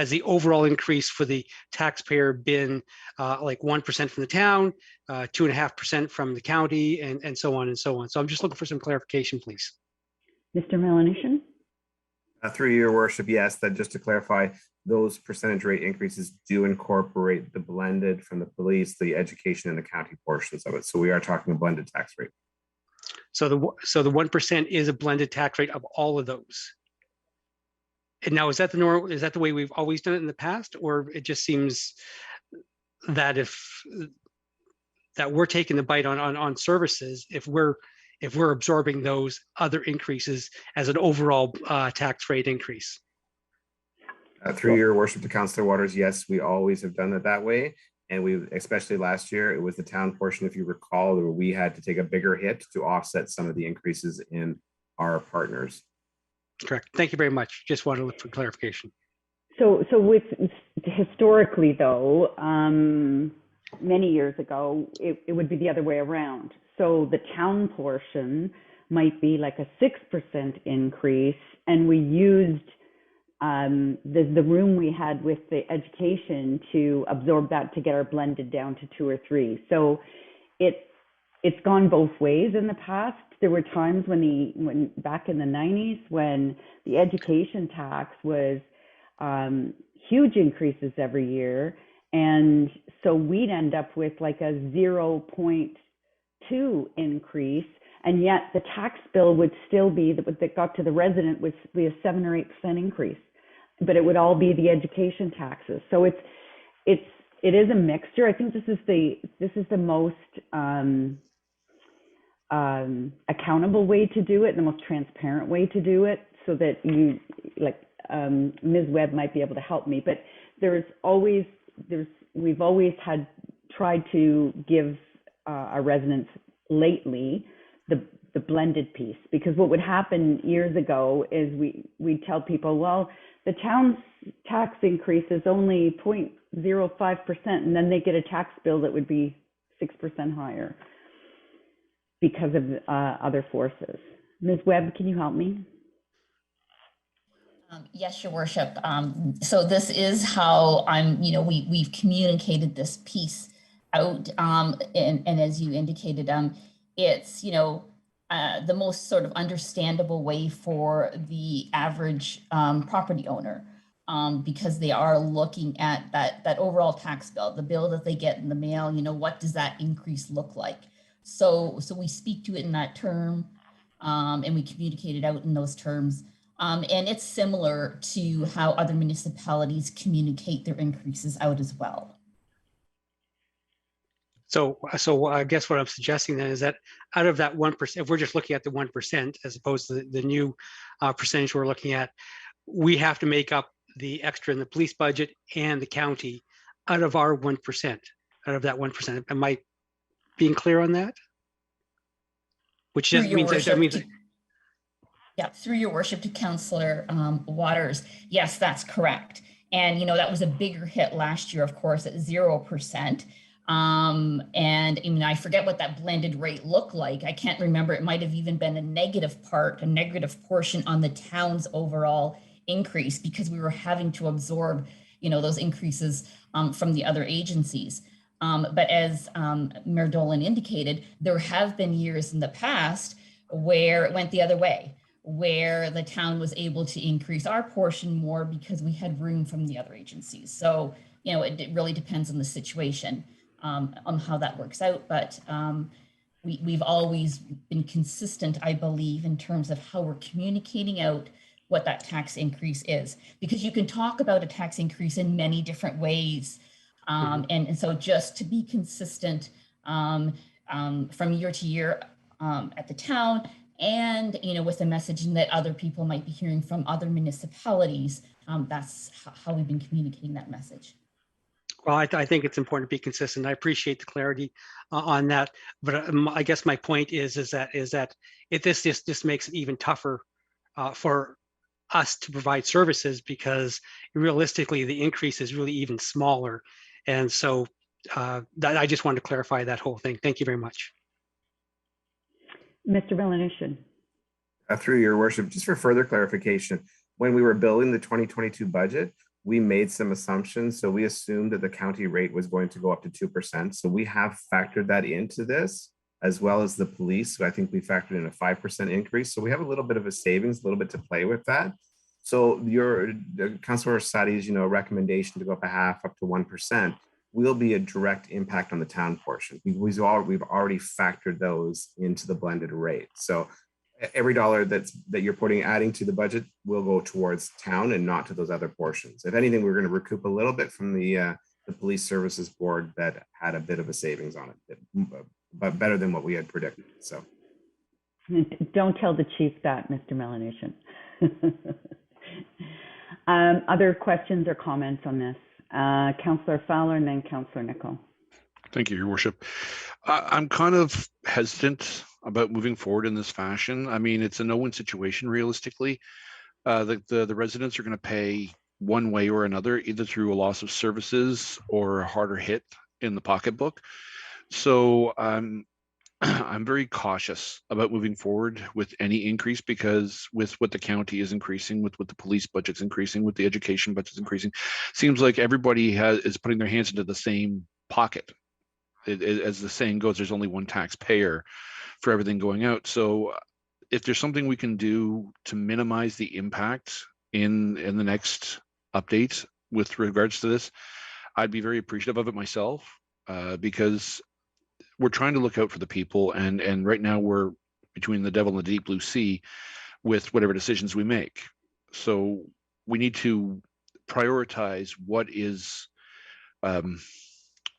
[SPEAKER 8] the overall increase for the taxpayer been like 1% from the town, 2.5% from the county, and so on and so on? So I'm just looking for some clarification, please.
[SPEAKER 1] Mr. Melanishan?
[SPEAKER 18] Through your worship, yes, that just to clarify, those percentage rate increases do incorporate the blended from the police, the education, and the county portions of it. So we are talking a blended tax rate.
[SPEAKER 8] So the 1% is a blended tax rate of all of those. And now, is that the normal? Is that the way we've always done it in the past, or it just seems that that we're taking the bite on services if we're absorbing those other increases as an overall tax rate increase?
[SPEAKER 18] Through your worship to Councillor Waters, yes, we always have done it that way. And we, especially last year, it was the town portion, if you recall, where we had to take a bigger hit to offset some of the increases in our partners.
[SPEAKER 8] Correct. Thank you very much. Just wanted to look for clarification.
[SPEAKER 1] So with historically though, many years ago, it would be the other way around. So the town portion might be like a 6% increase, and we used the room we had with the education to absorb that to get our blended down to 2 or 3. So it's gone both ways in the past. There were times when back in the 90s when the education tax was huge increases every year, and so we'd end up with like a 0.2 increase, and yet the tax bill would still be that got to the resident would be a 7 or 8% increase, but it would all be the education taxes. So it is a mixture. I think this is the most accountable way to do it, the most transparent way to do it, so that you, like Ms. Webb might be able to help me, but we've always tried to give our residents lately the blended piece, because what would happen years ago is we'd tell people, well, the town's tax increase is only 0.05%, and then they get a tax bill that would be 6% higher because of other forces. Ms. Webb, can you help me?
[SPEAKER 19] Yes, Your Worship. So this is how we've communicated this piece out, and as you indicated, it's the most sort of understandable way for the average property owner, because they are looking at that overall tax bill, the bill that they get in the mail. What does that increase look like? So we speak to it in that term, and we communicate it out in those terms. And it's similar to how other municipalities communicate their increases out as well.
[SPEAKER 8] So I guess what I'm suggesting then is that out of that 1%, if we're just looking at the 1% as opposed to the new percentage we're looking at, we have to make up the extra in the police budget and the county out of our 1%, out of that 1%. Am I being clear on that? Which just means that means.
[SPEAKER 19] Yeah, through Your Worship to Councillor Waters. Yes, that's correct. And that was a bigger hit last year, of course, at 0%. And I forget what that blended rate looked like. I can't remember. It might have even been a negative portion on the town's overall increase, because we were having to absorb, those increases from the other agencies. But as Mayor Dolan indicated, there have been years in the past where it went the other way, where the town was able to increase our portion more because we had room from the other agencies. So, it really depends on the situation, on how that works out. But we've always been consistent, I believe, in terms of how we're communicating out what that tax increase is, because you can talk about a tax increase in many different ways. And so just to be consistent from year to year at the town, and with the messaging that other people might be hearing from other municipalities, that's how we've been communicating that message.
[SPEAKER 8] Well, I think it's important to be consistent. I appreciate the clarity on that, but I guess my point is that this just makes it even tougher for us to provide services, because realistically the increase is really even smaller. And so I just wanted to clarify that whole thing. Thank you very much.
[SPEAKER 1] Mr. Melanesian.
[SPEAKER 18] Through Your Worship, just for further clarification, when we were building the 2022 budget, we made some assumptions. So we assumed that the county rate was going to go up to 2%. So we have factored that into this, as well as the police. So I think we factored in a 5% increase. So we have a little bit of a savings, a little bit to play with that. So your Councillor Sadi's, recommendation to go up a half, up to 1%, will be a direct impact on the town portion. We've already factored those into the blended rate. So every dollar that you're adding to the budget will go towards town and not to those other portions. If anything, we're going to recoup a little bit from the Police Services Board that had a bit of a savings on it, but better than what we had predicted. So
[SPEAKER 1] don't tell the chief that, Mr. Melanesian. Other questions or comments on this? Councillor Fowler and then Councillor Nicol.
[SPEAKER 6] Thank you, Your Worship. I'm kind of hesitant about moving forward in this fashion. I mean, it's a no-win situation realistically. The residents are going to pay one way or another, either through a loss of services or a harder hit in the pocketbook. So I'm very cautious about moving forward with any increase, because with what the county is increasing, with what the police budget's increasing, with the education budget's increasing, seems like everybody is putting their hands into the same pocket. As the saying goes, there's only one taxpayer for everything going out. So if there's something we can do to minimize the impact in the next update with regards to this, I'd be very appreciative of it myself, because we're trying to look out for the people, and right now we're between the devil and the deep blue sea with whatever decisions we make. So we need to prioritize what is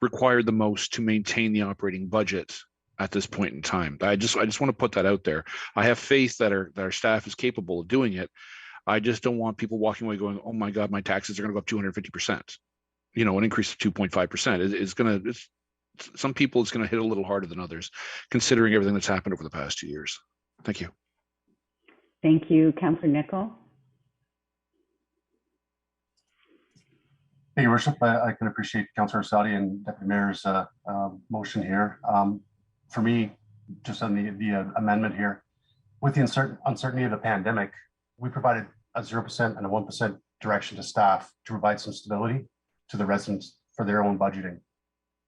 [SPEAKER 6] required the most to maintain the operating budget at this point in time. I just want to put that out there. I have faith that our staff is capable of doing it. I just don't want people walking away going, "Oh my God, my taxes are going to go up 250%." You know, an increase of 2.5% is going to. Some people it's going to hit a little harder than others, considering everything that's happened over the past 2 years. Thank you.
[SPEAKER 1] Thank you, Councillor Nicol.
[SPEAKER 15] Hey, Your Worship, I can appreciate Councillor Asadi and Deputy Mayor's motion here. For me, just on the amendment here, with the uncertainty of the pandemic, we provided a 0% and a 1% direction to staff to provide some stability to the residents for their own budgeting.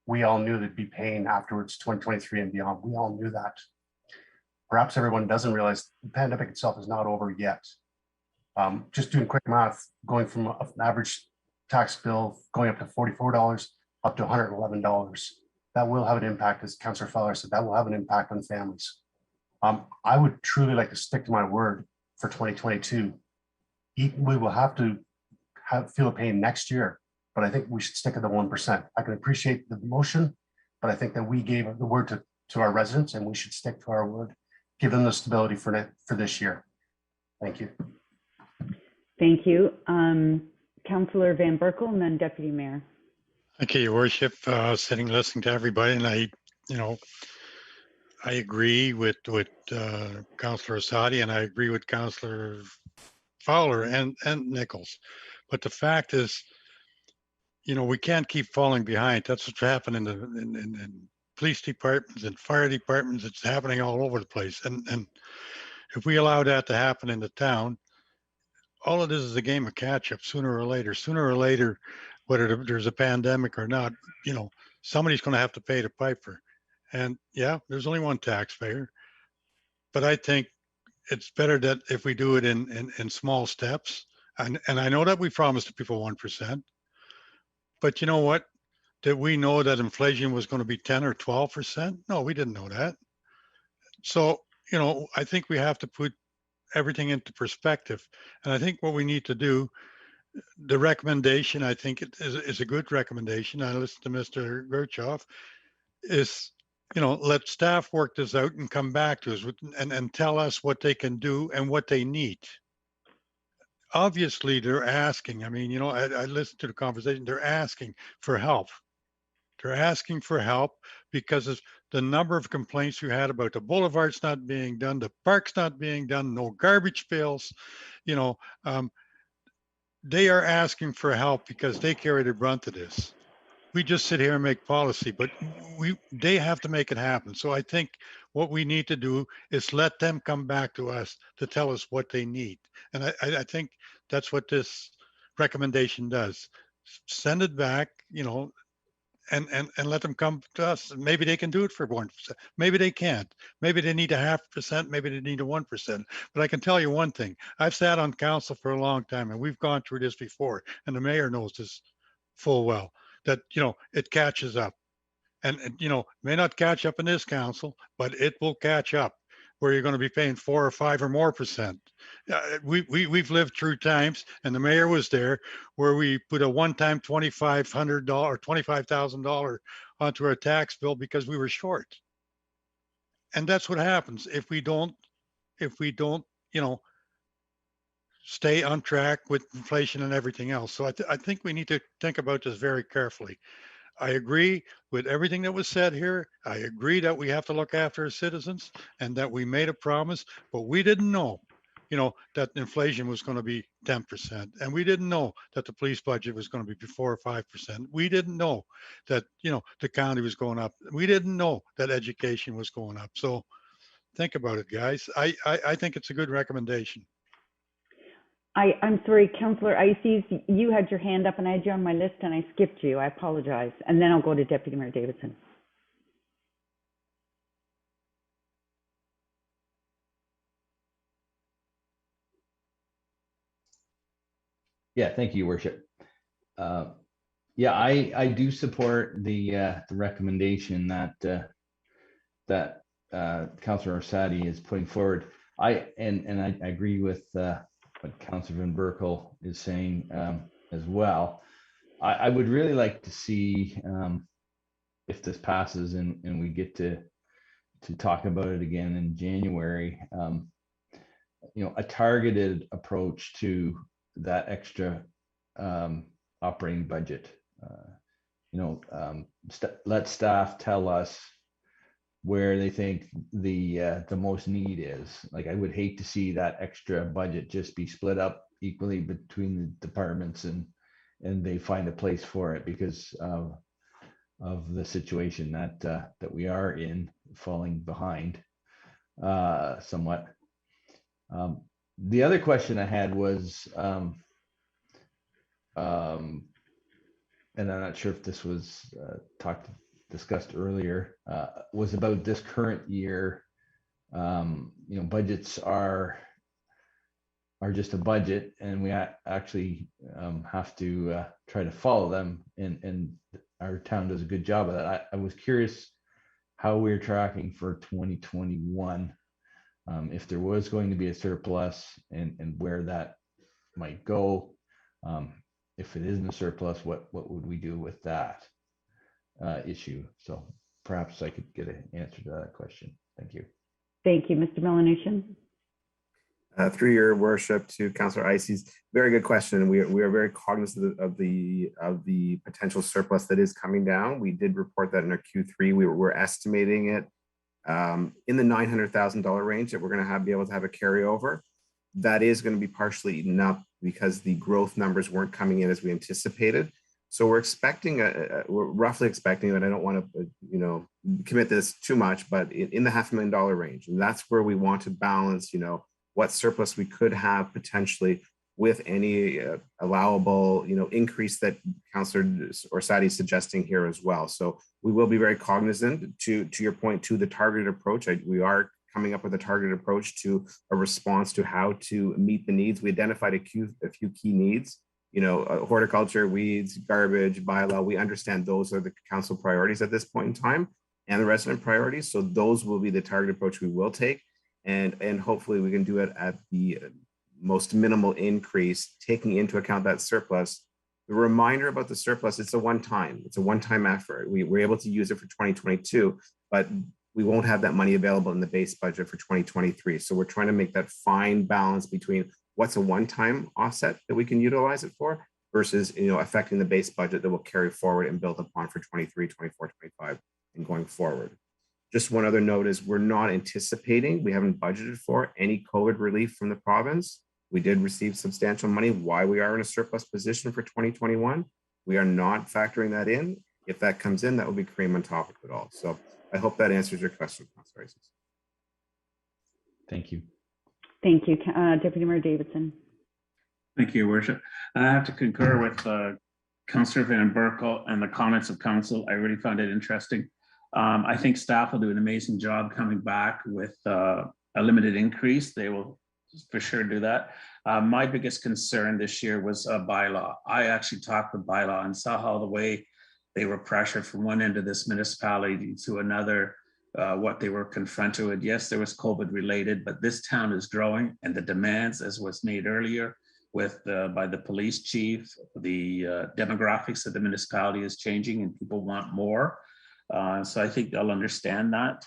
[SPEAKER 15] We all knew they'd be paying afterwards, 2023 and beyond. We all knew that. Perhaps everyone doesn't realize the pandemic itself is not over yet. Just doing quick math, going from an average tax bill going up to $44 up to $111. That will have an impact, as Councillor Fowler said, that will have an impact on families. I would truly like to stick to my word for 2022. We will have to feel the pain next year, but I think we should stick at the 1%. I can appreciate the motion, but I think that we gave the word to our residents, and we should stick to our word, give them the stability for this year. Thank you.
[SPEAKER 1] Thank you. Councillor Van Berkel and then Deputy Mayor.
[SPEAKER 10] Okay, Your Worship, sitting listening to everybody, and I agree with Councillor Asadi, and I agree with Councillor Fowler and Nichols. But the fact is, we can't keep falling behind. That's what's happening in police departments and fire departments. It's happening all over the place. And if we allow that to happen in the town, all it is a game of catch up. Sooner or later, whether there's a pandemic or not, somebody's going to have to pay the piper. And yeah, there's only one taxpayer, but I think it's better that if we do it in small steps. And I know that we promised the people 1%, but you know what? Did we know that inflation was going to be 10 or 12%? No, we didn't know that. So, I think we have to put everything into perspective. And I think what we need to do, the recommendation, I think it is a good recommendation. I listened to Mr. Gerchoff, is, let staff work this out and come back to us and tell us what they can do and what they need. Obviously, they're asking. I mean, I listened to the conversation. They're asking for help. They're asking for help because of the number of complaints you had about the boulevards not being done, the parks not being done, no garbage pails. They are asking for help because they carry the brunt of this. We just sit here and make policy, but they have to make it happen. So I think what we need to do is let them come back to us to tell us what they need. And I think that's what this recommendation does. Send it back, and let them come to us. Maybe they can do it for 1%. Maybe they can't. Maybe they need a 0.5%. Maybe they need a 1%. But I can tell you one thing. I've sat on council for a long time, and we've gone through this before. And the mayor knows this full well, that, it catches up. And may not catch up in this council, but it will catch up where you're going to be paying 4 or 5 or more %. We've lived through times, and the mayor was there, where we put a one-time $2,500 or $25,000 onto our tax bill because we were short. And that's what happens if we don't stay on track with inflation and everything else. So I think we need to think about this very carefully. I agree with everything that was said here. I agree that we have to look after our citizens and that we made a promise, but we didn't know, that inflation was going to be 10%. And we didn't know that the police budget was going to be 4 or 5%. We didn't know that, the county was going up. We didn't know that education was going up. So think about it, guys. I think it's a good recommendation.
[SPEAKER 1] I'm sorry, Councillor Ices, you had your hand up and I had you on my list and I skipped you. I apologize. And then I'll go to Deputy Mayor Davidson.
[SPEAKER 12] Yeah, thank you, Your Worship. Yeah, I do support the recommendation that Councillor Orsatti is putting forward. I agree with what Councillor Van Berkel is saying as well. I would really like to see if this passes and we get to talk about it again in January. A targeted approach to that extra operating budget. Let staff tell us where they think the most need is. Like, I would hate to see that extra budget just be split up equally between the departments and they find a place for it because of the situation that we are in, falling behind somewhat. The other question I had was, and I'm not sure if this was discussed earlier, was about this current year. Budgets are just a budget, and we actually have to try to follow them, and our town does a good job of that. I was curious how we're tracking for 2021, if there was going to be a surplus and where that might go. If it isn't a surplus, what would we do with that issue? So perhaps I could get an answer to that question. Thank you.
[SPEAKER 1] Thank you, Mr. Melanesian.
[SPEAKER 18] Through your worship to Councillor Ices, very good question. We are very cognizant of the potential surplus that is coming down. We did report that in our Q3. We're estimating it in the $900,000 range that we're going to be able to have a carryover. That is going to be partially eaten up because the growth numbers weren't coming in as we anticipated. So we're expecting, we're roughly expecting, and I don't want to, commit this too much, but in the $500,000 range. And that's where we want to balance, what surplus we could have potentially with any allowable, increase that Councillor Orsatti is suggesting here as well. So we will be very cognizant to your point, to the targeted approach. We are coming up with a targeted approach to a response to how to meet the needs. We identified a few key needs, horticulture, weeds, garbage, bylaw. We understand those are the council priorities at this point in time and the resident priorities. So those will be the targeted approach we will take. And hopefully we can do it at the most minimal increase, taking into account that surplus. The reminder about the surplus, it's a one-time effort. We're able to use it for 2022, but we won't have that money available in the base budget for 2023. So we're trying to make that fine balance between what's a one-time offset that we can utilize it for versus, affecting the base budget that will carry forward and build upon for 23, 24, 25 and going forward. Just one other note is we're not anticipating, we haven't budgeted for any COVID relief from the province. We did receive substantial money. Why we are in a surplus position for 2021, we are not factoring that in. If that comes in, that will be cream on top of it all. So I hope that answers your question, Councillor Ices.
[SPEAKER 12] Thank you.
[SPEAKER 1] Thank you, Deputy Mayor Davidson.
[SPEAKER 7] Thank you, Your Worship. And I have to concur with Councillor Van Berkel and the comments of council. I really found it interesting. I think staff will do an amazing job coming back with a limited increase. They will for sure do that. My biggest concern this year was bylaw. I actually talked with bylaw and saw how the way they were pressured from one end of this municipality to another, what they were confronted with. Yes, there was COVID related, but this town is growing and the demands, as was made earlier with by the police chief, the demographics of the municipality is changing and people want more. So I think they'll understand that.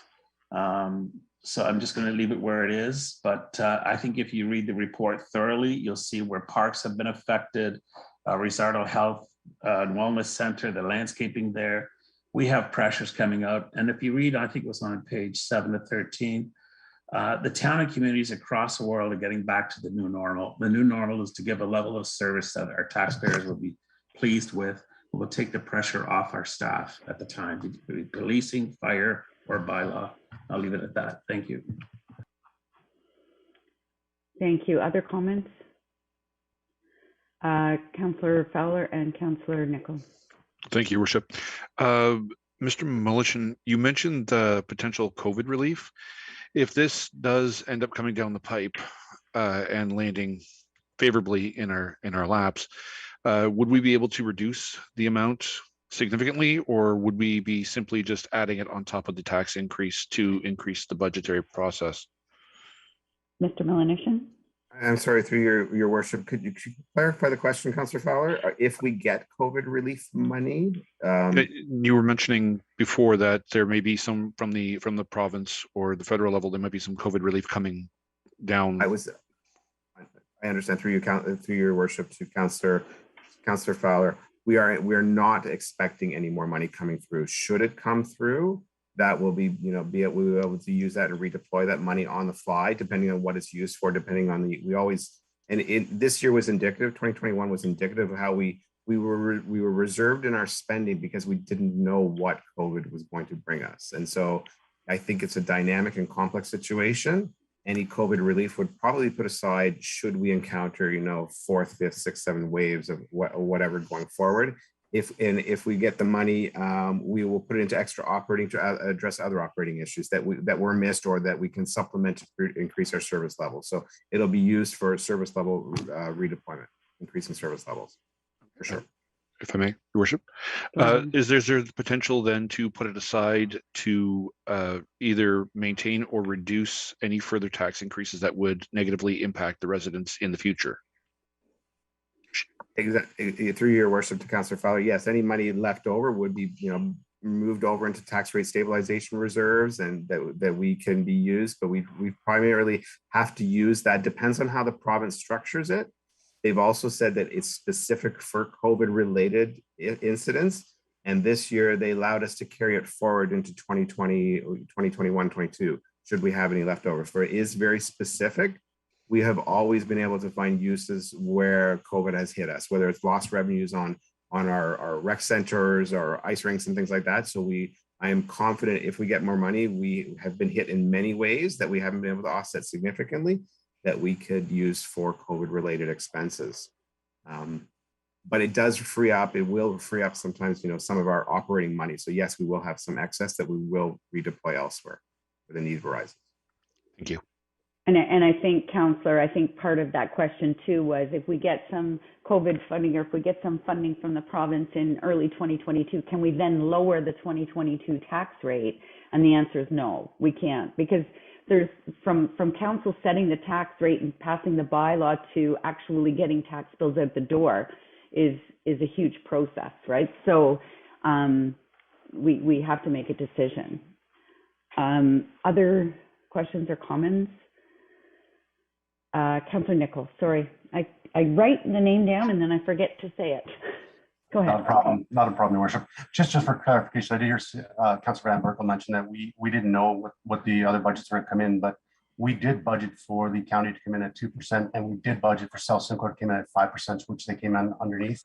[SPEAKER 7] So I'm just going to leave it where it is. But I think if you read the report thoroughly, you'll see where parks have been affected, Risardo Health and Wellness Center, the landscaping there. We have pressures coming out. And if you read, I think it was on page 7 to 13, the town and communities across the world are getting back to the new normal. The new normal is to give a level of service that our taxpayers will be pleased with. It will take the pressure off our staff at the time, be policing, fire, or bylaw. I'll leave it at that. Thank you.
[SPEAKER 1] Thank you. Other comments? Councillor Fowler and Councillor Nicol.
[SPEAKER 6] Thank you, Worship. Mr. Mullishin, you mentioned the potential COVID relief. If this does end up coming down the pipe and landing favorably in our laps, would we be able to reduce the amount significantly, or would we be simply just adding it on top of the tax increase to increase the budgetary process?
[SPEAKER 1] Mr. Mullishin?
[SPEAKER 18] I'm sorry, through your worship, could you clarify the question, Councillor Fowler? If we get COVID relief money,
[SPEAKER 6] you were mentioning before that there may be some from the province or the federal level. There might be some COVID relief coming down.
[SPEAKER 18] I understand through your worship to Councillor Fowler. We are not expecting any more money coming through. Should it come through, that will be, we will be able to use that and redeploy that money on the fly, depending on what it's used for, depending on this year was indicative, 2021 was indicative of how we were reserved in our spending because we didn't know what COVID was going to bring us. And so I think it's a dynamic and complex situation. Any COVID relief would probably put aside should we encounter, 4th, 5th, 6th, 7th waves of whatever going forward. If we get the money, we will put it into extra operating to address other operating issues that were missed or that we can supplement to increase our service level. So it'll be used for service level redeployment, increasing service levels, for sure.
[SPEAKER 6] If I may, Your Worship, is there the potential then to put it aside to either maintain or reduce any further tax increases that would negatively impact the residents in the future?
[SPEAKER 18] Exactly. Through your worship to Councillor Fowler, yes, any money left over would be, moved over into tax rate stabilization reserves, and that we can be used. But we primarily have to use that. Depends on how the province structures it. They've also said that it's specific for COVID-related incidents, and this year they allowed us to carry it forward into 2020, 2021, 22. Should we have any leftovers? For it is very specific. We have always been able to find uses where COVID has hit us, whether it's lost revenues on our rec centers or ice rinks and things like that. So I am confident if we get more money, we have been hit in many ways that we haven't been able to offset significantly, that we could use for COVID-related expenses. But it does free up, it will free up sometimes, some of our operating money. So yes, we will have some excess that we will redeploy elsewhere where the need arises.
[SPEAKER 6] Thank you.
[SPEAKER 1] And I think, Councillor, part of that question too was if we get some COVID funding or if we get some funding from the province in early 2022, can we then lower the 2022 tax rate? And the answer is no, we can't, because there's from council setting the tax rate and passing the bylaw to actually getting tax bills out the door is a huge process, right? So we have to make a decision. Other questions or comments? Councillor Nicol, sorry. I write the name down and then I forget to say it. Go ahead.
[SPEAKER 15] Not a problem, Your Worship. Just for clarification, I did hear Councillor Van Berkel mention that we didn't know what the other budgets were going to come in, but we did budget for the county to come in at 2%, and we did budget for South Simcoe to come in at 5%, which they came in underneath.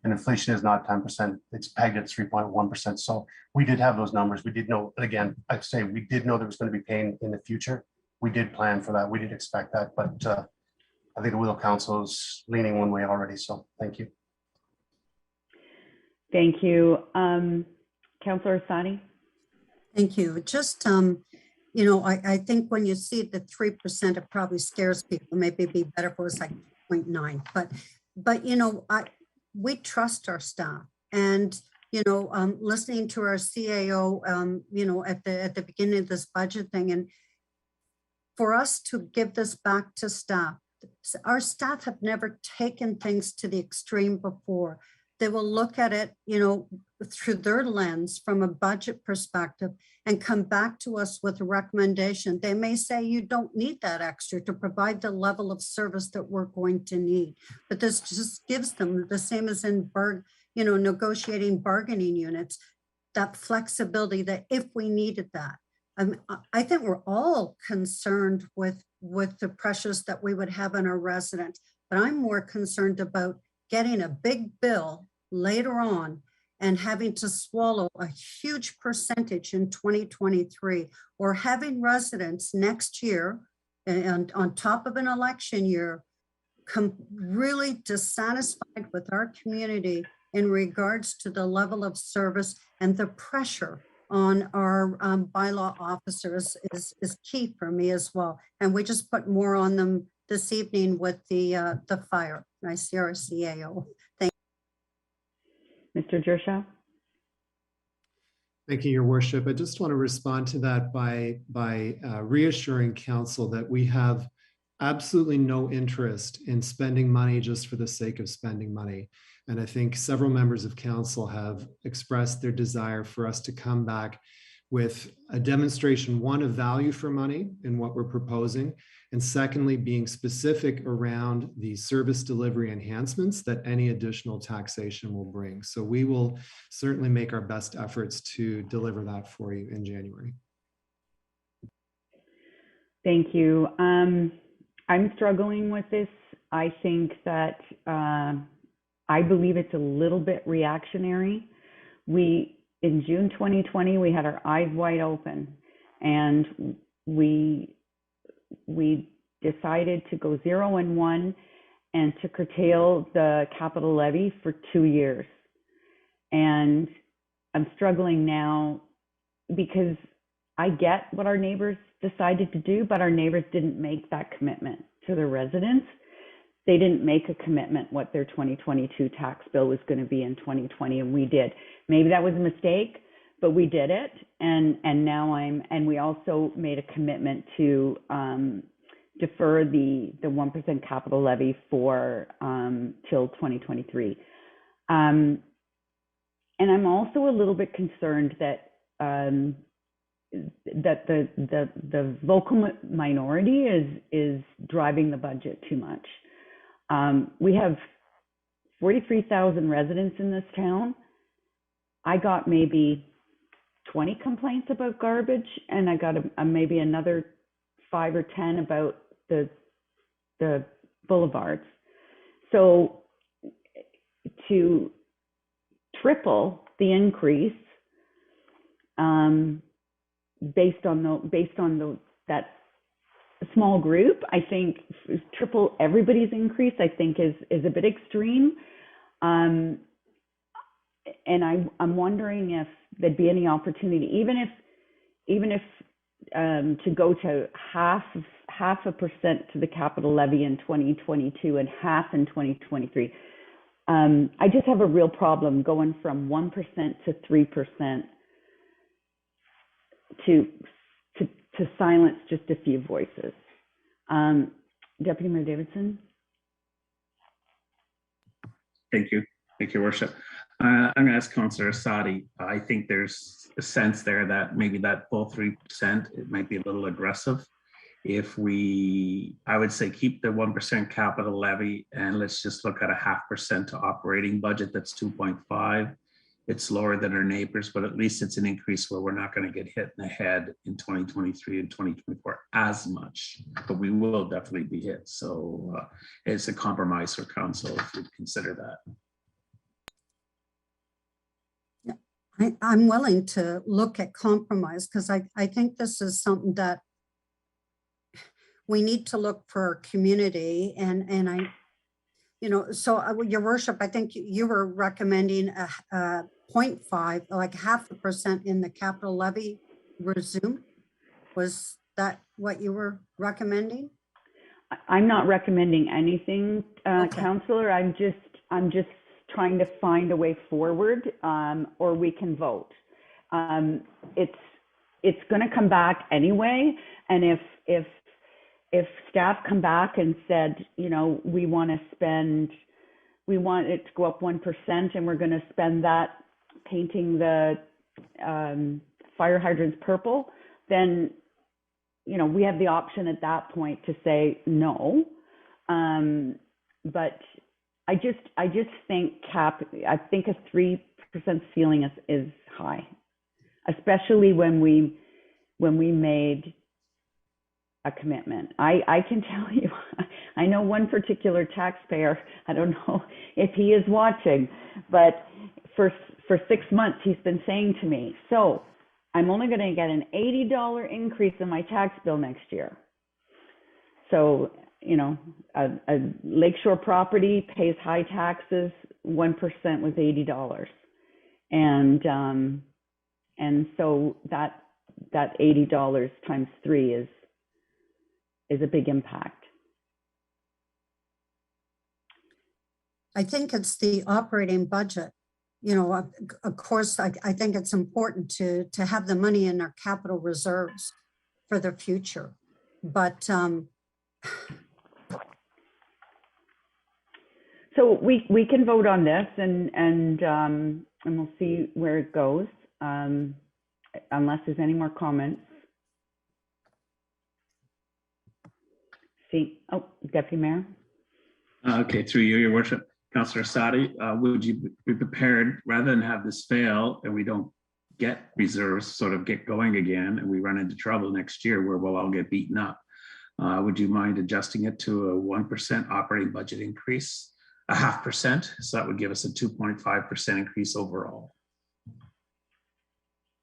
[SPEAKER 15] And inflation is not 10%; it's pegged at 3.1%. So we did have those numbers. We did know. Again, I'd say we did know there was going to be pain in the future. We did plan for that. We did expect that, but I think the Will Council is leaning one way already. So thank you.
[SPEAKER 1] Thank you. Councillor Sani.
[SPEAKER 9] Thank you. Just, I think when you see the 3%, it probably scares people. Maybe it'd be better if it was like 0.9. But we trust our staff, and listening to our CAO, at the beginning of this budget thing, and for us to give this back to staff, our staff have never taken things to the extreme before. they will look at it, you know, through their lens from a budget perspective and come back to us with a recommendation. They may say you don't need that extra to provide the level of service that we're going to need. But this just gives them the same as in negotiating bargaining units, that flexibility that if we needed that. I think we're all concerned with the pressures that we would have on our residents, but I'm more concerned about getting a big bill later on and having to swallow a huge percentage in 2023, or having residents next year and on top of an election year come really dissatisfied with our community in regards to the level of service, and the pressure on our bylaw officers is key for me as well. And we just put more on them this evening with the fire. I see our CAO. Thank
[SPEAKER 1] you. Mr. Jershaw.
[SPEAKER 17] Thank you, Your Worship. I just want to respond to that by reassuring Council that we have absolutely no interest in spending money just for the sake of spending money. And I think several members of Council have expressed their desire for us to come back with a demonstration, one, of value for money in what we're proposing, and secondly, being specific around the service delivery enhancements that any additional taxation will bring. So we will certainly make our best efforts to deliver that for you in January.
[SPEAKER 1] Thank you. I'm struggling with this. I think that I believe it's a little bit reactionary. In June 2020, we had our eyes wide open, and we decided to go 0 and 1 and to curtail the capital levy for 2 years. And I'm struggling now because I get what our neighbors decided to do, but our neighbors didn't make that commitment to the residents. They didn't make a commitment what their 2022 tax bill was going to be in 2020, and we did. Maybe that was a mistake, but we did it. And we also made a commitment to defer the 1% capital levy for till 2023. And I'm also a little bit concerned that the vocal minority is driving the budget too much. We have 43,000 residents in this town. I got maybe 20 complaints about garbage, and I got maybe another 5 or 10 about the boulevards. So to triple the increase based on that small group, I think triple everybody's increase, I think is a bit extreme. And I'm wondering if there'd be any opportunity, even if to go to half a percent to the capital levy in 2022 and half in 2023. I just have a real problem going from 1% to 3% to silence just a few voices. Deputy Mayor Davidson.
[SPEAKER 7] Thank you, Your Worship. I'm going to ask Councillor Asadi. I think there's a sense there that maybe that full 3%, it might be a little aggressive. If I would say keep the 1% capital levy, and let's just look at a 0.5% to operating budget, that's 2.5. It's lower than our neighbors, but at least it's an increase where we're not going to get hit in the head in 2023 and 2024 as much, but we will definitely be hit. So it's a compromise for council if you'd consider
[SPEAKER 9] that. I'm willing to look at compromise because I think this is something that we need to look for our community, and I, so Your Worship, I think you were recommending a 0.5, like 0.5% in the capital levy resume. Was that what you were recommending?
[SPEAKER 1] I'm not recommending anything,
[SPEAKER 9] Okay.
[SPEAKER 1] Councillor. I'm just trying to find a way forward, or we can vote. It's going to come back anyway, and if staff come back and said, we want to spend we want it to go up 1% and we're going to spend that painting the fire hydrants purple, then, you know, we have the option at that point to say no. But I just think I think a 3% ceiling is high, especially when we made a commitment. I can tell you, I know one particular taxpayer, I don't know if he is watching, but for 6 months, he's been saying to me, so I'm only going to get an $80 increase in my tax bill next year. So, you know, a lakeshore property pays high taxes, 1% was $80. And so that $80 times 3 is a big impact.
[SPEAKER 9] I think it's the operating budget. You know, of course, I think it's important to have the money in our capital reserves for the future. But
[SPEAKER 1] so we can vote on this and we'll see where it goes, unless there's any more comments. See, oh, Deputy Mayor.
[SPEAKER 7] Okay, through you, Your Worship. Councillor Sadi, would you be prepared, rather than have this fail and we don't get reserves sort of get going again and we run into trouble next year where we'll all get beaten up, would you mind adjusting it to a 1% operating budget increase, a 0.5%? So that would give us a 2.5% increase overall.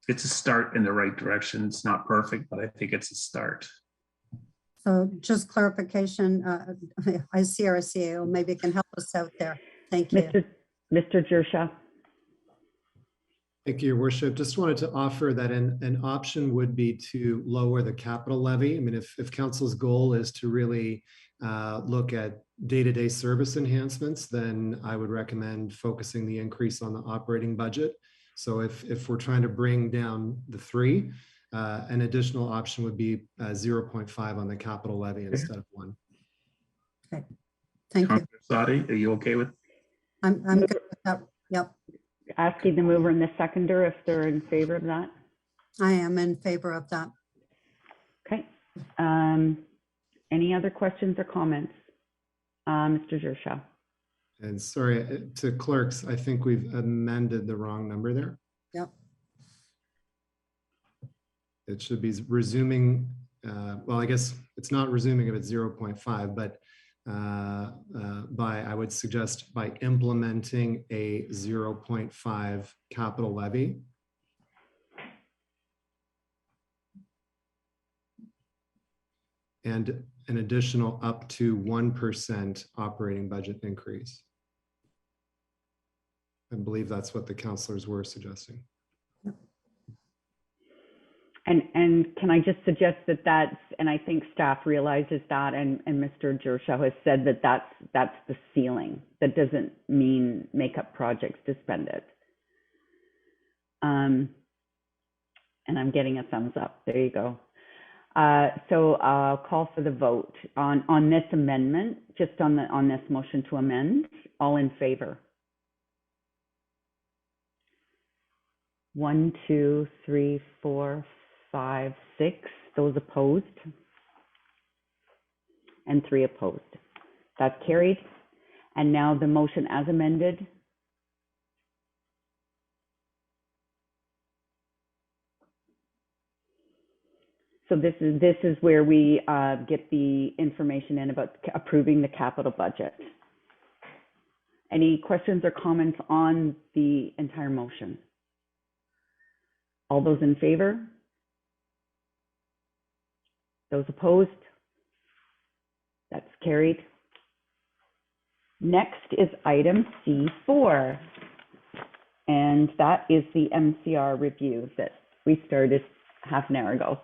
[SPEAKER 7] It's a start in the right direction. It's not perfect, but I think it's a start.
[SPEAKER 9] so just clarification, I see our CAO, maybe can help us out there. Thank you.
[SPEAKER 1] Mr. Jershaw.
[SPEAKER 17] Thank you, Your Worship. Just wanted to offer that an option would be to lower the capital levy. I mean, if council's goal is to really look at day-to-day service enhancements, then I would recommend focusing the increase on the operating budget. So if we're trying to bring down the 3, an additional option would be 0.5 on the capital levy instead of 1.
[SPEAKER 9] Okay, thank you.
[SPEAKER 7] Sadi, are you okay with?
[SPEAKER 9] I'm good with that. Yep.
[SPEAKER 1] Asking the mover and the seconder if they're in favor of that.
[SPEAKER 9] I am in favor of that.
[SPEAKER 1] Okay. Any other questions or comments? Mr. Jershaw.
[SPEAKER 17] And sorry, to clerks, I think we've amended the wrong number there.
[SPEAKER 9] Yep.
[SPEAKER 17] It should be resuming, well, I guess it's not resuming if it's 0.5, but I would suggest by implementing a 0.5 capital levy. And an additional up to 1% operating budget increase. I believe that's what the councillors were suggesting.
[SPEAKER 1] And can I just suggest that that's, and I think staff realizes that, and Mr. Jershaw has said that that's the ceiling. That doesn't mean make up projects to spend it. And I'm getting a thumbs up. There you go. So I'll call for the vote on this amendment, just on this motion to amend. All in favor? 1, 2, 3, 4, 5, 6. Those opposed? And 3 opposed. That's carried. And now the motion as amended. So this is where we get the information in about approving the capital budget. Any questions or comments on the entire motion? All those in favor? Those opposed? That's carried. Next is item C4. And that is the MCR review that we started half an hour ago.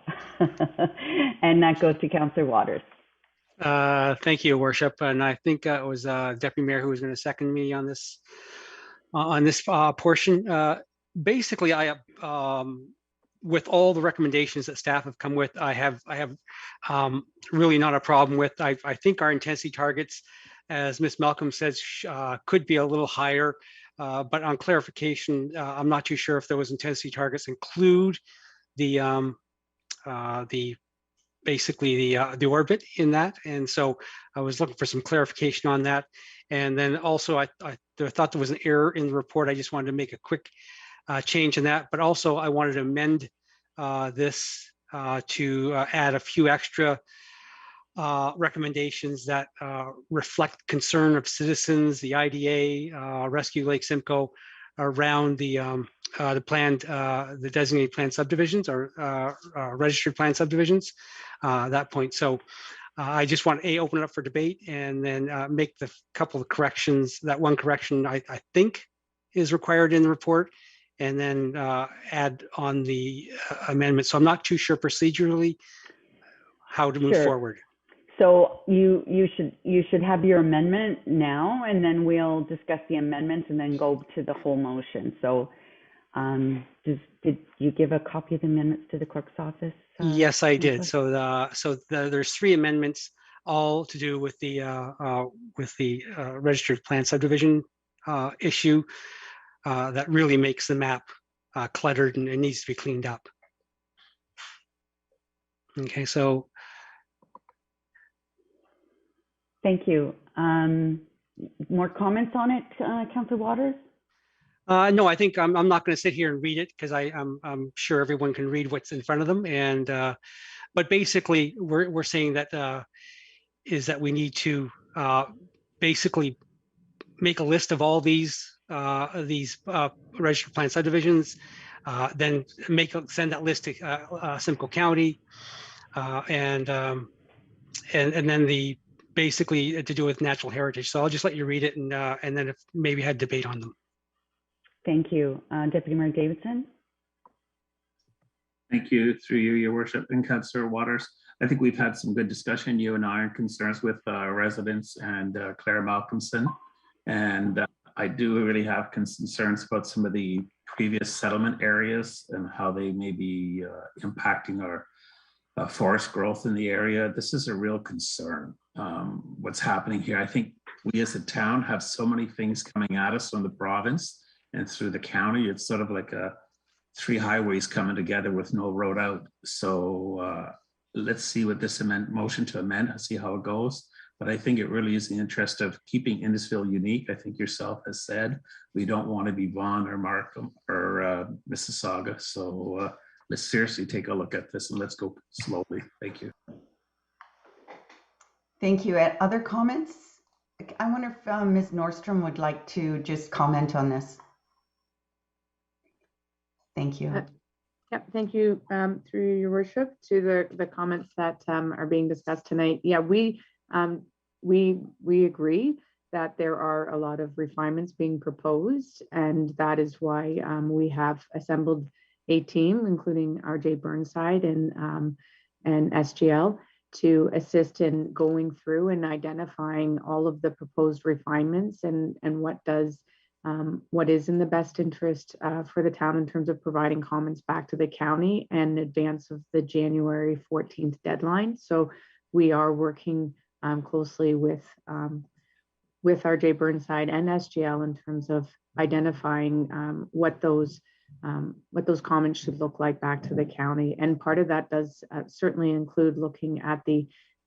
[SPEAKER 1] And that goes to Councillor Waters.
[SPEAKER 8] Thank you, Worship. And I think it was Deputy Mayor who was going to second me on this portion. Basically, I with all the recommendations that staff have come with, I have really not a problem with. I think our intensity targets as Ms. Malcolm says, could be a little higher. But on clarification, I'm not too sure if those intensity targets include the basically the orbit in that. And so I was looking for some clarification on that. And then also I thought there was an error in the report. I just wanted to make a quick change in that, but also I wanted to amend this to add a few extra recommendations that reflect concern of citizens, the IDA, Rescue Lake Simcoe, around the planned, the designated planned subdivisions or registered planned subdivisions, that point. So I just want to open it up for debate and then make the couple of corrections. That one correction I think is required in the report, and then add on the amendment. So I'm not too sure procedurally how to move forward.
[SPEAKER 1] So you should have your amendment now, and then we'll discuss the amendments and then go to the whole motion. So did you give a copy of the amendments to the clerk's office?
[SPEAKER 8] Yes, I did. So there's 3 amendments, all to do with the registered plan subdivision issue that really makes the map cluttered and it needs to be cleaned up. Okay, so.
[SPEAKER 1] Thank you. More comments on it, Councillor Waters?
[SPEAKER 8] No, I think I'm not going to sit here and read it because I'm sure everyone can read what's in front of them. And but basically, we're saying that is that we need to basically make a list of all these registered plan subdivisions, then send that list to Simcoe County, and then the basically to do with natural heritage. So I'll just let you read it, and then if maybe had debate on them.
[SPEAKER 1] Thank you. Deputy Mayor Davidson.
[SPEAKER 7] Thank you, through you, Your Worship, and Councillor Waters. I think we've had some good discussion, you and I, on concerns with residents and Claire Malcolmson. And I do really have concerns about some of the previous settlement areas and how they may be impacting our forest growth in the area. This is a real concern. What's happening here, I think we as a town have so many things coming at us from the province and through the county. It's sort of like 3 highways coming together with no road out. So let's see what this motion to amend, see how it goes. But I think it really is the interest of keeping Innisfil unique. I think yourself has said, we don't want to be Vaughan or Markham or Mississauga. So let's seriously take a look at this and let's go slowly. Thank you.
[SPEAKER 20] Thank you. Other comments? I wonder if Ms. Nordstrom would like to just comment on this. Thank you.
[SPEAKER 21] Yep, thank you, through Your Worship, to the comments that are being discussed tonight. Yeah, we agree that there are a lot of refinements being proposed, and that is why we have assembled a team, including RJ Burnside and SGL, to assist in going through and identifying all of the proposed refinements and what is in the best interest for the town in terms of providing comments back to the county in advance of the January 14th deadline. So we are working closely with RJ Burnside and SGL in terms of identifying what those comments should look like back to the county. And part of that does certainly include looking at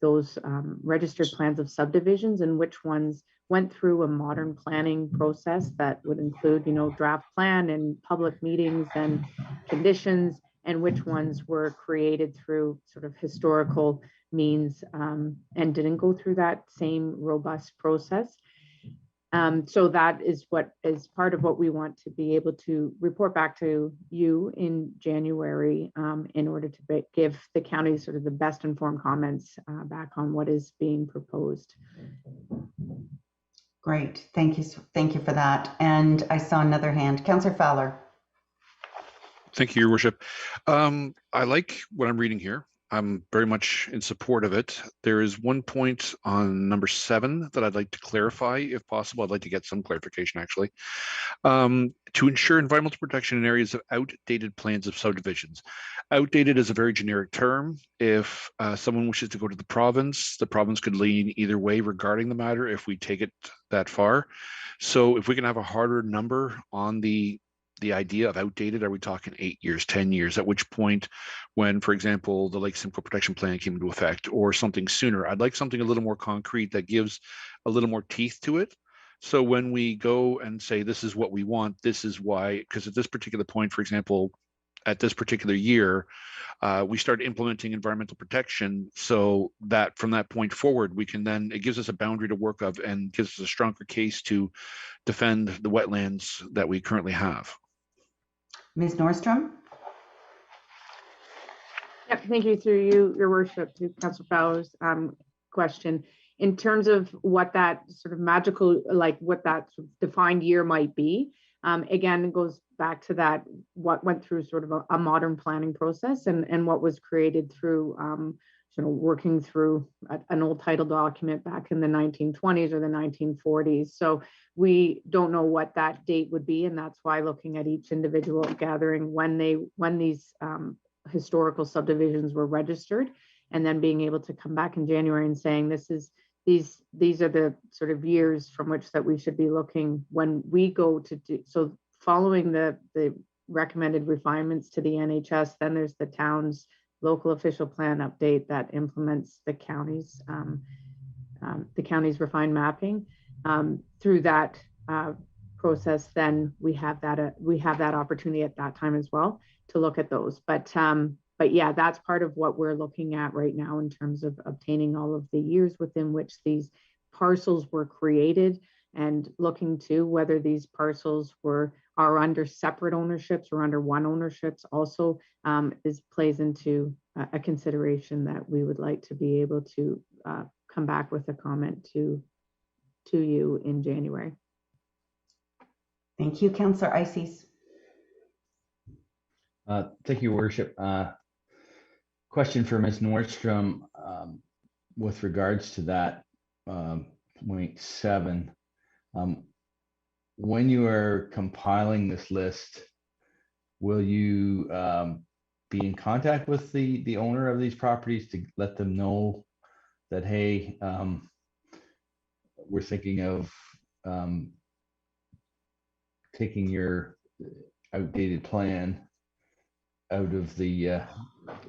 [SPEAKER 21] those registered plans of subdivisions and which ones went through a modern planning process that would include, draft plan and public meetings and conditions, and which ones were created through sort of historical means and didn't go through that same robust process. So that is what is part of what we want to be able to report back to you in January in order to give the county sort of the best informed comments back on what is being proposed.
[SPEAKER 20] Great, thank you for that. And I saw another hand, Councillor Fowler.
[SPEAKER 6] Thank you, Your Worship. I like what I'm reading here. I'm very much in support of it. There is one point on number 7 that I'd like to clarify, if possible. I'd like to get some clarification, actually. to ensure environmental protection in areas of outdated plans of subdivisions. Outdated is a very generic term. If someone wishes to go to the province could lean either way regarding the matter if we take it that far. So if we can have a harder number on the idea of outdated, are we talking 8 years, 10 years? At which point, when, for example, the Lake Simcoe Protection Plan came into effect, or something sooner, I'd like something a little more concrete that gives a little more teeth to it. So when we go and say, this is what we want, this is why, because at this particular point, for example, at this particular year, we start implementing environmental protection so that from that point forward, we can then, it gives us a boundary to work of and gives us a stronger case to defend the wetlands that we currently have.
[SPEAKER 20] Ms. Nordstrom?
[SPEAKER 21] Yep, thank you through you, Your Worship, to Councillor Fowler's question. In terms of what that sort of magical, like what that sort of defined year might be, again, it goes back to that, what went through sort of a modern planning process and what was created through working through an old title document back in the 1920s or the 1940s. So we don't know what that date would be, and that's why looking at each individual gathering when these historical subdivisions were registered, and then being able to come back in January and saying these are the sort of years from which that we should be looking when we go to do. So following the recommended refinements to the NHS, then there's the town's local official plan update that implements the county's refined mapping. Through that process, then we have that opportunity at that time as well to look at those. But yeah, that's part of what we're looking at right now in terms of obtaining all of the years within which these parcels were created, and looking to whether these parcels are under separate ownerships or under one ownerships also plays into a consideration that we would like to be able to come back with a comment to you in January.
[SPEAKER 20] Thank you, Councillor Ices.
[SPEAKER 12] Thank you, Worship. Question for Ms. Nordstrom with regards to that point 7. When you are compiling this list, will you be in contact with the owner of these properties to let them know that, hey, we're thinking of taking your outdated plan out of the,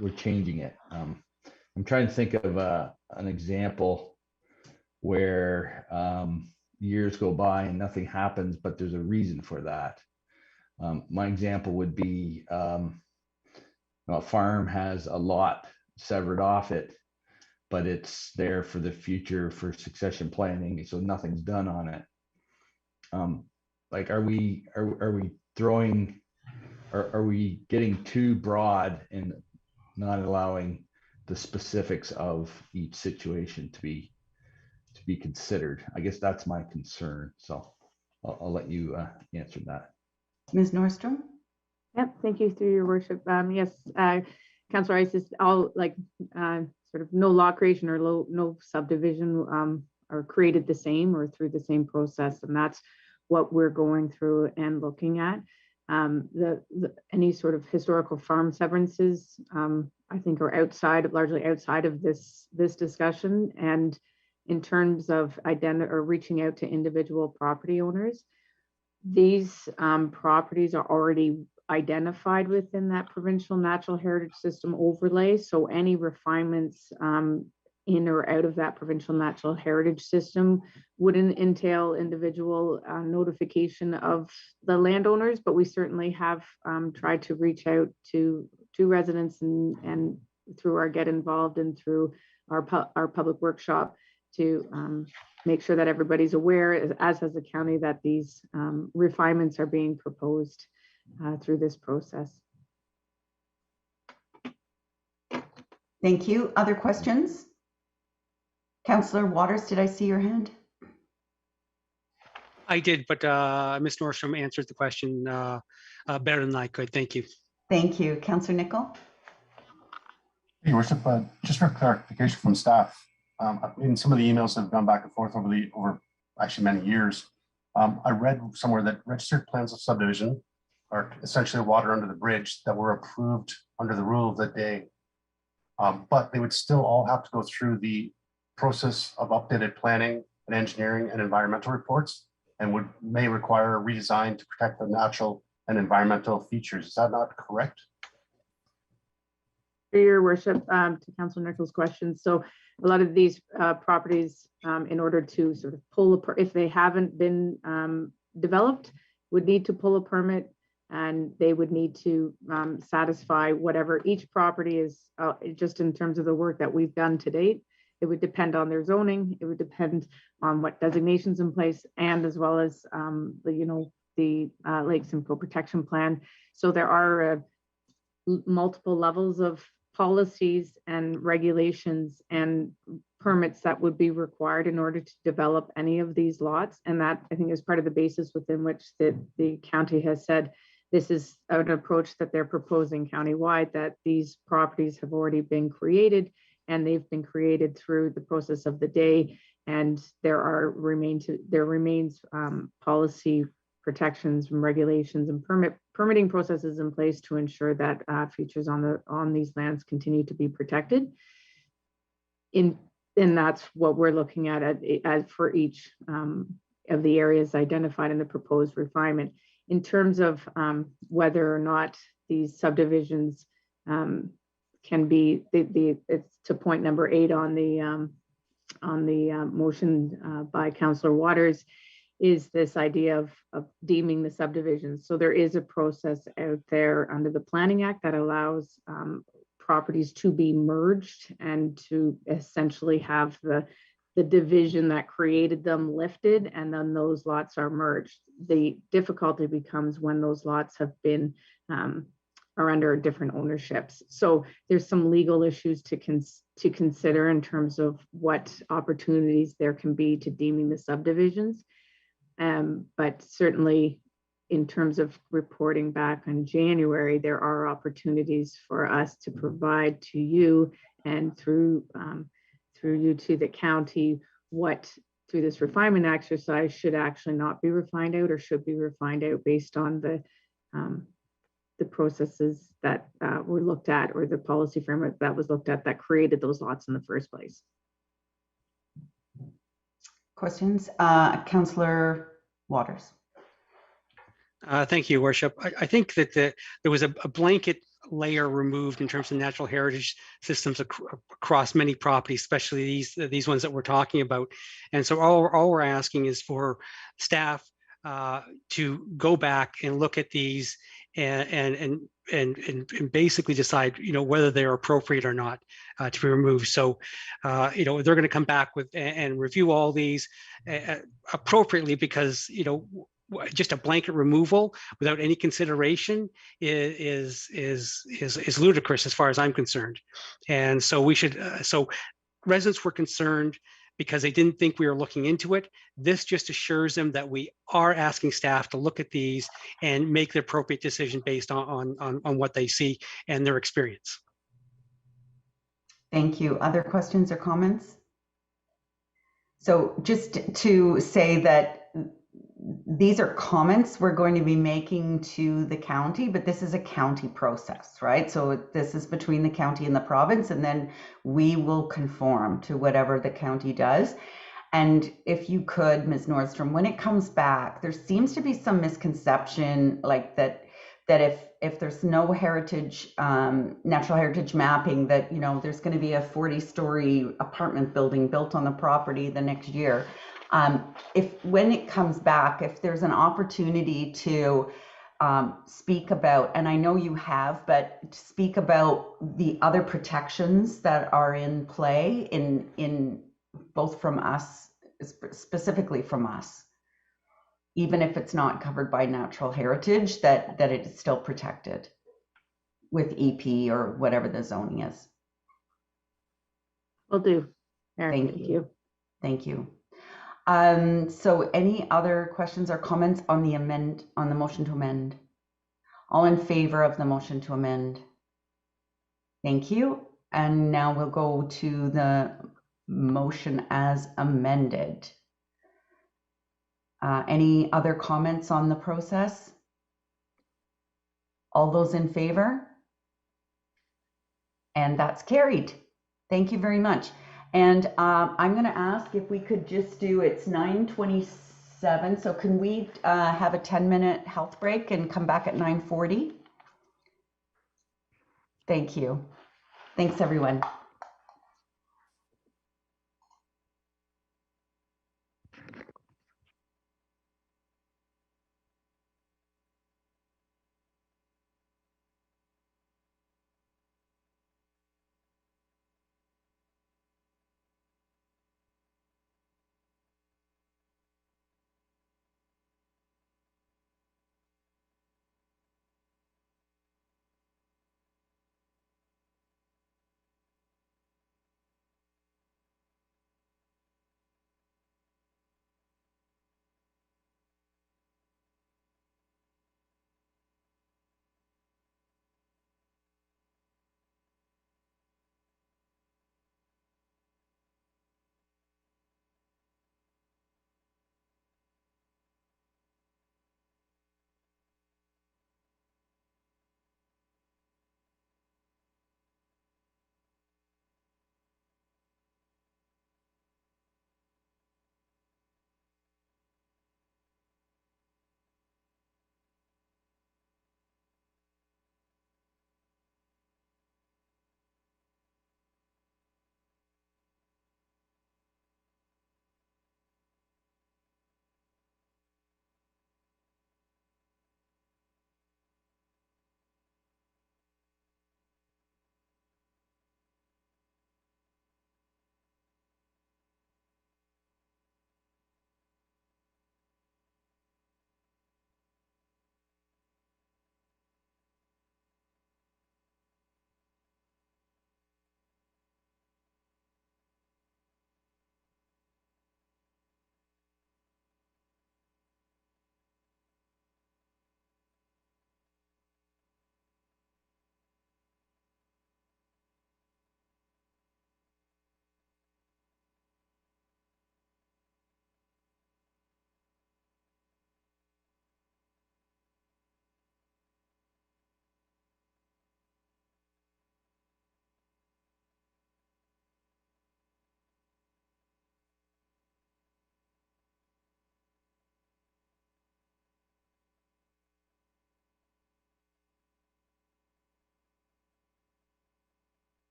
[SPEAKER 12] we're changing it. I'm trying to think of an example where years go by and nothing happens, but there's a reason for that. My example would be a farm has a lot severed off it, but it's there for the future for succession planning, so nothing's done on it. Like, are we throwing, are we getting too broad and not allowing the specifics of each situation to be considered? I guess that's my concern. So I'll let you answer that.
[SPEAKER 20] Ms. Nordstrom?
[SPEAKER 21] Yep, thank you through your worship. Yes, Councillor Ices, all sort of no law creation or no subdivision are created the same or through the same process, and that's what we're going through and looking at. Any sort of historical farm severances, I think, are largely outside of this discussion. And in terms of reaching out to individual property owners, these properties are already identified within that provincial natural heritage system overlay. So any refinements in or out of that provincial natural heritage system wouldn't entail individual notification of the landowners, but we certainly have tried to reach out to residents and through our Get Involved and through our public workshop to make sure that everybody's aware, as has the county, that these refinements are being proposed through this process.
[SPEAKER 20] Thank you. Other questions? Councillor Waters, did I see your hand?
[SPEAKER 8] I did, but Ms. Nordstrom answered the question better than I could. Thank you.
[SPEAKER 20] Thank you. Councillor Nicol?
[SPEAKER 15] Your Worship, just for clarification from staff, in some of the emails that have gone back and forth over actually many years, I read somewhere that registered plans of subdivision are essentially water under the bridge that were approved under the rule of the day. But they would still all have to go through the process of updated planning and engineering and environmental reports, and may require a redesign to protect the natural and environmental features. Is that not correct?
[SPEAKER 21] Your worship, to Councillor Nichols' question. So a lot of these properties, in order to sort of pull if they haven't been developed, would need to pull a permit, and they would need to satisfy whatever each property is, just in terms of the work that we've done to date. It would depend on their zoning. It would depend on what designations in place, and as well as the Lake Simcoe Protection Plan. So there are multiple levels of policies and regulations and permits that would be required in order to develop any of these lots. And that, I think, is part of the basis within which the county has said this is an approach that they're proposing countywide, that these properties have already been created, and they've been created through the process of the day. And there remains policy protections and regulations and permitting processes in place to ensure that features on these lands continue to be protected. And that's what we're looking at as for each of the areas identified in the proposed refinement. In terms of whether or not these subdivisions can be, it's to point number 8 on the motion by Councillor Waters, is this idea of deeming the subdivisions. So there is a process out there under the Planning Act that allows properties to be merged and to essentially have the division that created them lifted, and then those lots are merged. The difficulty becomes when those lots have been are under different ownerships. So there's some legal issues to consider in terms of what opportunities there can be to deeming the subdivisions. But certainly in terms of reporting back in January, there are opportunities for us to provide to you and through you to the county what through this refinement exercise should actually not be refined out or should be refined out based on the processes that were looked at, or the policy framework that was looked at that created those lots in the first place.
[SPEAKER 20] Questions? Councillor Waters.
[SPEAKER 8] Thank you, Worship. I think that there was a blanket layer removed in terms of natural heritage systems across many properties, especially these ones that we're talking about. And so all we're asking is for staff to go back and look at these and basically decide, whether they're appropriate or not to be removed. So, they're going to come back with and review all these appropriately, because, just a blanket removal without any consideration is ludicrous as far as I'm concerned. And so we should, so residents were concerned because they didn't think we were looking into it. This just assures them that we are asking staff to look at these and make the appropriate decision based on what they see and their experience.
[SPEAKER 20] Thank you. Other questions or comments? So just to say that these are comments we're going to be making to the county, but this is a county process, right? So this is between the county and the province, and then we will conform to whatever the county does. And if you could, Ms. Nordstrom, when it comes back, there seems to be some misconception like that if there's no heritage, natural heritage mapping, that, there's going to be a 40-story apartment building built on the property the next year. When it comes back, if there's an opportunity to speak about, and I know you have, but speak about the other protections that are in play in both from us, specifically from us, even if it's not covered by natural heritage, that it is still protected with EP or whatever the zoning is.
[SPEAKER 21] Will do.
[SPEAKER 20] Thank you. Thank you. So any other questions or comments on the motion to amend? All in favor of the motion to amend? Thank you. And now we'll go to the motion as amended. Any other comments on the process? All those in favor? And that's carried. Thank you very much. And I'm going to ask if we could just do, it's 9:27, so can we have a 10-minute health break and come back at 9:40? Thank you. Thanks, everyone.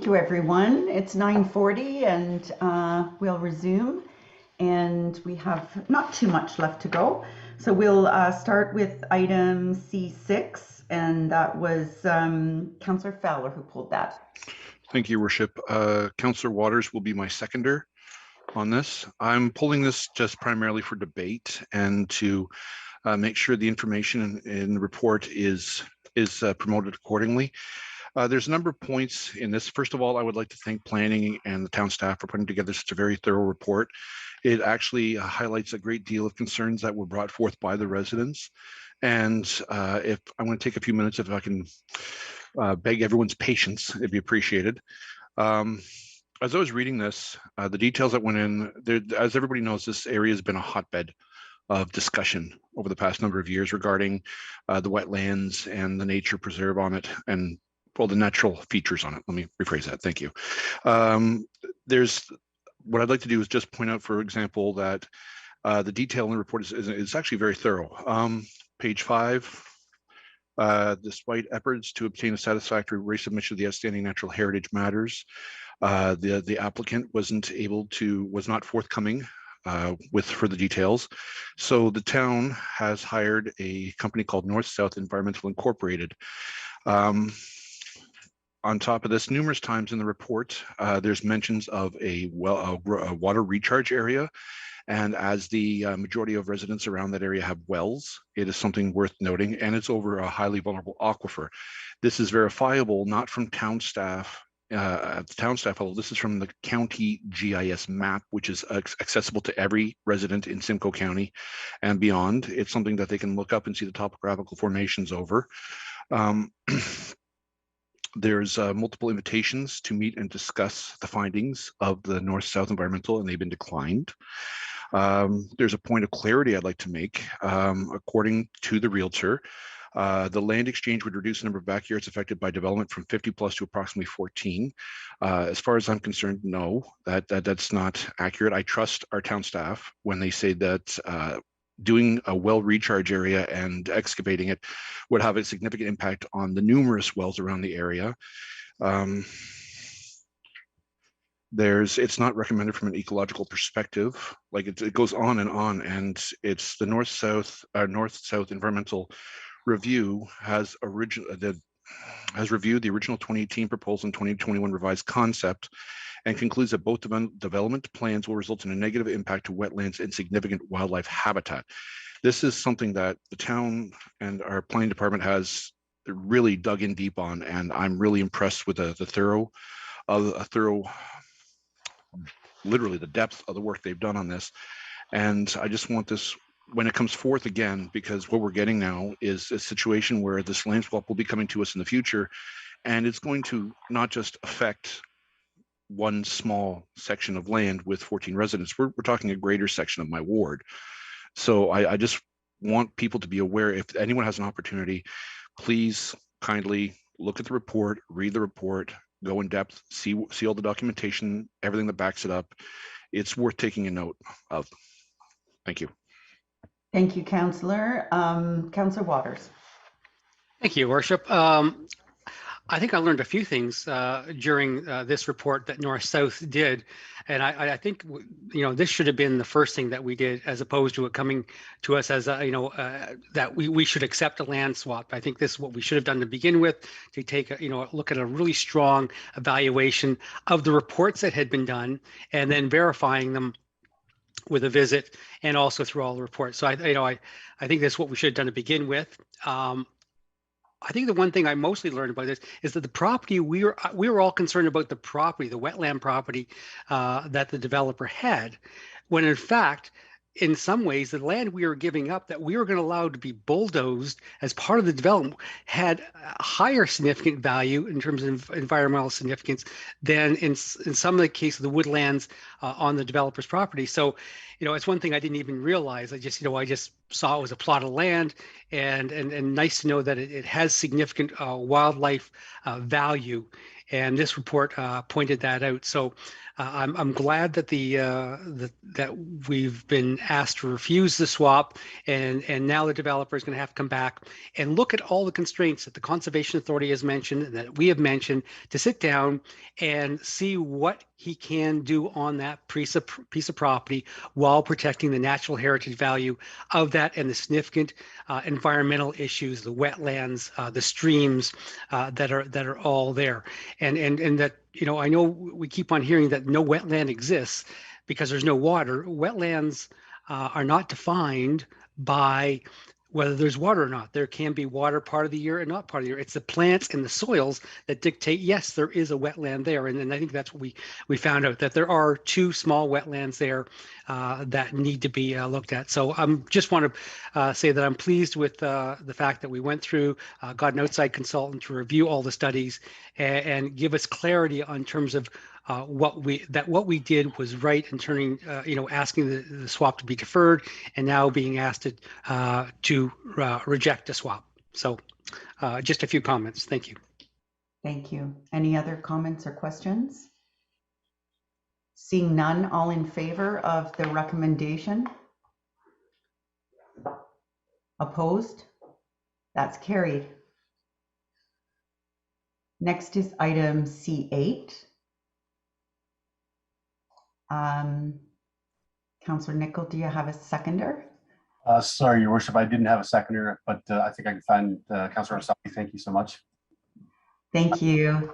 [SPEAKER 20] Thank you, everyone. It's 9:40 and we'll resume. And we have not too much left to go. So we'll start with item C6, and that was Councillor Fowler who pulled that.
[SPEAKER 6] Thank you, Worship. Councillor Waters will be my seconder on this. I'm pulling this just primarily for debate and to make sure the information in the report is promoted accordingly. There's a number of points in this. First of all, I would like to thank planning and the town staff for putting together such a very thorough report. It actually highlights a great deal of concerns that were brought forth by the residents. And if I'm going to take a few minutes, if I can beg everyone's patience, it'd be appreciated. As I was reading this, the details that went in, there, as everybody knows, this area has been a hotbed of discussion over the past number of years regarding the wetlands and the nature preserve on it, and well, the natural features on it. Let me rephrase that. Thank you. What I'd like to do is just point out, for example, that the detail in the report is actually very thorough. Page 5, despite efforts to obtain a satisfactory resubmission of the outstanding natural heritage matters, the applicant was not forthcoming with further details. So the town has hired a company called North South Environmental Incorporated. On top of this, numerous times in the report, there's mentions of a water recharge area. And as the majority of residents around that area have wells, it is something worth noting, and it's over a highly vulnerable aquifer. This is verifiable, not from town staff, at the town staff level. This is from the county GIS map, which is accessible to every resident in Simcoe County and beyond. It's something that they can look up and see the topographical formations over. There's multiple invitations to meet and discuss the findings of the North-South Environmental, and they've been declined. There's a point of clarity I'd like to make. According to the realtor, the land exchange would reduce the number of backyards affected by development from 50 plus to approximately 14. As far as I'm concerned, no, that's not accurate. I trust our town staff when they say that doing a well recharge area and excavating it would have a significant impact on the numerous wells around the area. It's not recommended from an ecological perspective. Like it goes on, and it's the North-South Environmental Review has reviewed the original 2018 proposal and 2021 revised concept, and concludes that both development plans will result in a negative impact to wetlands and significant wildlife habitat. This is something that the town and our planning department has really dug in deep on, and I'm really impressed with literally the depth of the work they've done on this. And I just want this, when it comes forth again, because what we're getting now is a situation where this land swap will be coming to us in the future, and it's going to not just affect one small section of land with 14 residents. We're talking a greater section of my ward. So I just want people to be aware, if anyone has an opportunity, please kindly look at the report, read the report, go in depth, see all the documentation, everything that backs it up. It's worth taking a note of. Thank you.
[SPEAKER 20] Thank you, Councillor. Councillor Waters.
[SPEAKER 8] Thank you, Worship. I think I learned a few things during this report that North-South did, and I think this should have been the first thing that we did, as opposed to it coming to us as that we should accept a land swap. I think this is what we should have done to begin with, to take a look at a really strong evaluation of the reports that had been done, and then verifying them with a visit and also through all the reports. So I think that's what we should have done to begin with. I think the one thing I mostly learned about this is that the property, we were all concerned about the property, the wetland property that the developer had, when in fact, in some ways, the land we were giving up that we were going to allow to be bulldozed as part of the development had a higher significant value in terms of environmental significance than in some of the cases of the woodlands on the developer's property. So, it's one thing I didn't even realize. I just saw it was a plot of land, and nice to know that it has significant wildlife value. and this report pointed that out. So I'm glad that that we've been asked to refuse the swap, and now the developer is going to have to come back and look at all the constraints that the Conservation Authority has mentioned and that we have mentioned, to sit down and see what he can do on that piece of property while protecting the natural heritage value of that and the significant environmental issues, the wetlands, the streams that are all there, and that, you know, I know we keep on hearing that no wetland exists because there's no water. Wetlands are not defined by whether there's water or not. There can be water part of the year and not part of the year. It's the plants and the soils that dictate, yes, there is a wetland there. And I think that's what we found out, that there are 2 small wetlands there that need to be looked at. So I just want to say that I'm pleased with the fact that we went through, got an outside consultant to review all the studies and give us clarity on terms of what we did was right in turning, asking the swap to be deferred, and now being asked to reject the swap. So just a few comments. Thank you.
[SPEAKER 20] Thank you. Any other comments or questions? Seeing none, all in favor of the recommendation? Opposed? That's carried. Next is item C8. Councillor Nicol, do you have a seconder?
[SPEAKER 15] Sorry, Your Worship, I didn't have a seconder, but I think I can find Councillor Asaki. Thank you so much.
[SPEAKER 20] Thank you.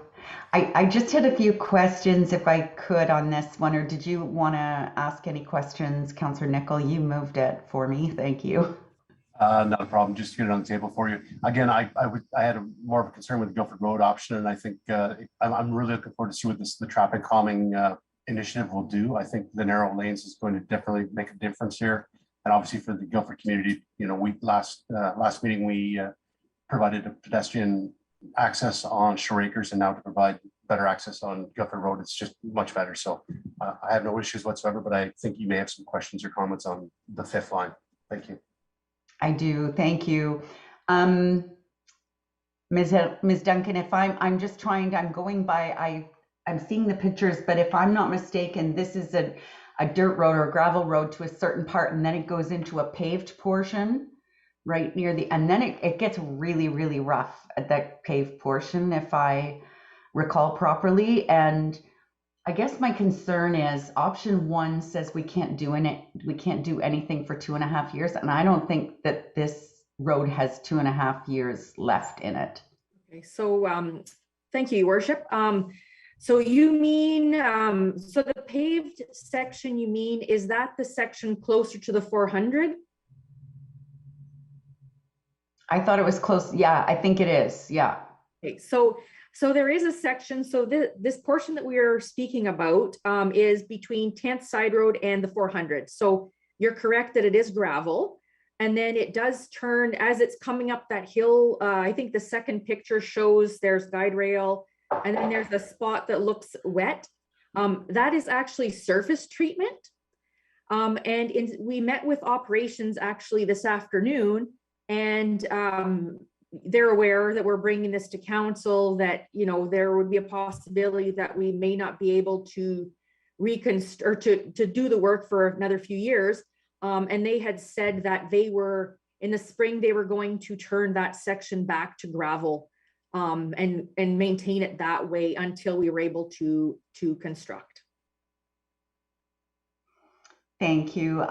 [SPEAKER 20] I just had a few questions, if I could, on this one, or did you want to ask any questions? Councillor Nicol, you moved it for me. Thank you.
[SPEAKER 15] Not a problem. Just get it on the table for you. Again, I had more of a concern with the Guildford Road option, and I think I'm really looking forward to see what the traffic calming initiative will do. I think the narrow lanes is going to definitely make a difference here, and obviously for the Guildford community, you know, we last meeting we provided a pedestrian access on Shore Acres, and now to provide better access on Guildford Road, it's just much better. So I have no issues whatsoever, but I think you may have some questions or comments on the 5th line. Thank you.
[SPEAKER 20] I do. Thank you. Ms. Duncan, if I'm just trying to, I'm going by, I'm seeing the pictures, but if I'm not mistaken, this is a dirt road or gravel road to a certain part, and then it goes into a paved portion right near the, and then it gets really, really rough at that paved portion, if I recall properly. And I guess my concern is option 1 says we can't do anything for 2.5 years, and I don't think that this road has 2.5 years left in it.
[SPEAKER 2] Okay, so thank you, Your Worship. So you mean, so the paved section, you mean, is that the section closer to the 400?
[SPEAKER 20] I thought it was close. Yeah, I think it is. Yeah.
[SPEAKER 2] Okay, so there is a section. So this portion that we are speaking about is between 10th Side Road and the 400. So you're correct that it is gravel. And then it does turn as it's coming up that hill. I think the second picture shows there's guide rail, and then there's a spot that looks wet. That is actually surface treatment. We met with operations actually this afternoon, and they're aware that we're bringing this to council, that, you know, there would be a possibility that we may not be able to reconstruct or to do the work for another few years. And they had said that they were, in the spring, they were going to turn that section back to gravel and maintain it that way until we were able to construct.
[SPEAKER 20] Thank you.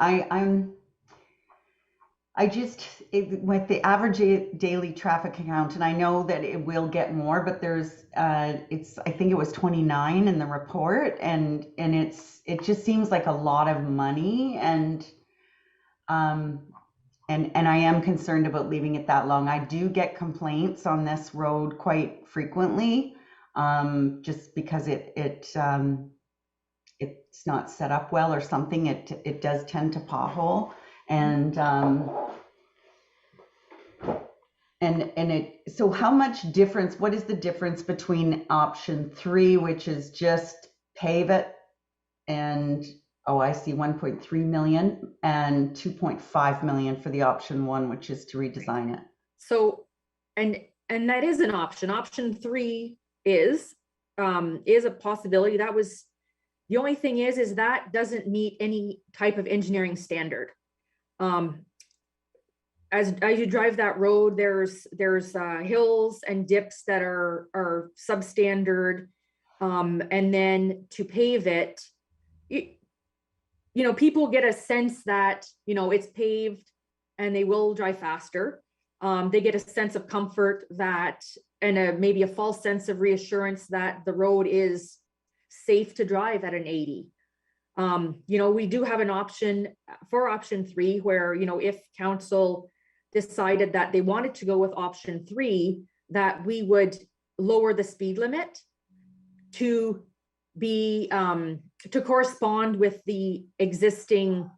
[SPEAKER 20] With the average daily traffic count, and I know that it will get more, but there's I think it was 29 in the report, and it just seems like a lot of money, and I am concerned about leaving it that long. I do get complaints on this road quite frequently, just because it's not set up well or something. It does tend to pothole. So how much difference, what is the difference between option 3, which is just pave it, and I see 1.3 million, and 2.5 million for the option 1, which is to redesign it?
[SPEAKER 2] So, and that is an option. Option 3 is is a possibility. That was, the only thing is that doesn't meet any type of engineering standard. As you drive that road, there's hills and dips that are substandard. And then to pave it, people get a sense that, it's paved and they will drive faster. They get a sense of comfort that, and maybe a false sense of reassurance that the road is safe to drive at an 80. We do have an option for option 3 where, if council decided that they wanted to go with option 3, that we would lower the speed limit to be to correspond with the existing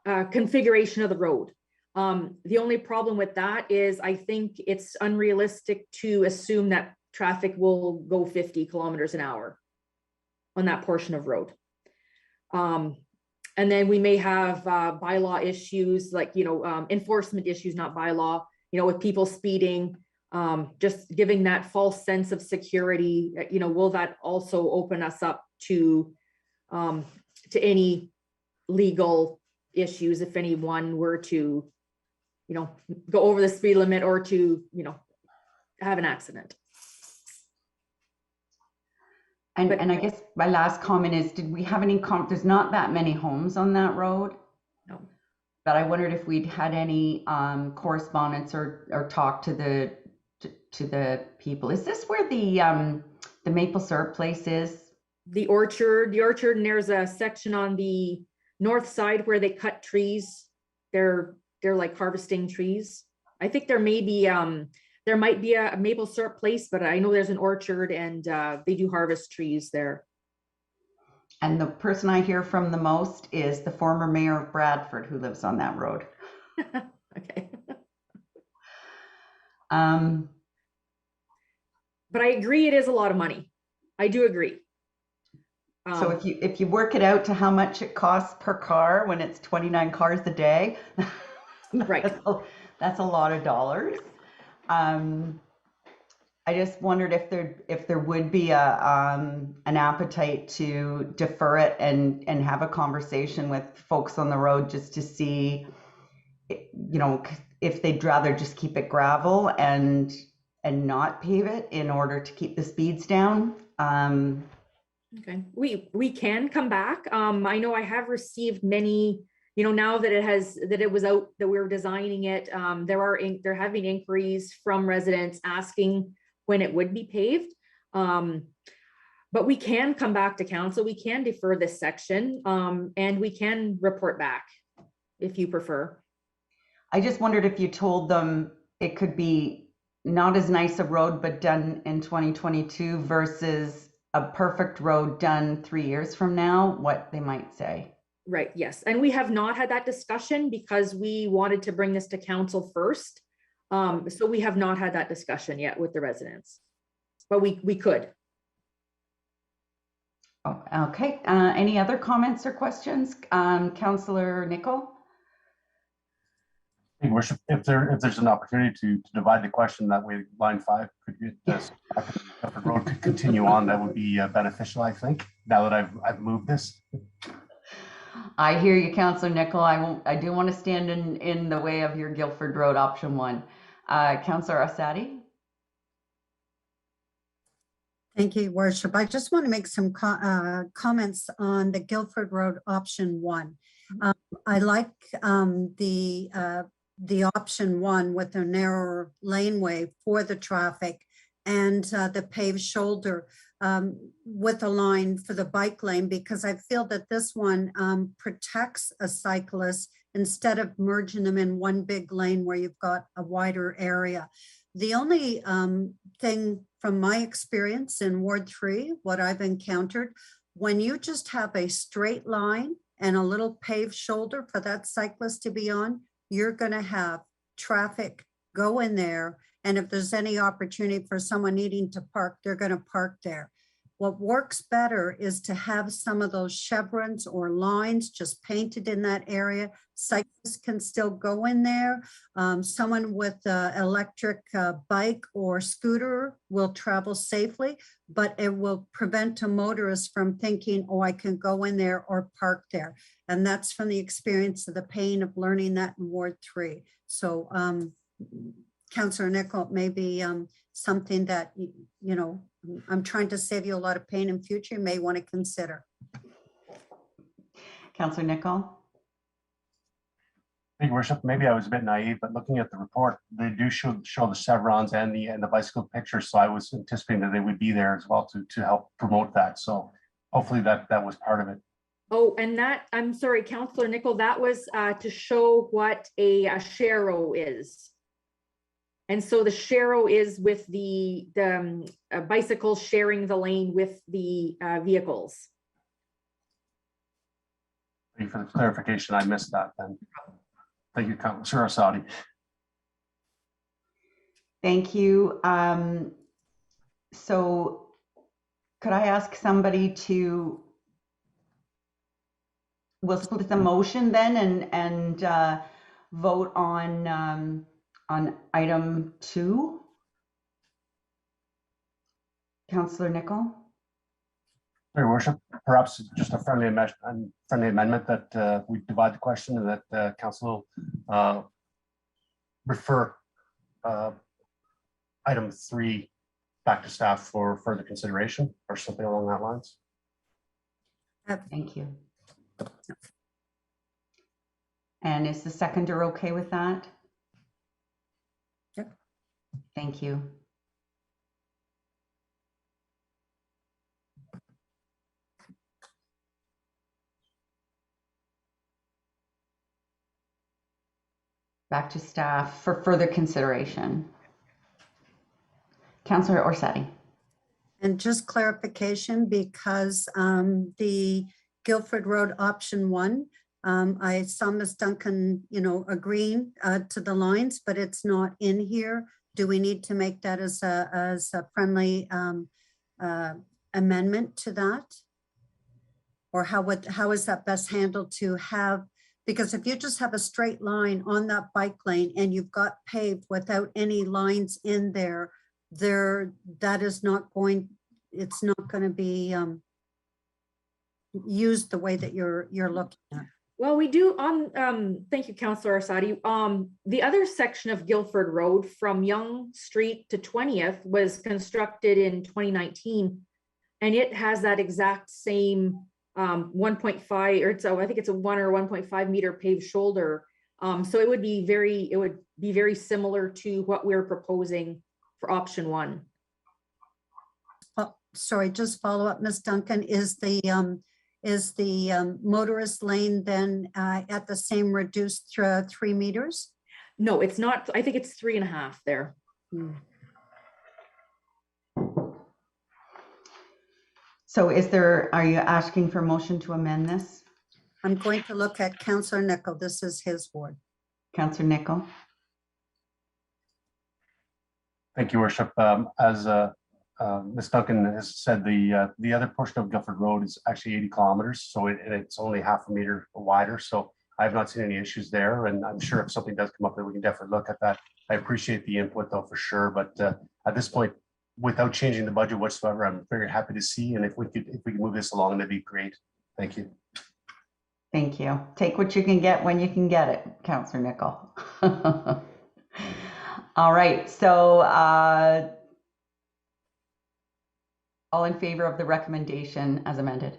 [SPEAKER 2] configuration of the road. The only problem with that is I think it's unrealistic to assume that traffic will go 50 kilometers an hour on that portion of road. And then we may have bylaw issues like, enforcement issues, not bylaw, with people speeding, just giving that false sense of security. Will that also open us up to any legal issues if anyone were to, go over the speed limit or to, have an accident?
[SPEAKER 20] And I guess my last comment is, did we have any, there's not that many homes on that road.
[SPEAKER 2] No.
[SPEAKER 20] But I wondered if we'd had any correspondence or talk to the people. Is this where the maple syrup place is?
[SPEAKER 2] The orchard, and there's a section on the north side where they cut trees. They're like harvesting trees. I think there might be a maple syrup place, but I know there's an orchard and they do harvest trees there.
[SPEAKER 20] And the person I hear from the most is the former mayor of Bradford who lives on that road.
[SPEAKER 2] Okay.
[SPEAKER 20] But
[SPEAKER 2] I agree, it is a lot of money. I do agree.
[SPEAKER 20] So if you work it out to how much it costs per car when it's 29 cars a day,
[SPEAKER 2] right,
[SPEAKER 20] that's a lot of dollars. I just wondered if there would be an appetite to defer it and have a conversation with folks on the road just to see, if they'd rather just keep it gravel and not pave it in order to keep the speeds down.
[SPEAKER 2] Okay, we can come back. I know I have received many, now that it was out that we were designing it, there have been inquiries from residents asking when it would be paved. But we can come back to council. We can defer this section and we can report back if you prefer.
[SPEAKER 20] I just wondered if you told them it could be not as nice a road, but done in 2022 versus a perfect road done 3 years from now, what they might say.
[SPEAKER 2] Right, yes. And we have not had that discussion because we wanted to bring this to council first. So we have not had that discussion yet with the residents, but we could.
[SPEAKER 20] Oh, okay, any other comments or questions? Councillor Nicol?
[SPEAKER 15] Your Worship, if there's an opportunity to divide the question that way, line 5 could get this, the road could continue on, that would be beneficial, I think, now that I've moved this.
[SPEAKER 20] I hear you, Councillor Nicol. I do want to stand in the way of your Guildford Road option 1. Councillor Asadi?
[SPEAKER 9] Thank you, Worship. I just want to make some comments on the Guildford Road option 1. I like the option 1 with a narrower laneway for the traffic and the paved shoulder with a line for the bike lane, because I feel that this one protects a cyclist instead of merging them in one big lane where you've got a wider area. The only thing from my experience in Ward 3, what I've encountered, when you just have a straight line and a little paved shoulder for that cyclist to be on, you're going to have traffic go in there. And if there's any opportunity for someone needing to park, they're going to park there. What works better is to have some of those chevrons or lines just painted in that area. Cyclists can still go in there. Someone with an electric bike or scooter will travel safely, but it will prevent a motorist from thinking, oh, I can go in there or park there. And that's from the experience of the pain of learning that in Ward 3. So Councillor Nicol, maybe something that, you know, I'm trying to save you a lot of pain in future, you may want to consider.
[SPEAKER 1] Councillor Nicol.
[SPEAKER 15] Thank you, Worship. Maybe I was a bit naive, but looking at the report, they do show the chevrons and the bicycle pictures. So I was anticipating that they would be there as well to help promote that. So hopefully that was part of it.
[SPEAKER 2] Oh, and that, I'm sorry, Councillor Nicol, that was to show what a sharrow is. And so the sharrow is with the bicycles sharing the lane with the vehicles.
[SPEAKER 15] Thank you for the clarification. I missed that then. Thank you, Councillor Asadi.
[SPEAKER 1] Thank you. So could I ask somebody to, we'll split the motion then and vote on item 2. Councillor Nicol.
[SPEAKER 15] Your Worship, perhaps just a friendly amendment that we divide the question and that council refer item 3 back to staff for further consideration or something along that lines.
[SPEAKER 1] Thank you. And is the seconder okay with that?
[SPEAKER 9] Yep.
[SPEAKER 1] Thank you. Back to staff for further consideration. Councillor Orsatti.
[SPEAKER 9] And just clarification, because the Guildford Road option 1, I saw Ms. Duncan, you know, agreeing to the lines, but it's not in here. Do we need to make that as a friendly amendment to that? Or how is that best handled to have? Because if you just have a straight line on that bike lane and you've got paved without any lines in there, that is not going, it's not going to be used the way that you're looking at.
[SPEAKER 2] Well, we do on, thank you, Councillor Asadi. The other section of Guildford Road from Yonge Street to 20th was constructed in 2019, and it has that exact same 1.5, or I think it's a 1 or 1.5 meter paved shoulder. So it would be very similar to what we're proposing for option 1.
[SPEAKER 9] Oh, sorry, just follow up, Ms. Duncan. Is the motorist lane then at the same reduced 3 meters?
[SPEAKER 2] No, it's not. I think it's 3.5 there.
[SPEAKER 1] So are you asking for motion to amend this?
[SPEAKER 9] I'm going to look at Councillor Nicol. This is his ward.
[SPEAKER 1] Councillor Nicol.
[SPEAKER 15] Thank you, Worship. As Ms. Duncan has said, the other portion of Guildford Road is actually 80 kilometers, so it's only half a meter wider. So I've not seen any issues there, and I'm sure if something does come up, that we can definitely look at that. I appreciate the input though, for sure. But at this point, without changing the budget whatsoever, I'm very happy to see. And if we could move this along, that'd be great. Thank you.
[SPEAKER 1] Thank you. Take what you can get when you can get it, Councillor Nicol. All right, so all in favor of the recommendation as amended?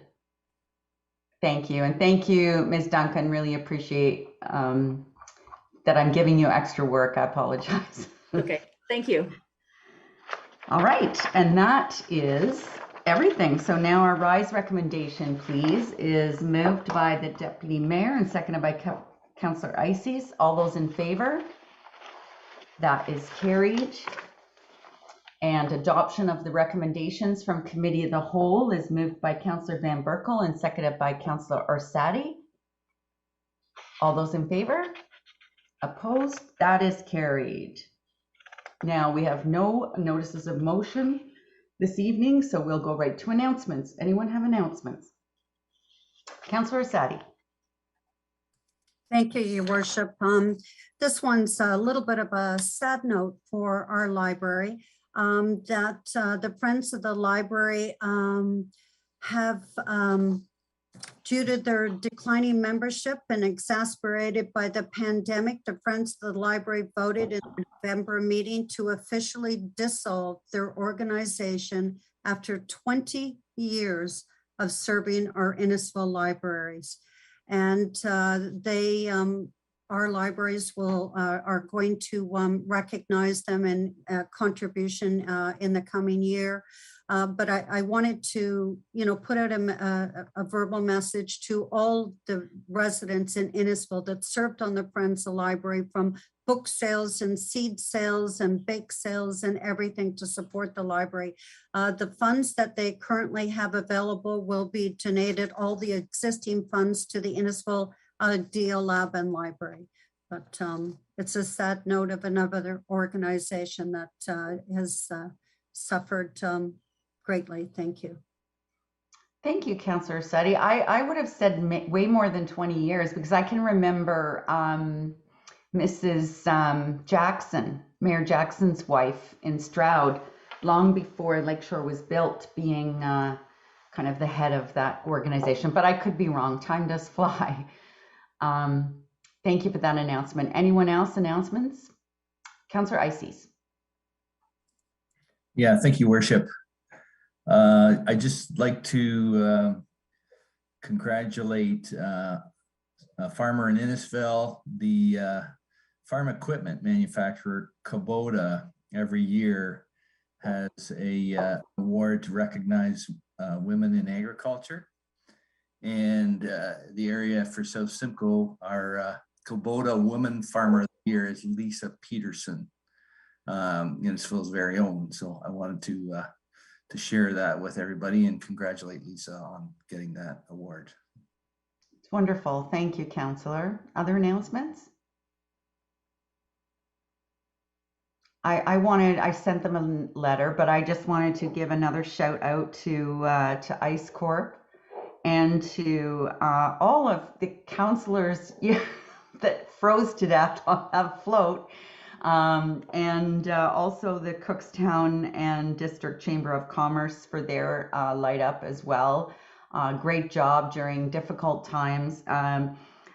[SPEAKER 1] Thank you. And thank you, Ms. Duncan. Really appreciate that I'm giving you extra work. I apologize.
[SPEAKER 2] Okay, thank you.
[SPEAKER 1] All right, and that is everything. So now our rise recommendation, please, is moved by the Deputy Mayor and seconded by Councillor Ices. All those in favor? That is carried. And adoption of the recommendations from Committee of the Whole is moved by Councillor Van Berkel and seconded by Councillor Orsatti. All those in favor? Opposed? That is carried. Now we have no notices of motion,
[SPEAKER 20] this evening, so we'll go right to announcements. Anyone have announcements? Councillor Sadi.
[SPEAKER 9] Thank you, Your Worship. This one's a little bit of a sad note for our library, that the Friends of the Library have, due to their declining membership and exasperated by the pandemic, the Friends of the Library voted in the November meeting to officially dissolve their organization after 20 years of serving our Innisfil libraries. And our libraries are going to recognize them in contribution in the coming year. But I wanted to, put out a verbal message to all the residents in Innisfil that served on the Friends of the Library, from book sales and seed sales and bake sales and everything to support the library. The funds that they currently have available will be donated, all the existing funds, to the Innisfil DL Lab and Library. But it's a sad note of another organization that has suffered greatly. Thank you.
[SPEAKER 20] Thank you, Councillor Sadi. I would have said way more than 20 years, because I can remember Mrs. Jackson, Mayor Jackson's wife in Stroud, long before Lakeshore was built, being kind of the head of that organization. But I could be wrong. Time does fly. Thank you for that announcement. Anyone else announcements? Councillor Ices.
[SPEAKER 4] Yeah, thank you, Worship. I just like to congratulate a farmer in Innisfil. The farm equipment manufacturer Kubota every year has a award to recognize women in agriculture. And the area for South Simcoe, our Kubota Woman Farmer of the Year is Lisa Peterson, Innisfil's very own. So I wanted to share that with everybody and congratulate Lisa on getting that award.
[SPEAKER 20] It's wonderful. Thank you, Councillor. Other announcements? I sent them a letter, but I just wanted to give another shout out to ICE Corp and to all of the councillors that froze to death on that float, and also the Cookstown and District Chamber of Commerce for their light up as well. Great job during difficult times.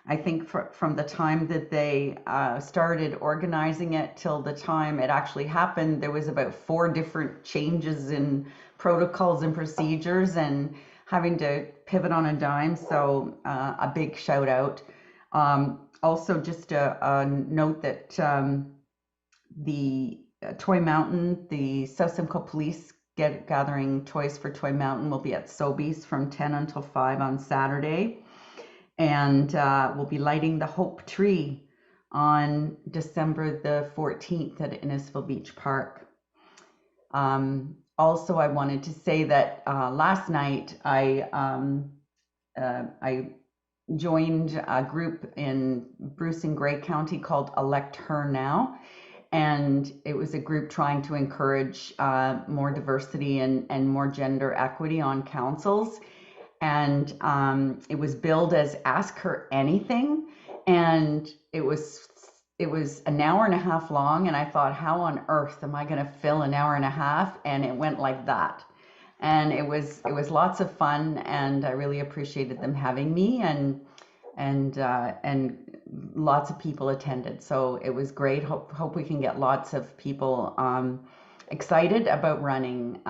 [SPEAKER 20] I think from the time that they started organizing it till the time it actually happened, there was about 4 different changes in protocols and procedures and having to pivot on a dime. So a big shout out. Also just a note that the Toy Mountain, the South Simcoe Police gathering toys for Toy Mountain will be at Sobeys from 10 until 5 on Saturday. And we'll be lighting the Hope Tree on December the 14th at Innisfil Beach Park. Also, I wanted to say that last night I joined a group in Bruce and Grey County called Elect Her Now. And it was a group trying to encourage more diversity and more gender equity on councils. And it was billed as Ask Her Anything. And it was an hour and a half long. And I thought, how on earth am I going to fill an hour and a half? And it went like that. And it was lots of fun. And I really appreciated them having me. And lots of people attended. So it was great. Hope we can get lots of people excited about running.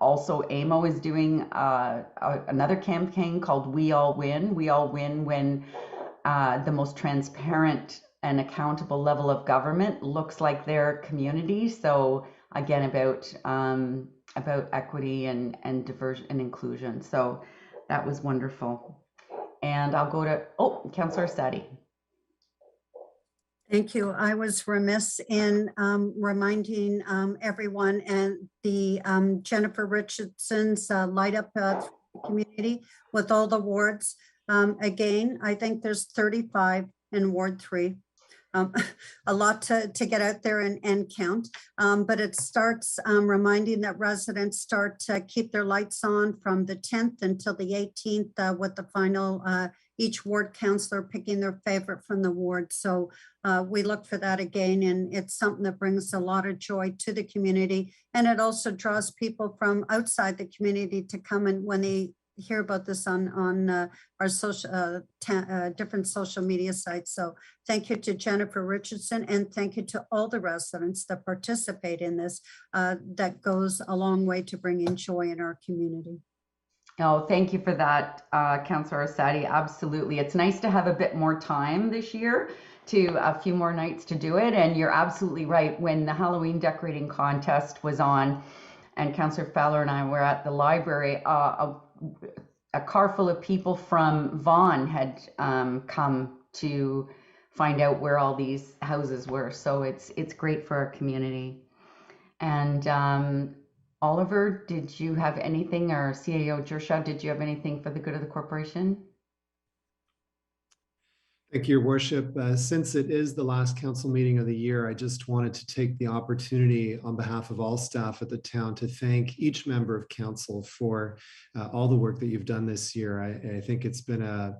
[SPEAKER 20] Also, AMO is doing another campaign called We All Win. We all win when the most transparent and accountable level of government looks like their community. So again, about equity and diversion and inclusion. So that was wonderful. And I'll go to, Councillor Sadi.
[SPEAKER 9] Thank you. I was remiss in reminding everyone and the Jennifer Richardson's Light Up community with all the wards. Again, I think there's 35 in Ward 3. a lot to get out there and count. But it starts reminding that residents start to keep their lights on from the 10th until the 18th with the final, each ward councillor picking their favorite from the ward. So we look for that again, and it's something that brings a lot of joy to the community. And it also draws people from outside the community to come, and when they hear about this on our social different social media sites. So thank you to Jennifer Richardson, and thank you to all the residents that participate in this. That goes a long way to bringing joy in our community.
[SPEAKER 20] Oh, thank you for that, Councillor Orsatti. Absolutely. It's nice to have a bit more time this year, to a few more nights to do it. And you're absolutely right. When the Halloween decorating contest was on, and Councillor Fowler and I were at the library, a car full of people from Vaughan had come to find out where all these houses were. So it's great for our community. And Oliver, did you have anything, or CAO Jershaw, did you have anything for the good of the corporation?
[SPEAKER 17] Thank you, Your Worship. Since it is the last council meeting of the year, I just wanted to take the opportunity on behalf of all staff at the town to thank each member of council for all the work that you've done this year. I think it's been a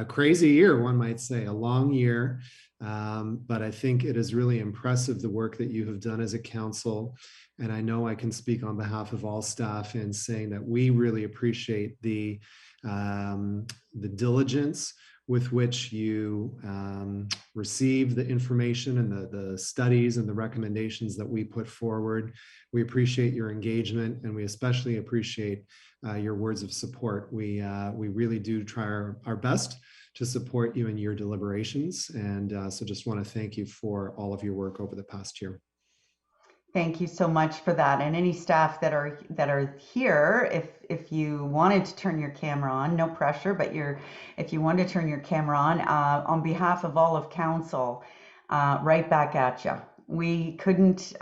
[SPEAKER 17] crazy year, one might say, a long year, but I think it is really impressive the work that you have done as a council. And I know I can speak on behalf of all staff in saying that we really appreciate the diligence with which you receive the information and the studies and the recommendations that we put forward. We appreciate your engagement, and we especially appreciate your words of support. We really do try our best to support you in your deliberations. And so just want to thank you for all of your work over the past year.
[SPEAKER 20] Thank you so much for that. And any staff that are here, if you wanted to turn your camera on, no pressure, but if you wanted to turn your camera on behalf of all of council, right back at you. We couldn't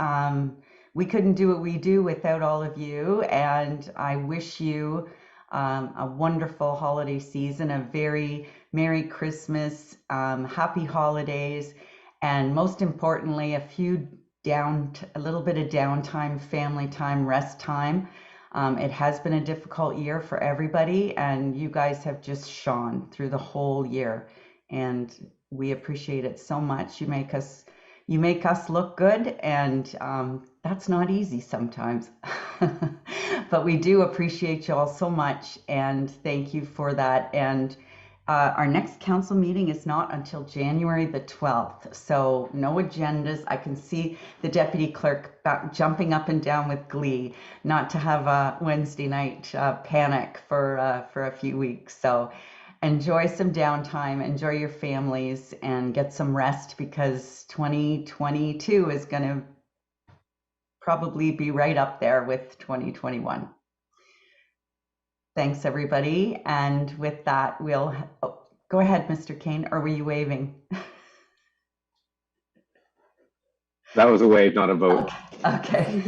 [SPEAKER 20] do what we do without all of you, and I wish you a wonderful holiday season, a very Merry Christmas, happy holidays, and most importantly, a little bit of downtime, family time, rest time. It has been a difficult year for everybody, and you guys have just shone through the whole year, and we appreciate it so much. You make us look good, and that's not easy sometimes. But we do appreciate you all so much, and thank you for that. And our next council meeting is not until January the 12th, so no agendas. I can see the deputy clerk jumping up and down with glee, not to have a Wednesday night panic for a few weeks. So enjoy some downtime, enjoy your families, and get some rest, because 2022 is going to probably be right up there with 2021. Thanks, everybody. And with that, we'll go ahead, Mr. Kane, or were you waving?
[SPEAKER 18] That was a wave, not a vote.
[SPEAKER 20] Okay.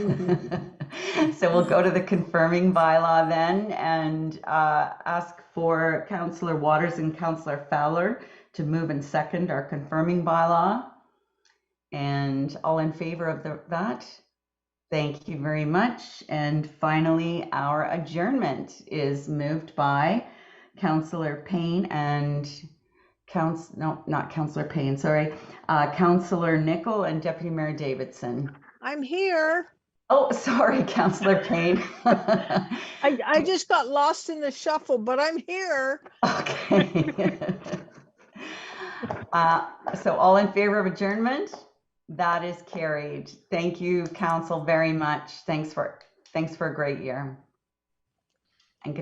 [SPEAKER 20] So we'll go to the confirming bylaw then, and ask for Councillor Waters and Councillor Fowler to move and second our confirming bylaw. And all in favor of that? Thank you very much. And finally, our adjournment is moved by Councillor Payne and not Councillor Payne, sorry, Councillor Nicol and Deputy Mayor Davidson.
[SPEAKER 5] I'm here.
[SPEAKER 20] Oh, sorry, Councillor Payne.
[SPEAKER 5] I just got lost in the shuffle, but I'm here.
[SPEAKER 20] Okay. So all in favor of adjournment? That is carried. Thank you, council, very much. Thanks for a great year.